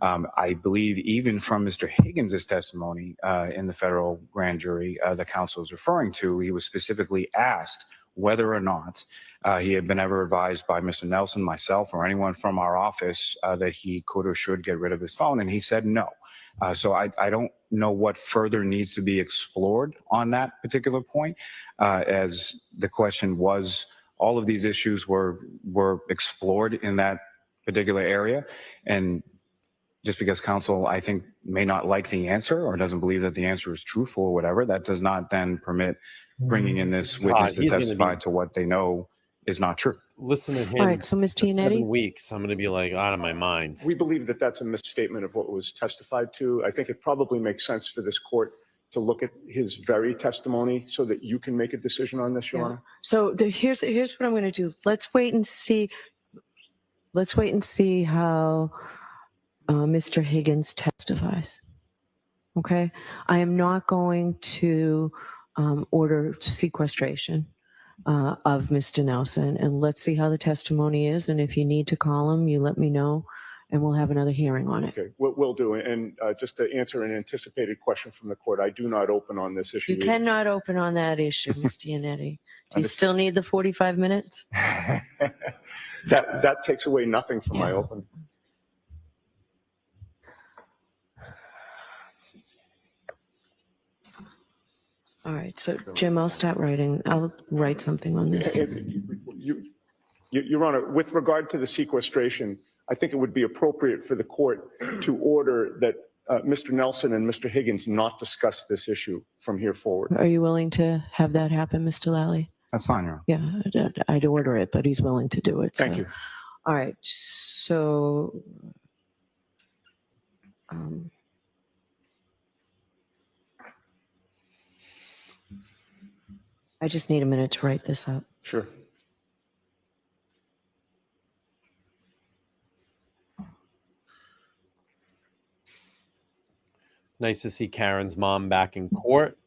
I believe even from Mr. Higgins' testimony in the federal grand jury the counsel is referring to, he was specifically asked whether or not he had been ever advised by Mr. Nelson, myself, or anyone from our office that he could or should get rid of his phone, and he said no. So I don't know what further needs to be explored on that particular point, as the question was, all of these issues were explored in that particular area. And just because counsel, I think, may not like the answer or doesn't believe that the answer is truthful or whatever, that does not then permit bringing in this witness to he's gonna testify be- to what they know is not true. Listen to him. All right, so Ms. for 7 Giannetti? weeks. I'm going to be like out of my mind. We believe that that's a misstatement of what was testified to. I think it probably makes sense for this court to look at his very testimony so that you can make a decision on this, Your Yeah. Honor. So here's what I'm going to do. Let's wait and see. Let's wait and see how Mr. Higgins testifies. Okay. I am not going to order sequestration of Mr. Nelson, and let's see how the testimony is. And if you need to call him, you let me know, and we'll have another hearing on it. Okay, we'll do. And just to answer an anticipated question from the court, I do not open on this issue. You either. cannot open on that issue, Mr. Yannetti. Do you Understood. still need the 45 minutes? That takes away nothing from my Yeah. open. All right, so Jim, I'll start writing. I'll write something on this. Your Honor, with regard to the sequestration, I think it would be appropriate for the court to order that Mr. Nelson and Mr. Higgins not discuss this issue from here forward. Are you willing to have that happen, Mr. Lally? That's fine, Your Honor. Yeah, I'd order it, but he's willing to do it. Thank so. you. All right, so I just need a minute to write this up. Sure. Nice to see Karen's mom back in court.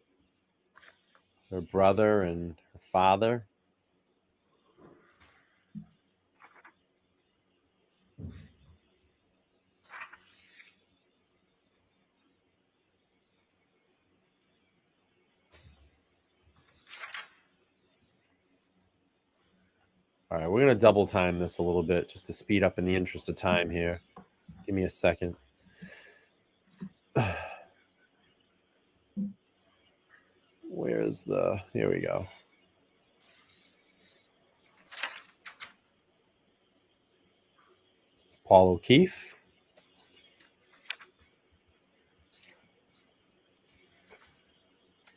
Her brother and her father. All right, we're going to double time this a little bit just to speed up in the interest of time here. Give me a second. Where's the, here we go. It's Paul O'Keefe.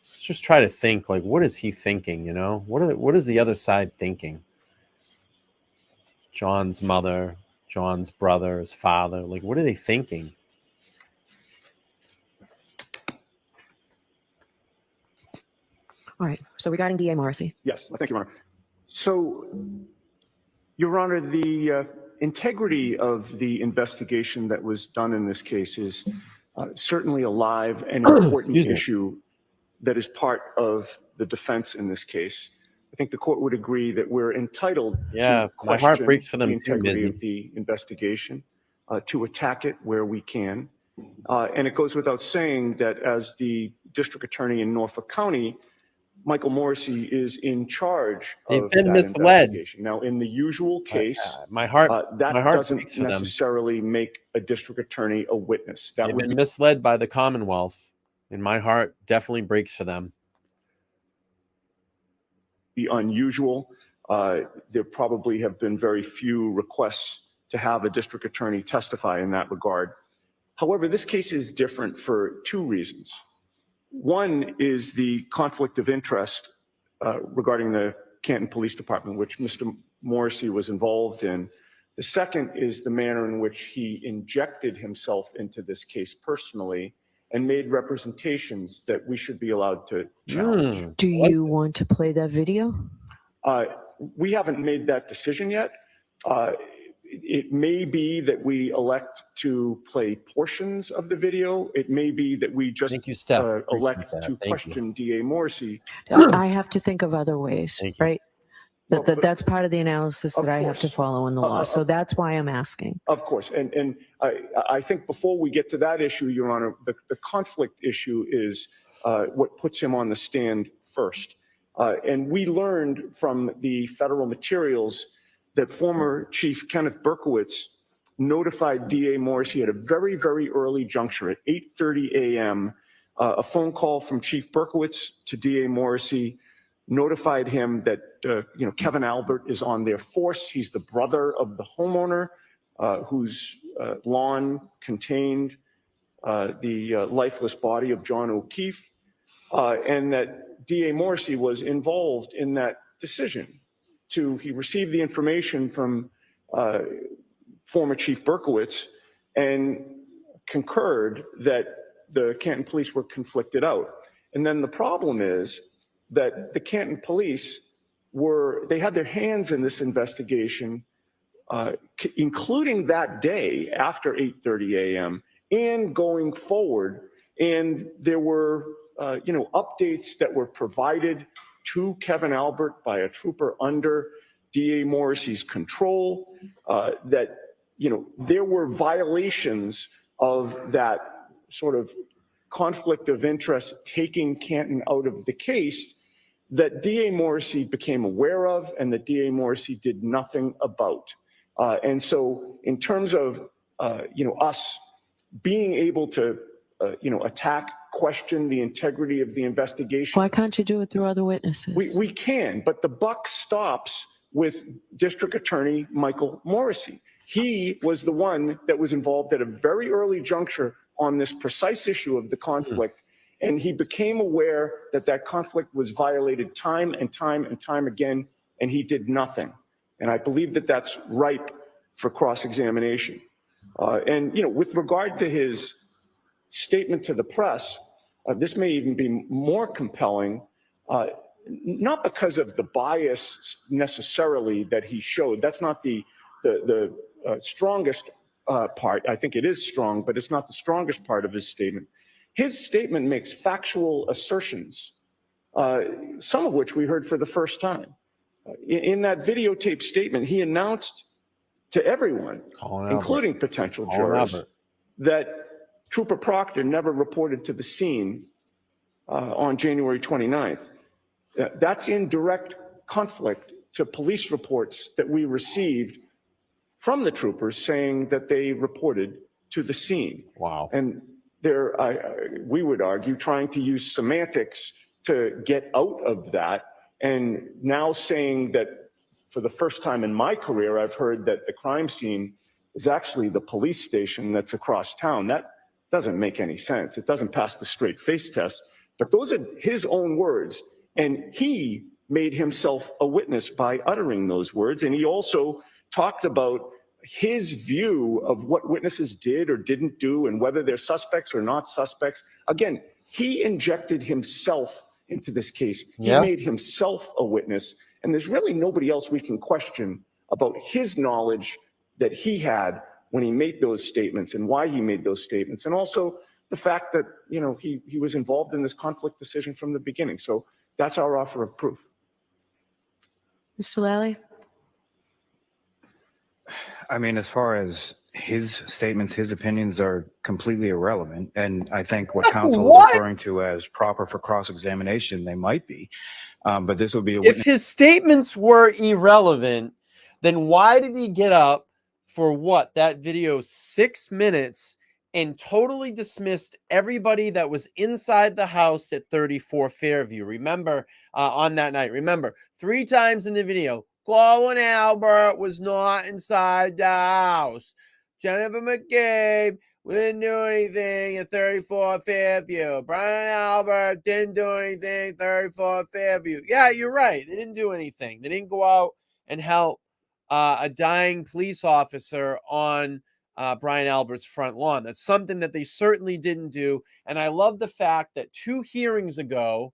Let's just try to think, like, what is he thinking, you know? What is the other side thinking? John's mother, John's brother, his father, like, what are they thinking? All right, so regarding DA Morrissey. Yes, thank you, Your Honor. So, Your Honor, the integrity of the investigation that was done in this case is certainly a live and important Excuse me. issue that is part of the defense in this case. I think the court would agree that we're entitled Yeah, to my heart question breaks for them the too, integrity Disney. of the investigation, to attack it where we can. And it goes without saying that as the district attorney in Norfolk County, Michael Morrissey is in charge They've of been that misled. investigation. Now, in the usual case, My heart, that my heart doesn't speaks for them. necessarily make a district attorney a witness. That They've would been be misled by the Commonwealth, and my heart definitely breaks for them. unusual. There probably have been very few requests to have a district attorney testify in that regard. However, this case is different for two reasons. One is the conflict of interest regarding the Canton Police Department, which Mr. Morrissey was involved in. The second is the manner in which he injected himself into this case personally and made representations that we should be allowed to challenge. Do you want to play that video? We haven't made that decision yet. It may be that we elect to play portions of the video. It may be that we just Thank you, Steph. Appreciate elect that. to Thank you. question DA Morrissey. I have to think of other ways, Thank you. right? Well, but- That's part of the analysis Of that I have to course. follow in the law. So of- that's why I'm asking. Of course, and I think before we get to that issue, Your Honor, the conflict issue is what puts him on the stand first. And we learned from the federal materials that former Chief Kenneth Berkowitz notified DA Morrissey at a very, very early juncture at 8:30 a.m. A phone call from Chief Berkowitz to DA Morrissey notified him that Kevin Albert is on their force. He's the brother of the homeowner whose lawn contained the lifeless body of John O'Keefe, and that DA Morrissey was involved in that decision. He received the information from former Chief Berkowitz and concurred that the Canton police were conflicted out. And then the problem is that the Canton police they had their hands in this investigation, including that day after 8:30 a.m. and going forward. And there were, updates that were provided to Kevin Albert by a trooper under DA Morrissey's control that there were violations of that sort of conflict of interest taking Canton out of the case that DA Morrissey became aware of and that DA Morrissey did nothing about. And so in terms of, us being able to, attack, question the integrity of the investigation. Why can't you do it through other witnesses? We can, but the buck stops with District Attorney Michael Morrissey. He was the one that was involved at a very early juncture on this precise issue of the conflict. And he became aware that that conflict was violated time and time and time again, and he did nothing. And I believe that that's ripe for cross-examination. With regard to his statement to the press, this may even be more compelling, not because of the bias necessarily that he showed. That's not the strongest part. I think it is strong, but it's not the strongest part of his statement. His statement makes factual assertions, some of which we heard for the first time. In that videotape statement, he announced to everyone, including potential jurors, that Trooper Proctor never reported to the scene on January 29th. That's in direct conflict to police reports that we received from the troopers saying that they reported to the scene. Wow. And we would argue, trying to use semantics to get out of that, and now saying that for the first time in my career, I've heard that the crime scene is actually the police station that's across town. That doesn't make any sense. It doesn't pass the straight face test, but those are his own words. And he made himself a witness by uttering those words. And he also talked about his view of what witnesses did or didn't do and whether they're suspects or not suspects. Again, he injected himself into this case. He made himself a witness. And there's really nobody else we can question about his knowledge that he had when he made those statements and why he made those statements. And also the fact that, he was involved in this conflict decision from the beginning. So that's our offer of proof. Mr. Lally? I mean, as far as his statements, his opinions are completely irrelevant. And I think what counsel is referring to as proper for cross-examination, they might be. But this would be a If his statements were irrelevant, then why did he get up for that video 6 minutes and totally dismissed everybody that was inside the house at 34 Fairview? Remember, on that night, 3 times in the video, Chloe and Albert was not inside the house. Jennifer McCabe, we didn't do anything at 34 Fairview. Brian Albert didn't do anything at 34 Fairview. Yeah, you're right. They didn't do anything. They didn't go out and help a dying police officer on Brian Albert's front lawn. That's something that they certainly didn't do. And I love the fact that 2 hearings ago,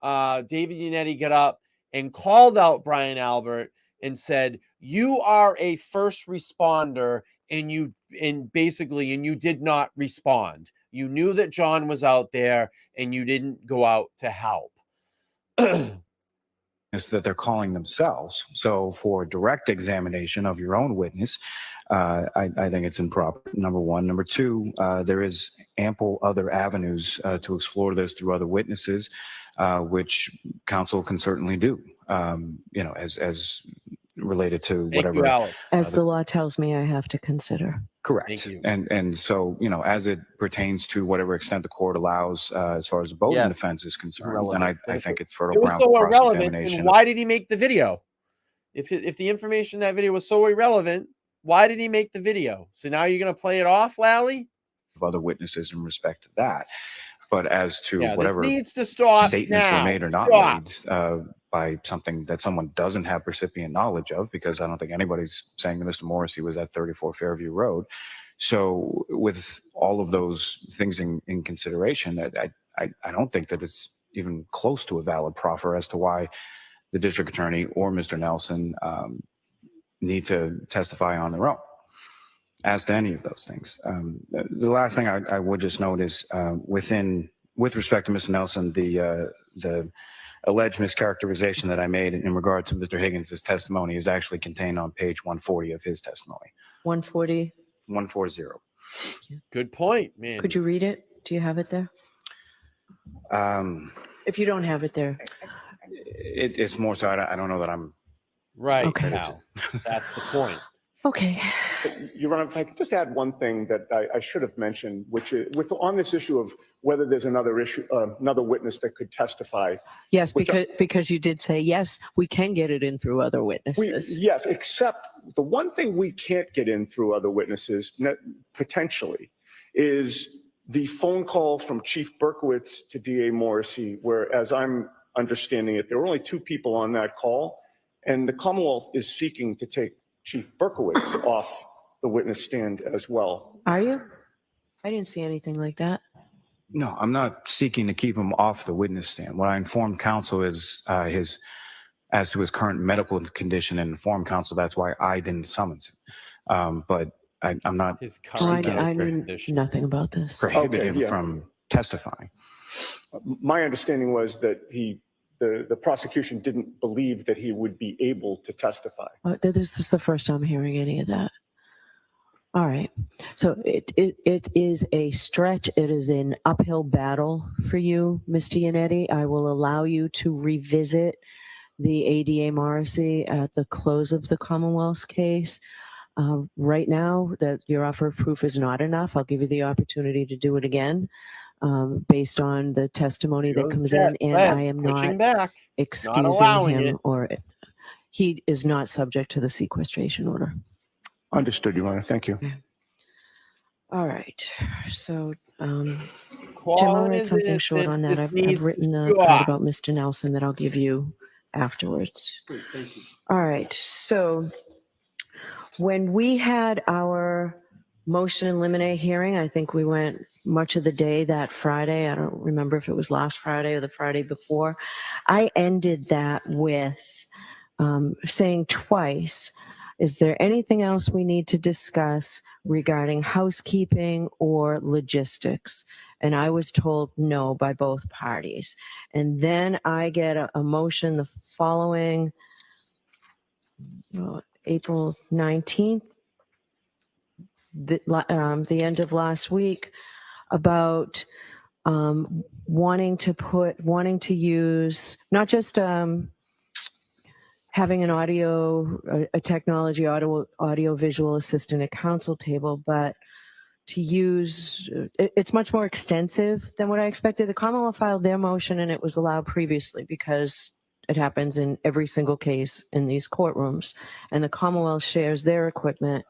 David Yannetti got up and called out Brian Albert and said, you are a first responder and you did not respond. You knew that John was out there and you didn't go out to help. is that they're calling themselves. So for direct examination of your own witness, I think it's improper, number one. Number two, there is ample other avenues to explore this through other witnesses, which counsel can certainly do, as related to whatever. Thank you, Alex. As the law tells me I have to consider. Correct. Thank you. And so, as it pertains to whatever extent the court allows, as far as the Bowden Yes. defense is concerned, Relevant. then I think it's fertile It was ground so for irrelevant. cross-examination. And why did he make the video? If the information in that video was so irrelevant, why did he make the video? So now you're going to play it off, Lally? Of other witnesses in respect to that. But as to Yeah, whatever this needs to stop statements now. were made or not Stop. made by something that someone doesn't have recipient knowledge of, because I don't think anybody's saying that Mr. Morrissey was at 34 Fairview Road. So with all of those things in consideration, I don't think that it's even close to a valid proffer as to why the district attorney or Mr. Nelson need to testify on their own as to any of those things. The last thing I would just note is with respect to Mr. Nelson, the alleged mischaracterization that I made in regard to Mr. Higgins' testimony is actually contained on page 140 of his testimony. 140. 140. Good point, man. Could you read it? Do you have it there? If you don't have it there, It's more so I don't know that I'm. Right Okay. now, that's the point. okay. Your Honor, if I could just add one thing that I should have mentioned, which is on this issue of whether there's another issue, another witness that could testify. Yes, Which because you did say, yes, we can get it in through other witnesses. Yes, except the one thing we can't get in through other witnesses, potentially, is the phone call from Chief Berkowitz to DA Morrissey, where, as I'm understanding it, there were only two people on that call, and the Commonwealth is seeking to take Chief Berkowitz off the witness stand as well. Are you? I didn't see anything like that. No, I'm not seeking to keep him off the witness stand. What I informed counsel is as to his current medical condition, and informed counsel that's why I didn't summons him. But I'm not His Oh, current I medical knew condition. nothing about this. prohibiting him yeah. from testifying. My understanding was that the prosecution didn't believe that he would be able to testify. This is the first time hearing any of that. All right. So it is a stretch. It is an uphill battle for you, Ms. Giannetti. I will allow you to revisit the ADA Morrissey at the close of the Commonwealth's case. Right now, that your offer of proof is not enough. I'll give you the opportunity to do it again based on the testimony that comes in, and I am pushing not back. excusing allowing him, it. or he is not subject to the sequestration order. Understood, Your Honor. Thank you. All right. So, Jim, Call I'll it write as something is, short it on that. just I've needs written to the part stop. about Mr. Nelson that I'll give you afterwards. Great, thank you. All right. So when we had our motion in limine hearing, I think we went much of the day that Friday. I don't remember if it was last Friday or the Friday before. I ended that with saying twice, is there anything else we need to discuss regarding housekeeping or logistics? And I was told no by both parties. And then I get a motion the following April 19th, the end of last week, about wanting to use not just having an a technology audio visual assistant at council table, but to use, it's much more extensive than what I expected. The Commonwealth filed their motion and it was allowed previously because it happens in every single case in these courtrooms, and the Commonwealth shares their equipment.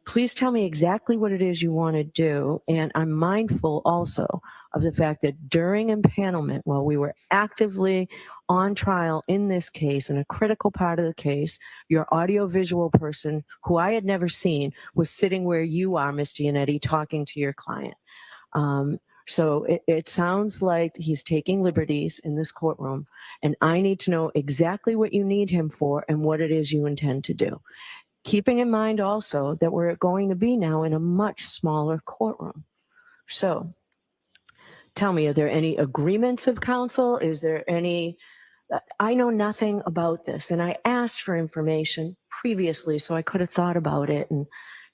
Please tell me exactly what it is you want to do. And I'm mindful also of the fact that during impanelment, while we were actively on trial in this case, in a critical part of the case, your audiovisual person, who I had never seen, was sitting where you are, Ms. Giannetti, talking to your client. So it sounds like he's taking liberties in this courtroom, and I need to know exactly what you need him for and what it is you intend to do. Keeping in mind also that we're going to be now in a much smaller courtroom. So tell me, are there any agreements of counsel? Is there any, I know nothing about this, and I asked for information previously so I could have thought about it and,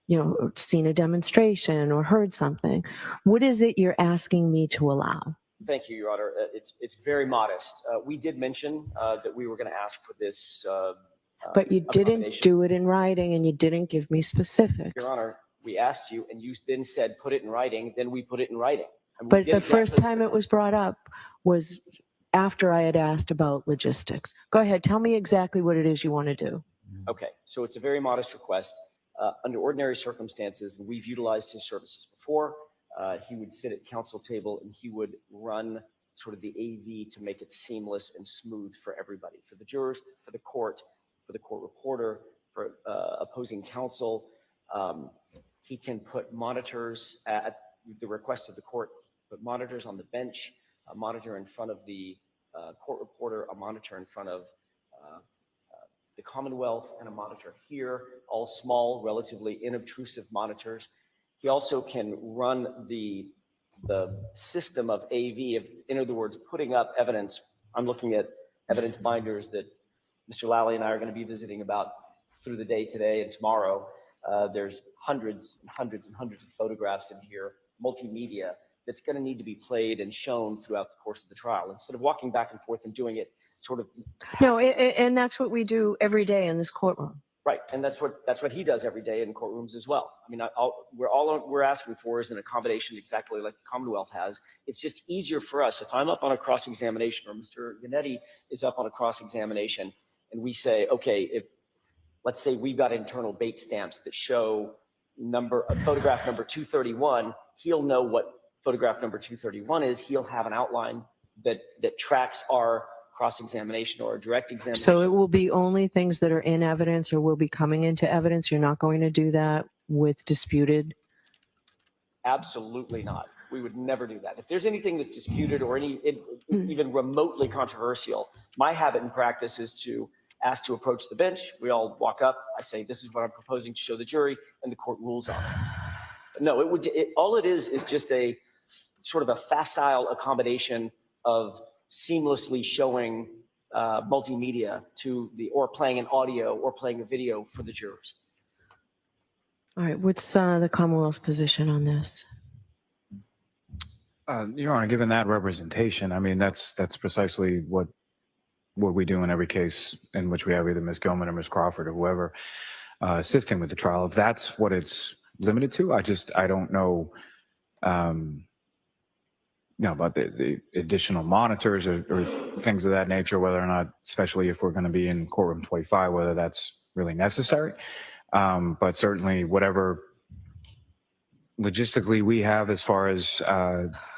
you know, seen a demonstration or heard something. What is it you're asking me to allow? Thank you, Your Honor. It's very modest. We did mention that we were going to ask for this. But you didn't accommodation. do it in writing, and you didn't give me specifics. Your Honor, we asked you and you then said, put it in writing, then we put it in writing. And we But did the first exactly- time it was brought up was after I had asked about logistics. Go ahead, tell me exactly what it is you want to do. Okay, so it's a very modest request. Under ordinary circumstances, and we've utilized his services before, he would sit at counsel table and he would run sort of the AV to make it seamless and smooth for everybody, for the jurors, for the court reporter, for opposing counsel. He can put monitors at the request of the court, put monitors on the bench, a monitor in front of the court reporter, a monitor in front of the Commonwealth, and a monitor here, all small, relatively inobtrusive monitors. He also can run the system of AV, in other words, putting up evidence. I'm looking at evidence binders that Mr. Lally and I are going to be visiting about through the day today and tomorrow. There's hundreds and hundreds and hundreds of photographs in here, multimedia, that's going to need to be played and shown throughout the course of the trial. Instead of walking back and forth and doing it sort of. No, and that's what we do every day in this courtroom. Right, and that's what he does every day in courtrooms as well. I mean, we're asking for is an accommodation exactly like the Commonwealth has. It's just easier for us if I'm up on a cross-examination or Mr. Yannetti is up on a cross-examination, and we say, okay, if let's say we've got internal bait stamps that show photograph number 231, he'll know what photograph number 231 is. He'll have an outline that tracks our cross-examination or a direct examination. So it will be only things that are in evidence or will be coming into evidence. You're not going to do that with disputed. Absolutely not. We would never do that. If there's anything that's disputed or even remotely controversial, my habit and practice is to ask to approach the bench. We all walk up. I say, this is what I'm proposing to show the jury, and the court rules on it. But no, all it is just a sort of a facile accommodation of seamlessly showing multimedia or playing an audio or playing a video for the jurors. All right. What's the Commonwealth's position on this? Your Honor, given that representation, I mean, that's precisely what we do in every case in which we have either Ms. Gilman or Ms. Crawford or whoever assisting with the trial. If that's what it's limited to, I don't know. About the additional monitors or things of that nature, whether or not, especially if we're going to be in courtroom 25, whether that's really necessary. But certainly whatever logistically we have as far as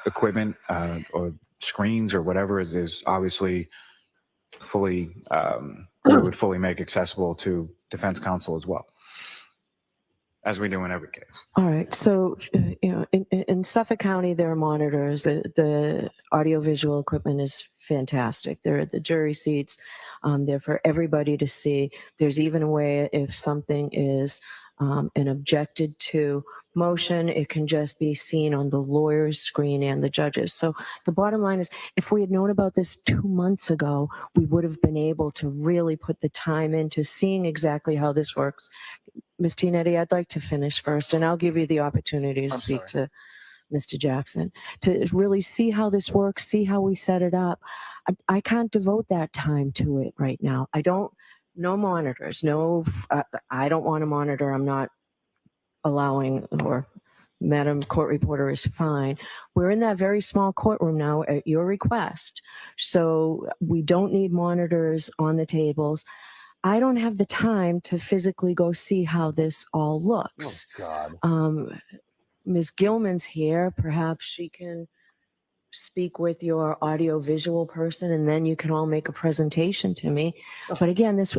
equipment or screens or whatever is obviously fully, we would fully make accessible to defense counsel as well, as we do in every case. All right. So, in Suffolk County, there are monitors. The audiovisual equipment is fantastic. There are the jury seats. They're for everybody to see. There's even a way if something is an objected to motion, it can just be seen on the lawyer's screen and the judges. So the bottom line is, if we had known about this 2 months ago, we would have been able to really put the time into seeing exactly how this works. Ms. Tinetti, I'd like to finish first, and I'll give you the opportunity to speak to Mr. Jackson, to really see how this works, see how we set it up. I can't devote that time to it right now. No monitors, I don't want a monitor. I'm not allowing, or Madam Court Reporter is fine. We're in that very small courtroom now at your request. So we don't need monitors on the tables. I don't have the time to physically go see how this all looks. Oh, God. Ms. Gilman's here. Perhaps she can speak with your audio visual person, and then you can all make a presentation to me. But again, this,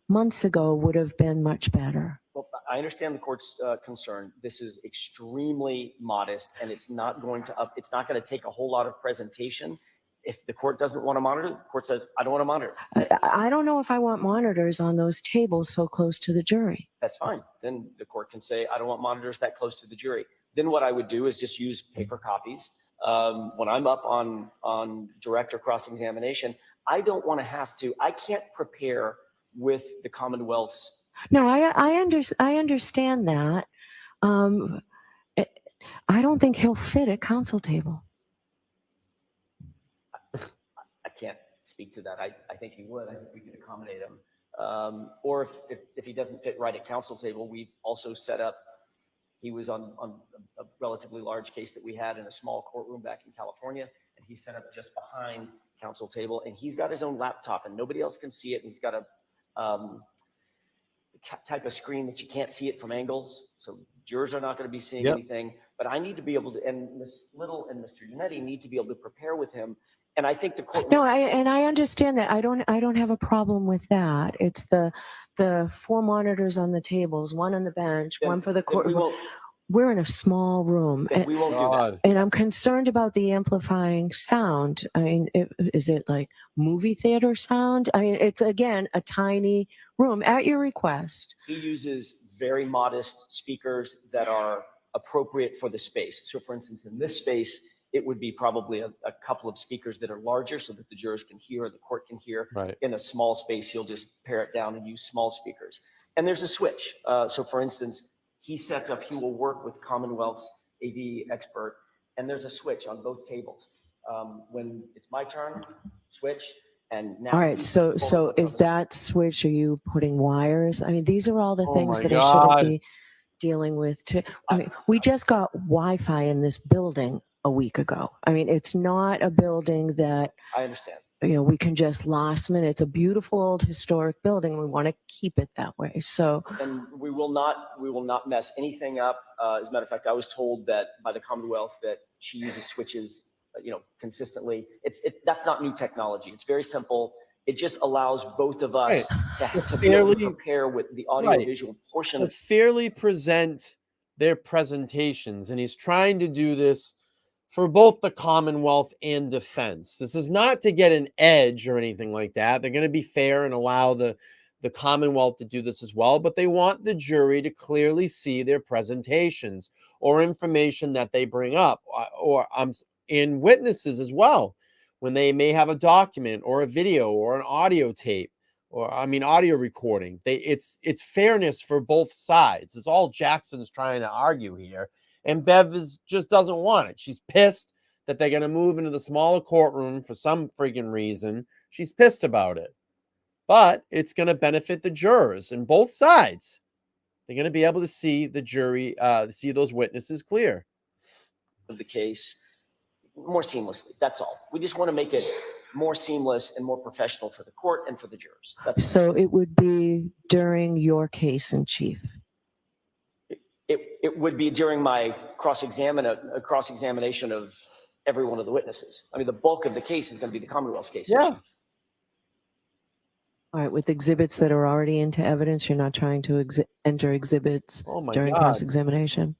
months ago would have been much better. Well, I understand the court's concern. This is extremely modest, and it's not going to take a whole lot of presentation. If the court doesn't want to monitor, the court says, I don't want to monitor. I don't know if I want monitors on those tables so close to the jury. That's fine. Then the court can say, I don't want monitors that close to the jury. Then what I would do is just use paper copies. When I'm up on direct or cross-examination, I don't want to I can't prepare with the Commonwealth's. No, I understand that. I don't think he'll fit at counsel table. I can't speak to that. I think he would. I think we could accommodate him. Or if he doesn't fit right at counsel table, we've also set up, he was on a relatively large case that we had in a small courtroom back in California, and he set up just behind counsel table, and he's got his own laptop and nobody else can see it. And he's got a type of screen that you can't see it from angles. So jurors are not going to be seeing anything, but I need to be able to, and Ms. Little and Mr. Yannetti need to be able to prepare with him. And I think the court. No, I understand that. I don't have a problem with that. It's the 4 monitors on the tables, one on the bench, one for the court. We're in a small room. We won't do that. And I'm concerned about the amplifying sound. I mean, is it like movie theater sound? I mean, it's, again, a tiny room at your request. He uses very modest speakers that are appropriate for the space. So for instance, in this space, it would be probably a couple of speakers that are larger so that the jurors can hear, the court can hear. Right. In a small space, he'll just pare it down and use small speakers. And there's a switch. So for instance, he will work with Commonwealth's AV expert, and there's a switch on both tables. When it's my turn, switch, and now. All right, he's so pulling what's on is the- that switch, are you putting wires? I mean, these are all the Oh things my that I shouldn't God. be dealing with. I mean, we just got Wi-Fi in this building a week ago. I mean, it's not a building that, I understand. we can just last minute. It's a beautiful old historic building. We want to keep it that way. So, And we will not mess anything up. As a matter of fact, I was told that by the Commonwealth that she uses switches, consistently. That's not new technology. It's very simple. It just allows both of us to be able to Fairly- prepare with the audiovisual portion. To fairly present their presentations, and he's trying to do this for both the Commonwealth and defense. This is not to get an edge or anything like that. They're going to be fair and allow the Commonwealth to do this as well, but they want the jury to clearly see their presentations or information that they bring up, or in witnesses as well, when they may have a document or a video or an audio tape, or audio recording. It's fairness for both sides. It's all Jackson's trying to argue here. And Bev just doesn't want it. She's pissed that they're going to move into the smaller courtroom for some friggin' reason. She's pissed about it. But it's going to benefit the jurors and both sides. They're going to be able to see the jury, see those witnesses clear. Of the case more seamlessly. That's all. We just want to make it more seamless and more professional for the court and for the jurors. That's so it would be during your case in chief. it would be during my cross-examination of every one of the witnesses. I mean, the bulk of the case is going to be the Commonwealth's case. Yeah. All right, with exhibits that are already into evidence, you're not trying to enter exhibits Oh my during God. cross-examination?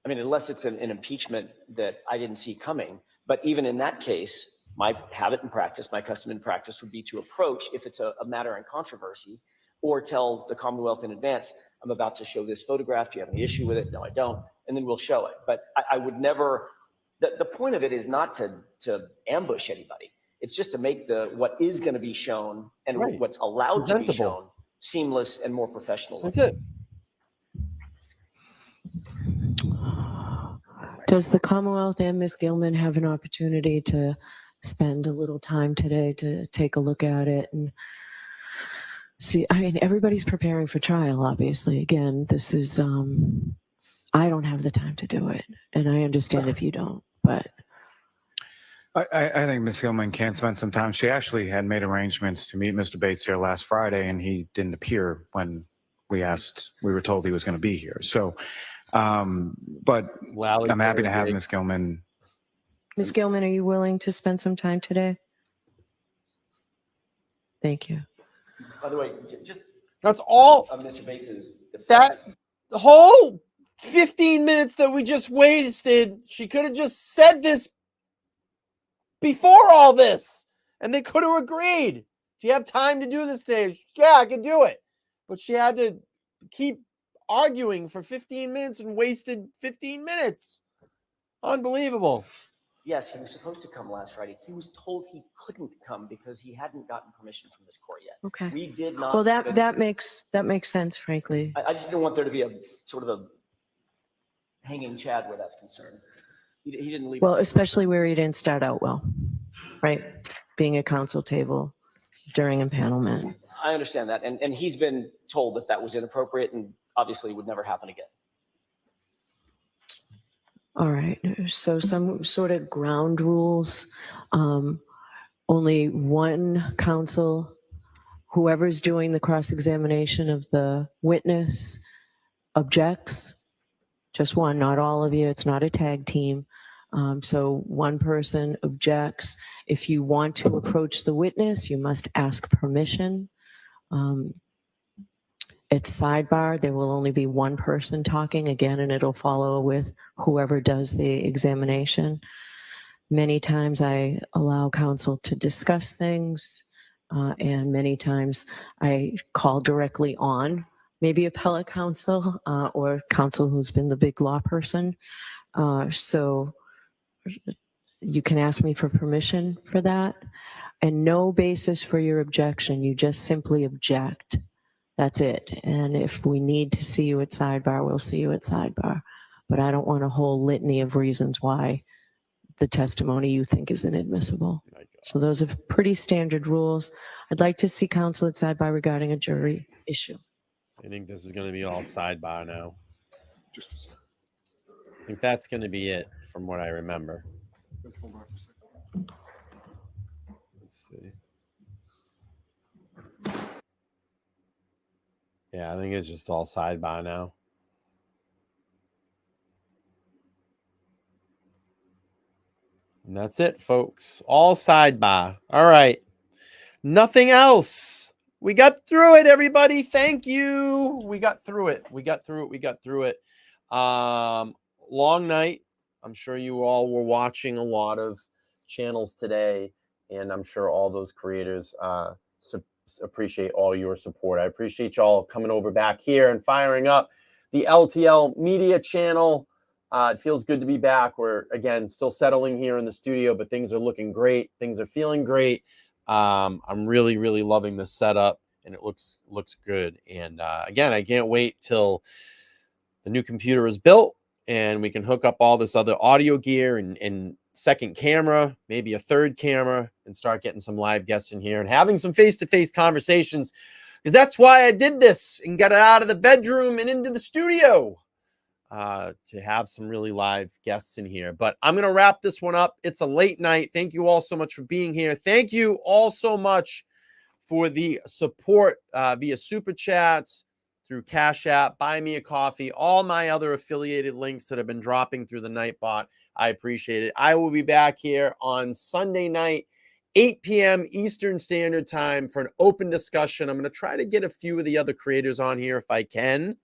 I mean, unless it's an impeachment that I didn't see coming. But even in that case, my habit and practice, my custom and practice would be to approach, if it's a matter in controversy, or tell the Commonwealth in advance, I'm about to show this photograph. Do you have any issue with it? No, I don't. And then we'll show it. But I would never, the point of it is not to ambush anybody. It's just to make what is going to be shown and Right. what's allowed to be Presentable. shown seamless and more professional. That's it. Does the Commonwealth and Ms. Gilman have an opportunity to spend a little time today to take a look at it and see? I mean, everybody's preparing for trial, obviously. Again, this is, I don't have the time to do it, and I understand if you don't, but. I think Ms. Gilman can spend some time. She actually had made arrangements to meet Mr. Bates here last Friday, and he didn't appear when we were told he was going to be here. So, but Lally I'm happy to have Berry. Ms. Gilman. Ms. Gilman, are you willing to spend some time today? Thank you. By the way, just That's all. Mr. Bates's That defense. the whole 15 minutes that we just wasted, she could have just said this before all this, and they could have agreed. Do you have time to do this today? Yeah, I can do it. But she had to keep arguing for 15 minutes and wasted 15 minutes. Unbelievable. Yes, he was supposed to come last Friday. He was told he couldn't come because he hadn't gotten permission from this court yet. Okay. We did not. Well, that makes sense, frankly. I just didn't want there to be a sort of a hanging Chad where that's concerned. He didn't leave. Well, especially where you didn't start out well, right? Being at council table during impanelment. I understand that. And he's been told that that was inappropriate and obviously would never happen again. All right, so some sort of ground rules. Only one counsel, whoever's doing the cross-examination of the witness, objects. Just one, not all of you. It's not a tag team. So one person objects. If you want to approach the witness, you must ask permission. It's sidebar. There will only be one person talking again, and it'll follow with whoever does the examination. Many times I allow counsel to discuss things, and many times I call directly on maybe appellate counsel or counsel who's been the big law person. So you can ask me for permission for that. And no basis for your objection. You just simply object. That's it. And if we need to see you at sidebar, we'll see you at sidebar. But I don't want a whole litany of reasons why the testimony you think is inadmissible. My God. So those are pretty standard rules. I'd like to see counsel at sidebar regarding a jury issue. I think this is going to be all sidebar now. Just a second. I think that's going to be it from what I remember. Let's hold on for a second. Let's see. Yeah, I think it's just all sidebar now. And that's it, folks. All sidebar. All right. Nothing else. We got through it, everybody. Thank you. We got through it. We got through it. Long night. I'm sure you all were watching a lot of channels today, and I'm sure all those creators appreciate all your support. I appreciate y'all coming over back here and firing up the LTL Media channel. It feels good to be back. We're, again, still settling here in the studio, but things are looking great. Things are feeling great. I'm really, really loving the setup, and it looks good. And again, I can't wait till the new computer is built and we can hook up all this other audio gear and second camera, maybe a third camera, and start getting some live guests in here and having some face-to-face conversations, because that's why I did this and got it out of the bedroom and into the studio, to have some really live guests in here. But I'm going to wrap this one up. It's a late night. Thank you all so much for being here. Thank you all so much for the support via Super Chats, through Cash App, Buy Me a Coffee, all my other affiliated links that have been dropping through the Nightbot. I appreciate it. I will be back here on Sunday night, 8 p.m. Eastern Standard Time, for an open discussion. I'm going to try to get a few of the other creators on here if I can.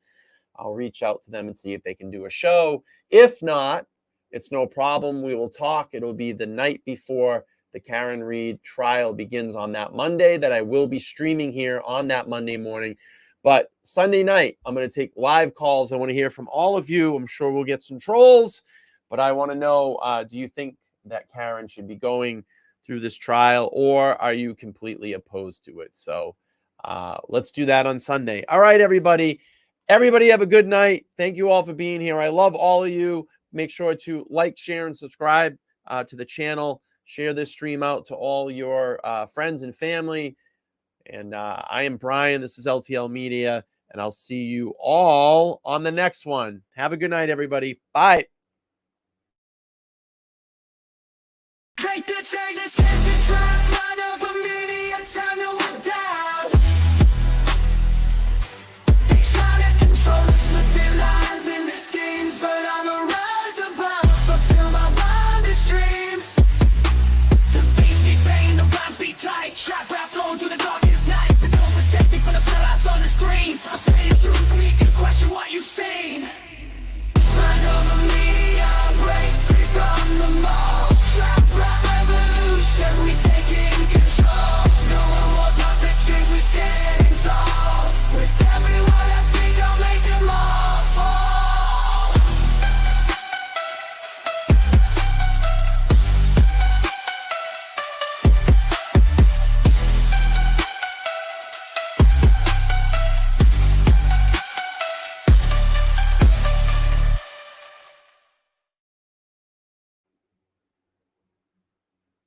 I'll reach out to them and see if they can do a show. If not, it's no problem. We will talk. It'll be the night before the Karen Read trial begins on that Monday, that I will be streaming here on that Monday morning. But Sunday night, I'm going to take live calls. I want to hear from all of you. I'm sure we'll get some trolls, but I want to know, do you think that Karen should be going through this trial, or are you completely opposed to it? So let's do that on Sunday. All right, everybody. Everybody have a good night. Thank you all for being here. I love all of you. Make sure to like, share, and subscribe to the channel. Share this stream out to all your friends and family. And I am Brian. This is LTL Media, and I'll see you all on the next one. Have a good night, everybody. Bye. Take the chance.